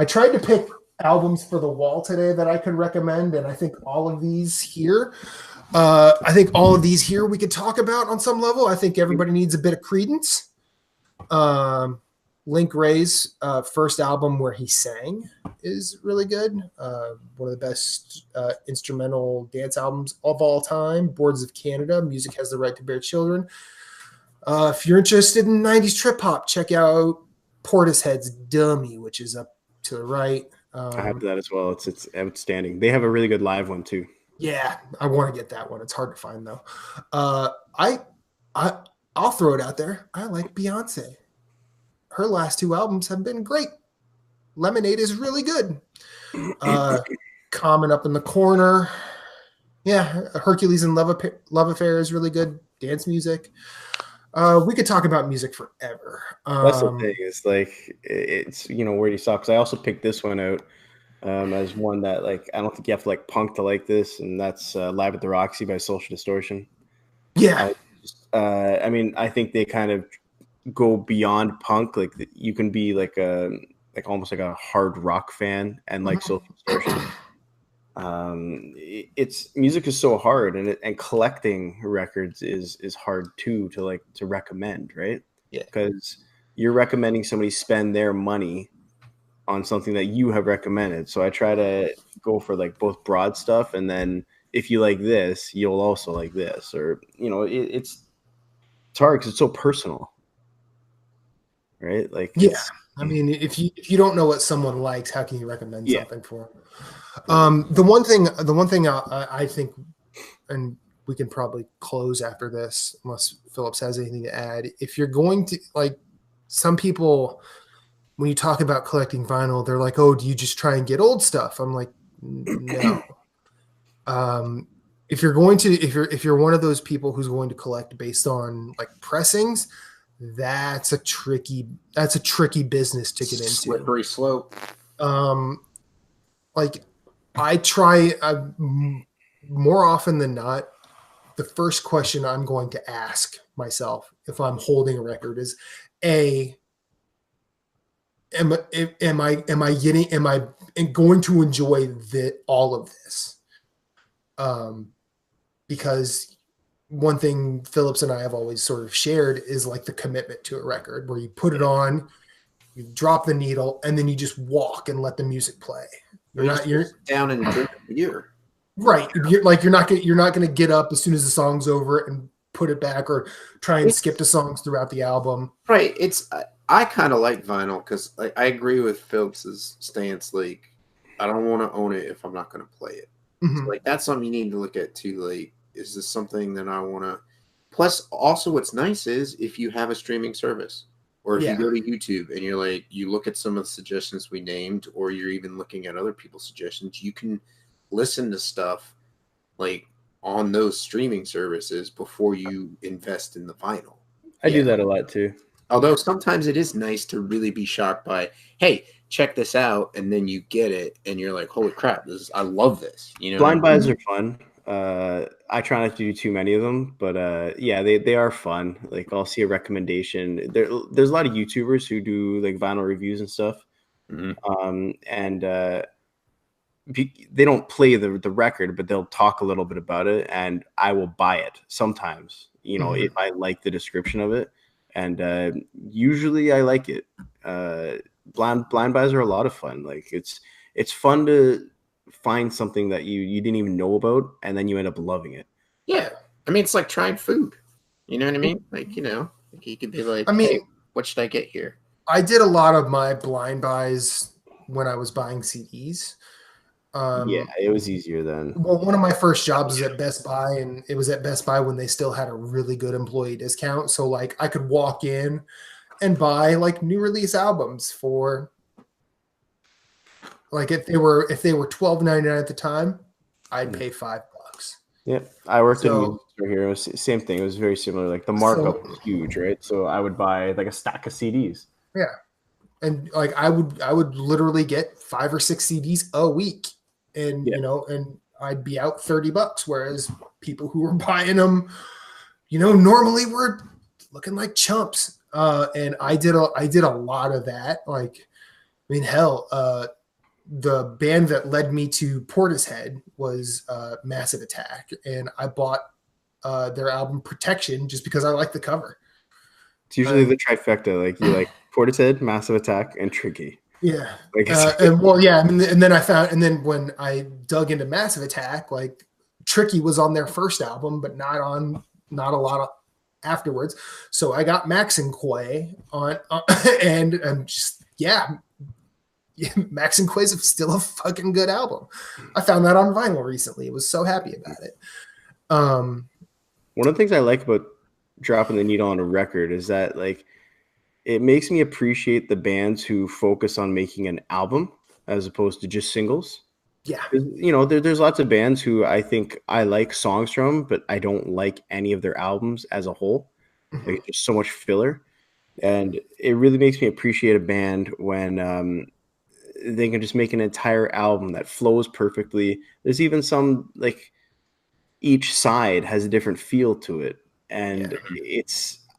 tried to pick albums for the wall today that I could recommend, and I think all of these here we could talk about on some level. I think everybody needs a bit of Credence. Link Wray's first album where he sang is really good. One of the best instrumental dance albums of all time. Boards of Canada, Music Has the Right to Bear Children. If you're interested in 90s trip hop, check out Portishead's Dummy, which is up to the right. I have that as well. It's outstanding. They have a really good live one too. Yeah, I want to get that one. It's hard to find though. I'll throw it out there. I like Beyonce. Her last 2 albums have been great. Lemonade is really good. Common Up in the Corner. Yeah, Hercules and Love Affair is really good. Dance music. We could talk about music forever. That's the thing. Is like it's where do you stop? Because I also picked this one out as one that like I don't think you have to like punk to like this, and that's Live at the Roxy by Social Distortion. Yeah. I mean, I think they kind of go beyond punk. Like you can be like almost like a hard rock fan and like Social Distortion. It's music is so hard, and collecting records is hard too to recommend, right? Yeah, because you're recommending somebody spend their money on something that you have recommended. So I try to go for like both broad stuff, and then if you like this, you'll also like this, or it's hard because it's so personal, right? Like I mean, if you don't know what someone likes, how can you recommend something for them? The one thing I think, and we can probably close after this unless Phillips has anything to add. If you're going to like, some people, when you talk about collecting vinyl, they're like, "Oh, do you just try and get old stuff?" I'm like, no. If you're one of those people who's going to collect based on like pressings, that's a tricky business to get into. Slippery slope. Like I try more often than not, the first question I'm going to ask myself if I'm holding a record is am I going to enjoy all of this? Because one thing Phillips and I have always sort of shared is like the commitment to a record where you put it on, you drop the needle, and then you just walk and let the music play. You're down and drink a beer. Right. You're not going to get up as soon as the song's over and put it back or try and skip the songs throughout the album. Right. I kind of like vinyl because I agree with Phillips's stance. Like, I don't want to own it if I'm not going to play it. Mm-hmm. So, like, that's something you need to look at too. Like, is this something that I want to Plus, also, what's nice is if you have a streaming service, or if Yeah. you go to YouTube and you're like, you look at some of the suggestions we named, or you're even looking at other people's suggestions, you can listen to stuff like on those streaming services before you invest in the vinyl. I do that a lot too. Although sometimes it is nice to really be shocked by, hey, check this out, and then you get it, and you're like, holy crap, I love this. You know, blind buys are fun. I try not to do too many of them, but yeah, they are fun. Like I'll see a recommendation. There's a lot of YouTubers who do like vinyl reviews and stuff, and they don't play the record, but they'll talk a little bit about it, and I will buy it sometimes. You know, if I like the description of it, and usually I like it. Blind buys are a lot of fun. Like it's fun to find something that you didn't even know about, and then you end up loving it. Yeah, I mean, it's like trying food. You know what I mean? Like, you know, like you could be like, I mean, hey, what should I get here? I did a lot of my blind buys when I was buying CDs. Yeah, it was easier then. Well, one of my first jobs was at Best Buy, and it was at Best Buy when they still had a really good employee discount. So like I could walk in and buy like new release albums for like if they were $12.99 at the time, I'd pay $5. Yeah, I worked in a music store here. It was the same thing. It was very similar. Like the markup was huge, right? So I would buy like a stack of CDs. Yeah, and like I would literally get 5 or 6 CDs a week, and you know, and I'd be out $30. Whereas people who were buying them, you know, normally were looking like chumps. And I did a lot of that. Like, I mean, hell, the band that led me to Portishead was Massive Attack, and I bought their album Protection just because I like the cover. It's usually the trifecta. Like you like Portishead, Massive Attack, and Tricky. Yeah, and then when I dug into Massive Attack, like Tricky was on their first album, but not a lot of afterwards. So I got Max and Quay on and just Max and Quay's still a fucking good album. I found that on vinyl recently. I was so happy about it. One of the things I like about dropping the needle on a record is that like it makes me appreciate the bands who focus on making an album as opposed to just singles. Yeah. You know, there's lots of bands who I think I like songs from, but I don't like any of their albums as a whole. Like, there's so much filler. And it really makes me appreciate a band when they can just make an entire album that flows perfectly. There's even some like each side has a different feel to it, and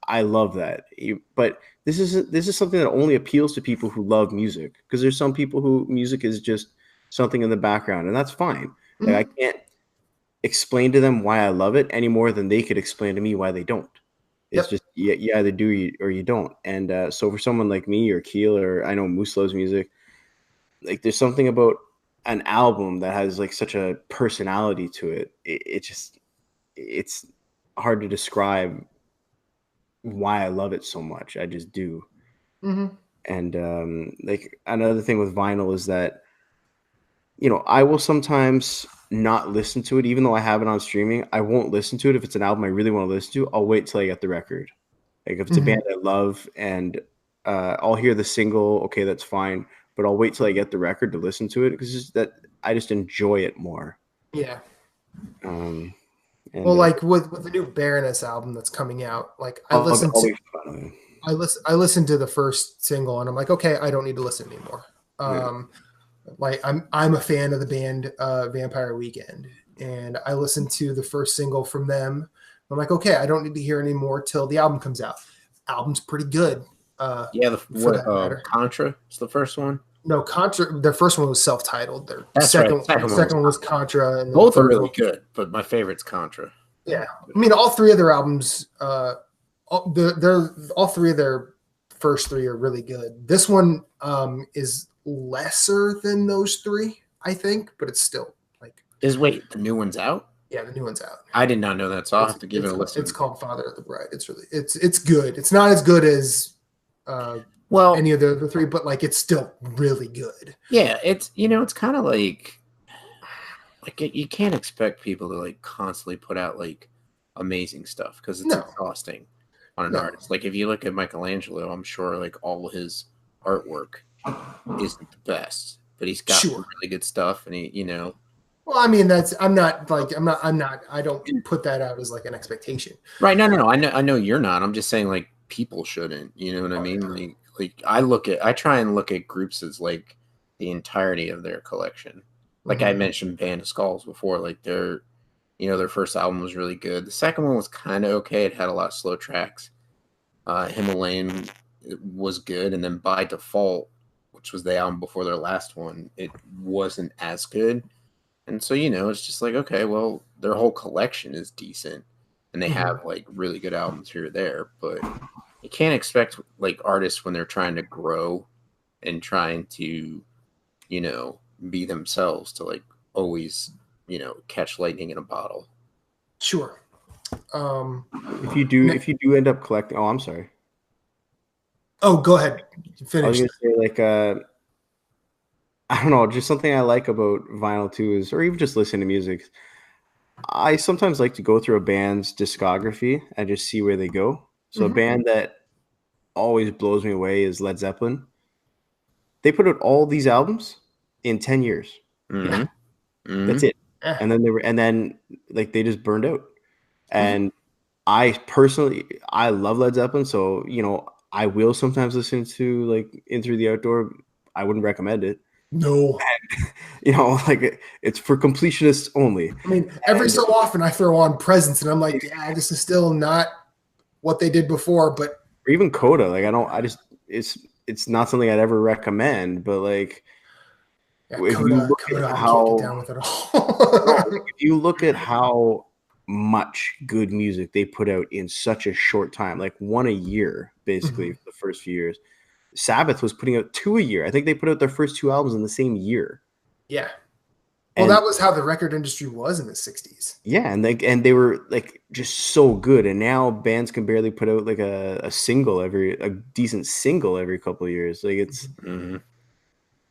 I love that. But this is something that only appeals to people who love music, because there's some people who music is just something in the background, and that's fine. Like I can't explain to them why I love it any more than they could explain to me why they don't. It's just you either do or you don't. And so for someone like me or Keel, or I know Moose loves music, like there's something about an album that has like such a personality to it. It's hard to describe why I love it so much. I just do. And like another thing with vinyl is that, you know, I will sometimes not listen to it, even though I have it on streaming. I won't listen to it if it's an album I really want to listen to. I'll wait till I get the record. Like if it's a band I love and I'll hear the single, okay, that's fine. But I'll wait till I get the record to listen to it, because that I just enjoy it more. Yeah. Well, like with the new Baroness album that's coming out, like I listened to the first single and I'm like, okay, I don't need to listen anymore. Like I'm a fan of the band Vampire Weekend, and I listened to the first single from them. I'm like, okay, I don't need to hear any more till the album comes out. Album's pretty good. Contra is the first one. No, Contra. Their first one was self-titled. Their second one was Contra. And both are really good, but my favorite's Contra. Yeah, I mean, all three of their albums, all three of their first three are really good. This one is lesser than those three, I think, but it's still like. Wait, the new one's out? Yeah, the new one's out. I did not know that, so I'll have to give it a listen. It's called Father of the Bride. It's good. It's not as good as any of the three, but like it's still really good. Yeah, it's it's kind of like you can't expect people to like constantly put out like amazing stuff because it's No. exhausting on an No. artist. Like if you look at Michelangelo, I'm sure like all his artwork isn't the best, but he's got some really good stuff, and he, Well, I mean, I don't put that out as like an expectation. Right? No. I know you're not. I'm just saying like people shouldn't. You know what I mean? Like I try and look at groups as like the entirety of their collection. Like I mentioned Band of Skulls before, like their first album was really good. The second one was kind of okay. It had a lot of slow tracks. Himalayan was good, and then By Default, which was the album before their last one, it wasn't as good. And so, it's just like, okay, well, their whole collection is decent, and they have like really good albums here or there, but you can't expect like artists when they're trying to grow and trying to, be themselves to like always, catch lightning in a bottle. Sure. If you do end up collecting, I'm sorry. Oh, go ahead. Finish. I was gonna say like I don't know, just something I like about vinyl too is, or even just listening to music. I sometimes like to go through a band's discography and just see where they go. So a band that always blows me away is Led Zeppelin. They put out all these albums in 10 years. Mm-hmm. Mm-hmm. That's it. And then like they just burned out. And I personally, I love Led Zeppelin, so I will sometimes listen to like In Through the Outdoor. I wouldn't recommend it. No. And, like it's for completionists only. I mean, every so often I throw on Presence, and I'm like, yeah, this is still not what they did before. But or even Coda, like it's not something I'd ever recommend. But like, if you look at how, down with it all. if you look at how much good music they put out in such a short time, like one a year, basically, for the first few years. Sabbath was putting out 2 a year. I think they put out their first 2 albums in the same year. Yeah. Well, that was how the record industry was in the 60s. Yeah, and they were like just so good. And now bands can barely put out like a decent single every couple of years. Like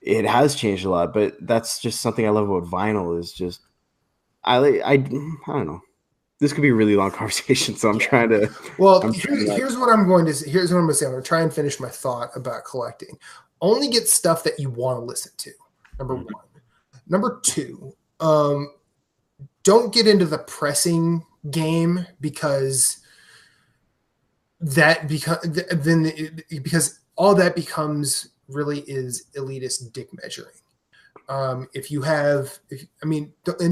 it has changed a lot, but that's just something I love about vinyl is just I don't know. This could be a really long conversation, so I'm trying to. Well, here's what I'm going to say. Here's what I'm going to say. I'm going to try and finish my thought about collecting. Only get stuff that you want to listen to. Number one. Number two, don't get into the pressing game because all that becomes really is elitist dick measuring. And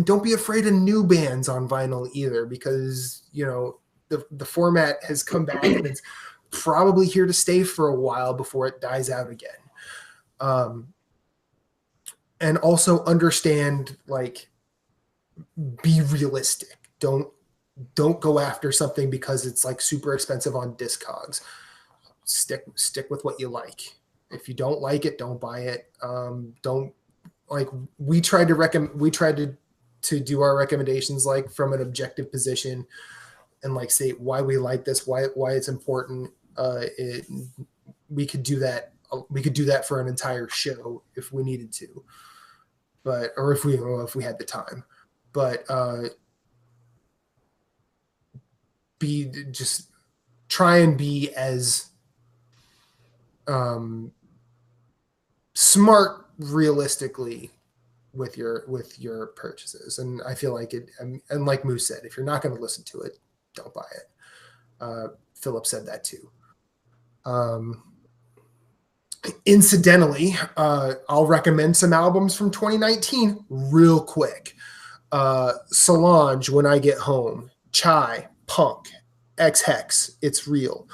don't be afraid of new bands on vinyl either, because the format has come back and it's probably here to stay for a while before it dies out again. And also understand, like, be realistic. Don't go after something because it's like super expensive on Discogs. Stick with what you like. If you don't like it, don't buy it. Don't. Like we tried to do our recommendations like from an objective position and like say why we like this, why it's important. We could do that. We could do that for an entire show if we needed to, or if we had the time. But try and be as smart realistically with your purchases. And I feel like it, and like Moose said, if you're not going to listen to it, don't buy it. Philip said that too. Incidentally, I'll recommend some albums from 2019 real quick. Solange, When I Get Home, Chai, Punk, X-Hex, It's Real.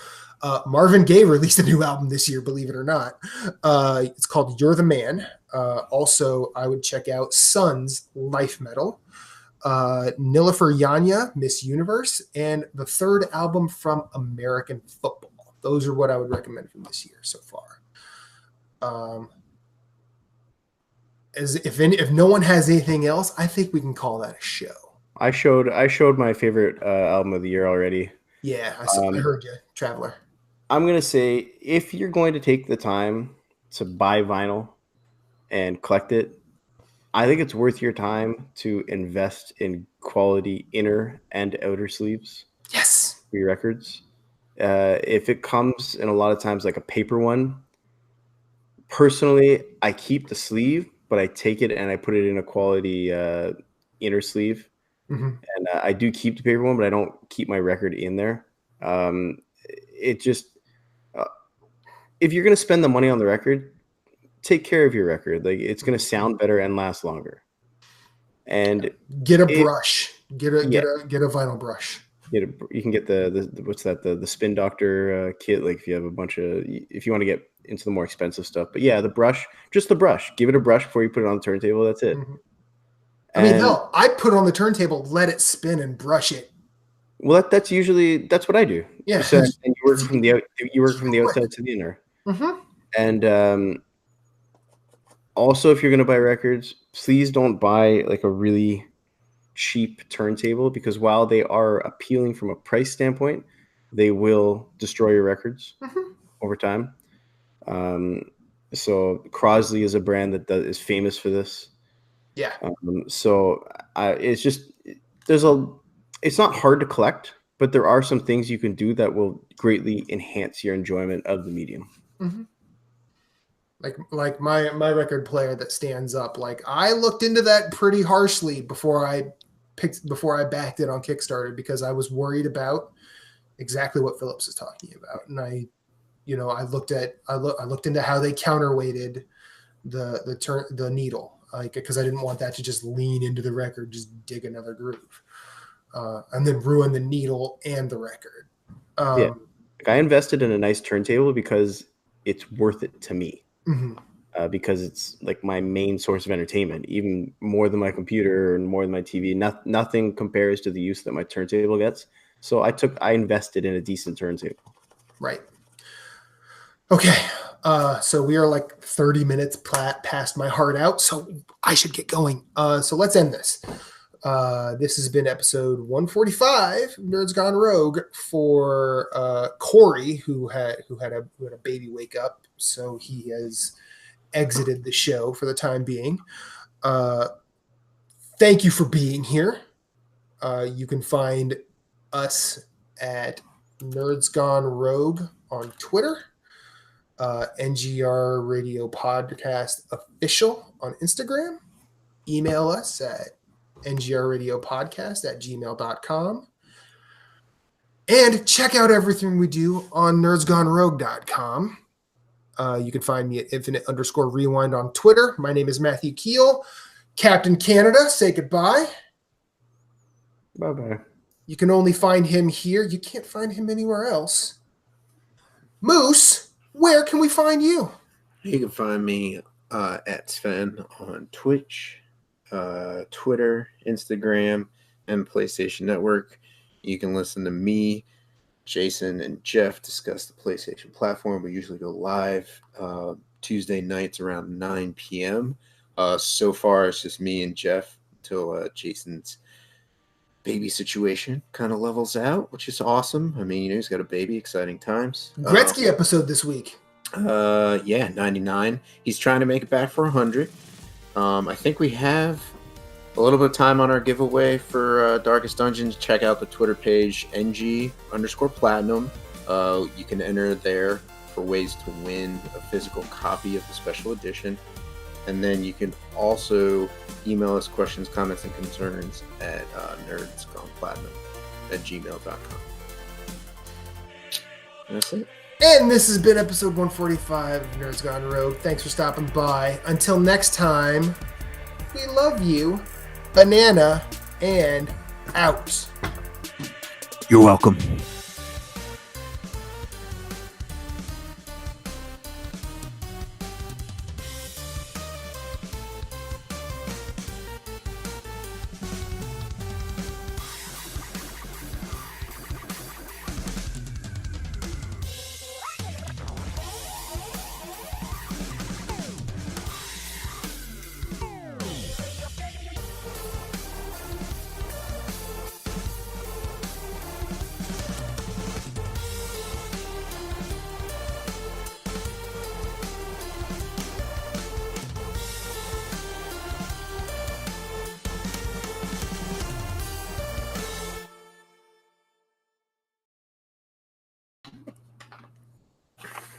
Marvin Gaye released a new album this year, believe it or not. It's called You're the Man. Also, I would check out Sun's Life Metal, Nilüfer Yanya, Miss Universe, and the third album from American Football. Those are what I would recommend from this year so far. If no one has anything else, I think we can call that a show. I showed my favorite album of the year already. Yeah, I heard you, Traveler. I'm going to say, if you're going to take the time to buy vinyl and collect it, I think it's worth your time to invest in quality inner and outer sleeves. Yes. For your records. If it comes in a lot of times like a paper one, personally, I keep the sleeve, but I take it and I put it in a quality inner sleeve. Mm-hmm. And I do keep the paper one, but I don't keep my record in there. It just, if you're going to spend the money on the record, take care of your record. Like, it's going to sound better and last longer. And get a brush. Get a yeah. get a vinyl brush. You can get the what's that, the Spin Doctor kit, like if you have a bunch of, if you want to get into the more expensive stuff. But yeah, the brush, just the brush. Give it a brush before you put it on the turntable. That's it. Mm-hmm. I mean, hell, I put it on the turntable, let it spin, and brush it. Well, that's what I do. Yeah. So, and you work from the outside to the inner. Mm-hmm. And also, if you're going to buy records, please don't buy like a really cheap turntable, because while they are appealing from a price standpoint, they will destroy your records over time. So Crosley is a brand that is famous for this. Yeah. It's not hard to collect, but there are some things you can do that will greatly enhance your enjoyment of the medium. Mm-hmm. Like my record player that stands up. Like, I looked into that pretty harshly before I backed it on Kickstarter, because I was worried about exactly what Phillips is talking about. And I looked into how they counterweighted the needle, like, because I didn't want that to just lean into the record, just dig another groove, and then ruin the needle and the record. Like, I invested in a nice turntable because it's worth it to me. Mm-hmm. Because it's like my main source of entertainment, even more than my computer and more than my TV. Nothing compares to the use that my turntable gets. So I invested in a decent turntable. Right. Okay. So we are like 30 minutes past my heart out, so I should get going. So let's end this. This has been episode 145, Nerds Gone Rogue, for Corey, who had a baby wake up, so he has exited the show for the time being. Thank you for being here. You can find us at Nerds Gone Rogue on Twitter, NGR Radio Podcast Official on Instagram. Email us at ngrradiopodcast@gmail.com. And check out everything we do on nerdsgonerogue.com. You can find me at infinite_rewind on Twitter. My name is Matthew Keel. Captain Canada, say goodbye. Bye-bye. You can only find him here. You can't find him anywhere else. Moose, where can we find you? You can find me at Sven on Twitch, Twitter, Instagram, and PlayStation Network. You can listen to me, Jason, and Jeff discuss the PlayStation platform. We usually go live Tuesday nights around 9 p.m. So far, it's just me and Jeff until Jason's baby situation kind of levels out, which is awesome. I mean, he's got a baby, exciting times. Gretzky episode this week. 99. He's trying to make it back for 100. I think we have a little bit of time on our giveaway for Darkest Dungeons. Check out the Twitter page, NG_platinum. You can enter there for ways to win a physical copy of the special edition. And then you can also email us questions, comments, and concerns at nerdsgoneplatinum@gmail.com. That's it. And this has been episode 145 of Nerds Gone Rogue. Thanks for stopping by. Until next time, we love you. Banana and out. You're welcome.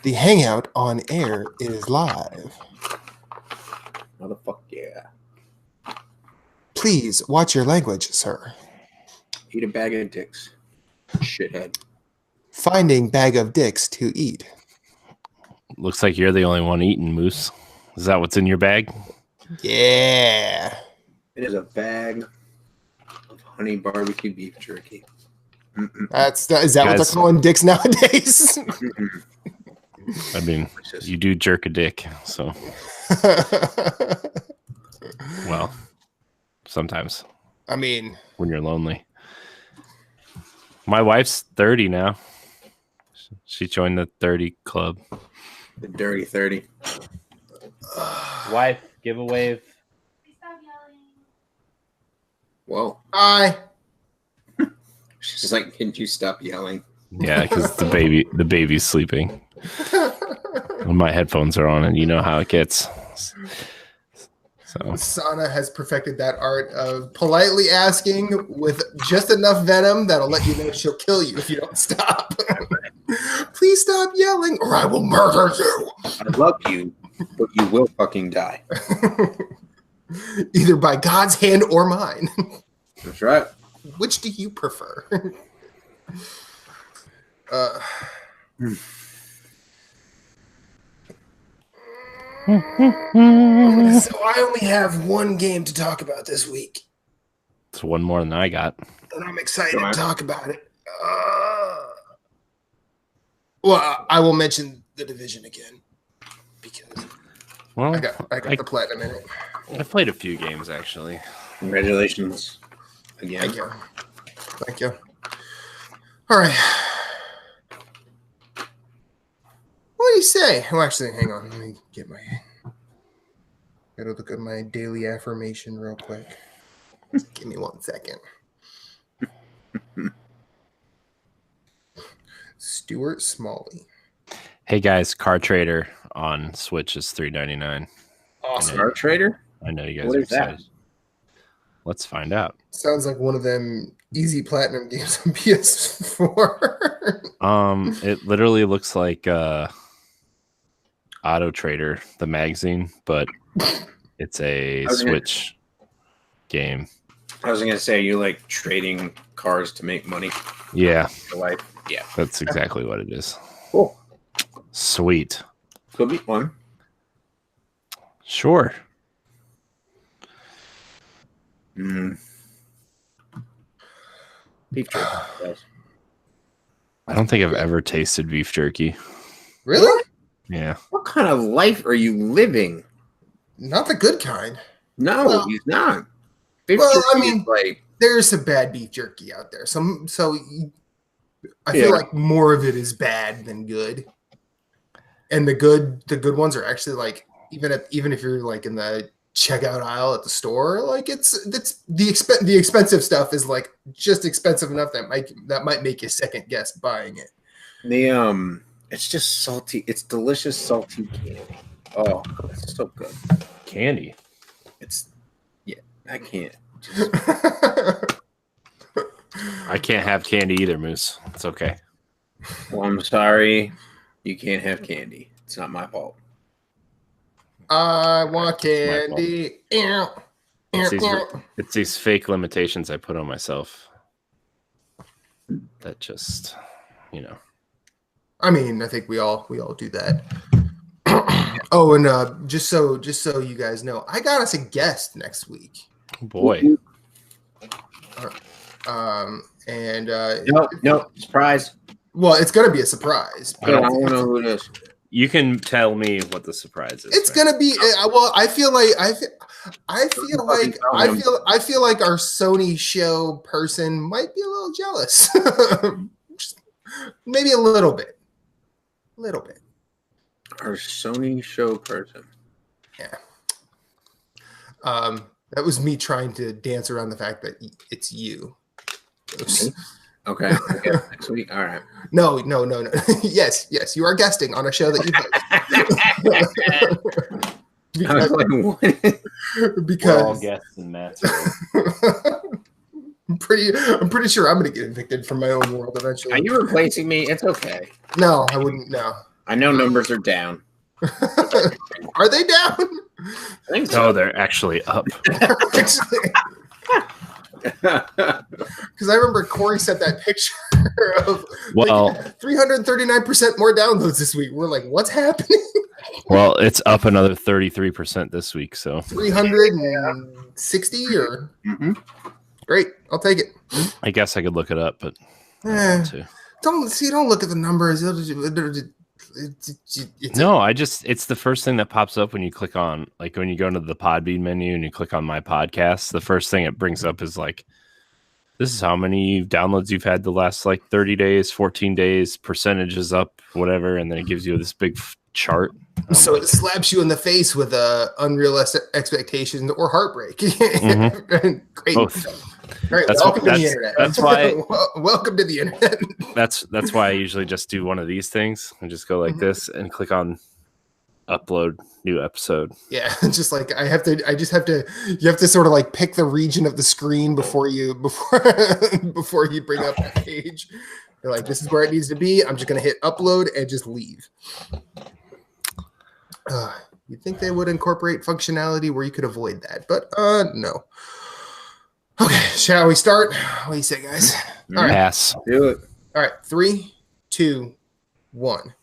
The Hangout on air is live. Motherfucker, yeah. Please watch your language, sir. Eat a bag of dicks. Shithead. Finding bag of dicks to eat. Looks like you're the only one eating, Moose. Is that what's in your bag? Yeah. It is a bag of honey barbecue beef jerky. Is that what they're calling dicks nowadays? I mean, you do jerk a dick, so. Well, sometimes. I mean, when you're lonely. My wife's 30 now. She joined the 30 club. The dirty 30. Wife, give a wave. Whoa. Hi. She's like, can you stop yelling? Yeah, because the baby's sleeping. And my headphones are on, and you know how it gets. So Sana has perfected that art of politely asking with just enough venom that'll let you know she'll kill you if you don't stop. Please stop yelling, or I will murder you. I love you, but you will fucking die. Either by God's hand or mine. That's right. Which do you prefer? So I only have one game to talk about this week. it's one more than I got. And I'm excited to talk about it. Well, I will mention The Division again. Because Well, I got the platinum in it. I played a few games, actually. Congratulations again. Thank you. All right. What do you say? Oh, actually, hang on. Let me get gotta look at my daily affirmation real quick. Give me 1 second. Stuart Smalley. Hey guys, Car Trader on Switch is $3.99. Awesome. Car Trader? I know you guys What are is that? excited. Let's find out. Sounds like one of them easy platinum games on PS4. It literally looks like Auto Trader, the magazine, but it's a Switch game. I was gonna say, you like trading cars to make money. Yeah, For life. Yeah, that's exactly what it is. cool. Sweet. Could be fun. Sure. Beef jerky. Yes. I don't think I've ever tasted beef jerky. Really? Yeah. What kind of life are you living? Not the good kind. No, Well- he's not. Beef Well, jerky I mean- is like There's some bad beef jerky out there. I feel like more of it is bad than good. And the good ones are actually like even if you're like in the checkout aisle at the store, like it's the expensive stuff is like just expensive enough that might make you second guess buying it. it's just salty. It's delicious salty candy. Oh, it's so good. Candy. I can't. I can't have candy either, Moose. It's okay. Well, I'm sorry. You can't have candy. It's not my fault. I want candy. It's these fake limitations I put on myself. That just, I mean, I think we all do that. Oh, and just so you guys know, I got us a guest next week. Boy. No, surprise. Well, it's gonna be a surprise. I don't want to know who it is. You can tell me what the surprise is. It's gonna be well. I feel like our Sony show person might be a little jealous. Maybe a little bit. Our Sony show person. Yeah. That was me trying to dance around the fact that it's you. Okay. Next week. All right. No. yes, you are guesting on a show that you host. I was like, what? We're all because guests and Matt's. I'm pretty sure I'm gonna get evicted from my own world eventually. Are you replacing me? It's okay. No, I wouldn't. No. I know numbers are down. Are they down? I think so. No, they're actually up. Because I remember Corey sent that picture of 339% more downloads this week. We're like, what's happening? Well, it's up another 33% this week. So 360 or great. I'll take it. I guess I could look it up, but don't look at the numbers. It's the first thing that pops up when you click on, like when you go into the Podbean menu and you click on my podcast, the first thing it brings up is like, this is how many downloads you've had the last like 30 days, 14 days, percentages up, whatever. And then it gives you this big chart. So it slaps you in the face with unrealistic expectations or heartbreak. Great. Both. All right, welcome to the internet. That's why. Welcome to the internet. That's why I usually just do one of these things and just go like this and click on upload new episode. Yeah, just like you have to sort of like pick the region of the screen before you bring up that page. You're like, this is where it needs to be. I'm just gonna hit upload and just leave. You'd think they would incorporate functionality where you could avoid that, but no. Okay, shall we start? What do you say, guys? All right. Pass. Do it. All right, 3, 2, 1.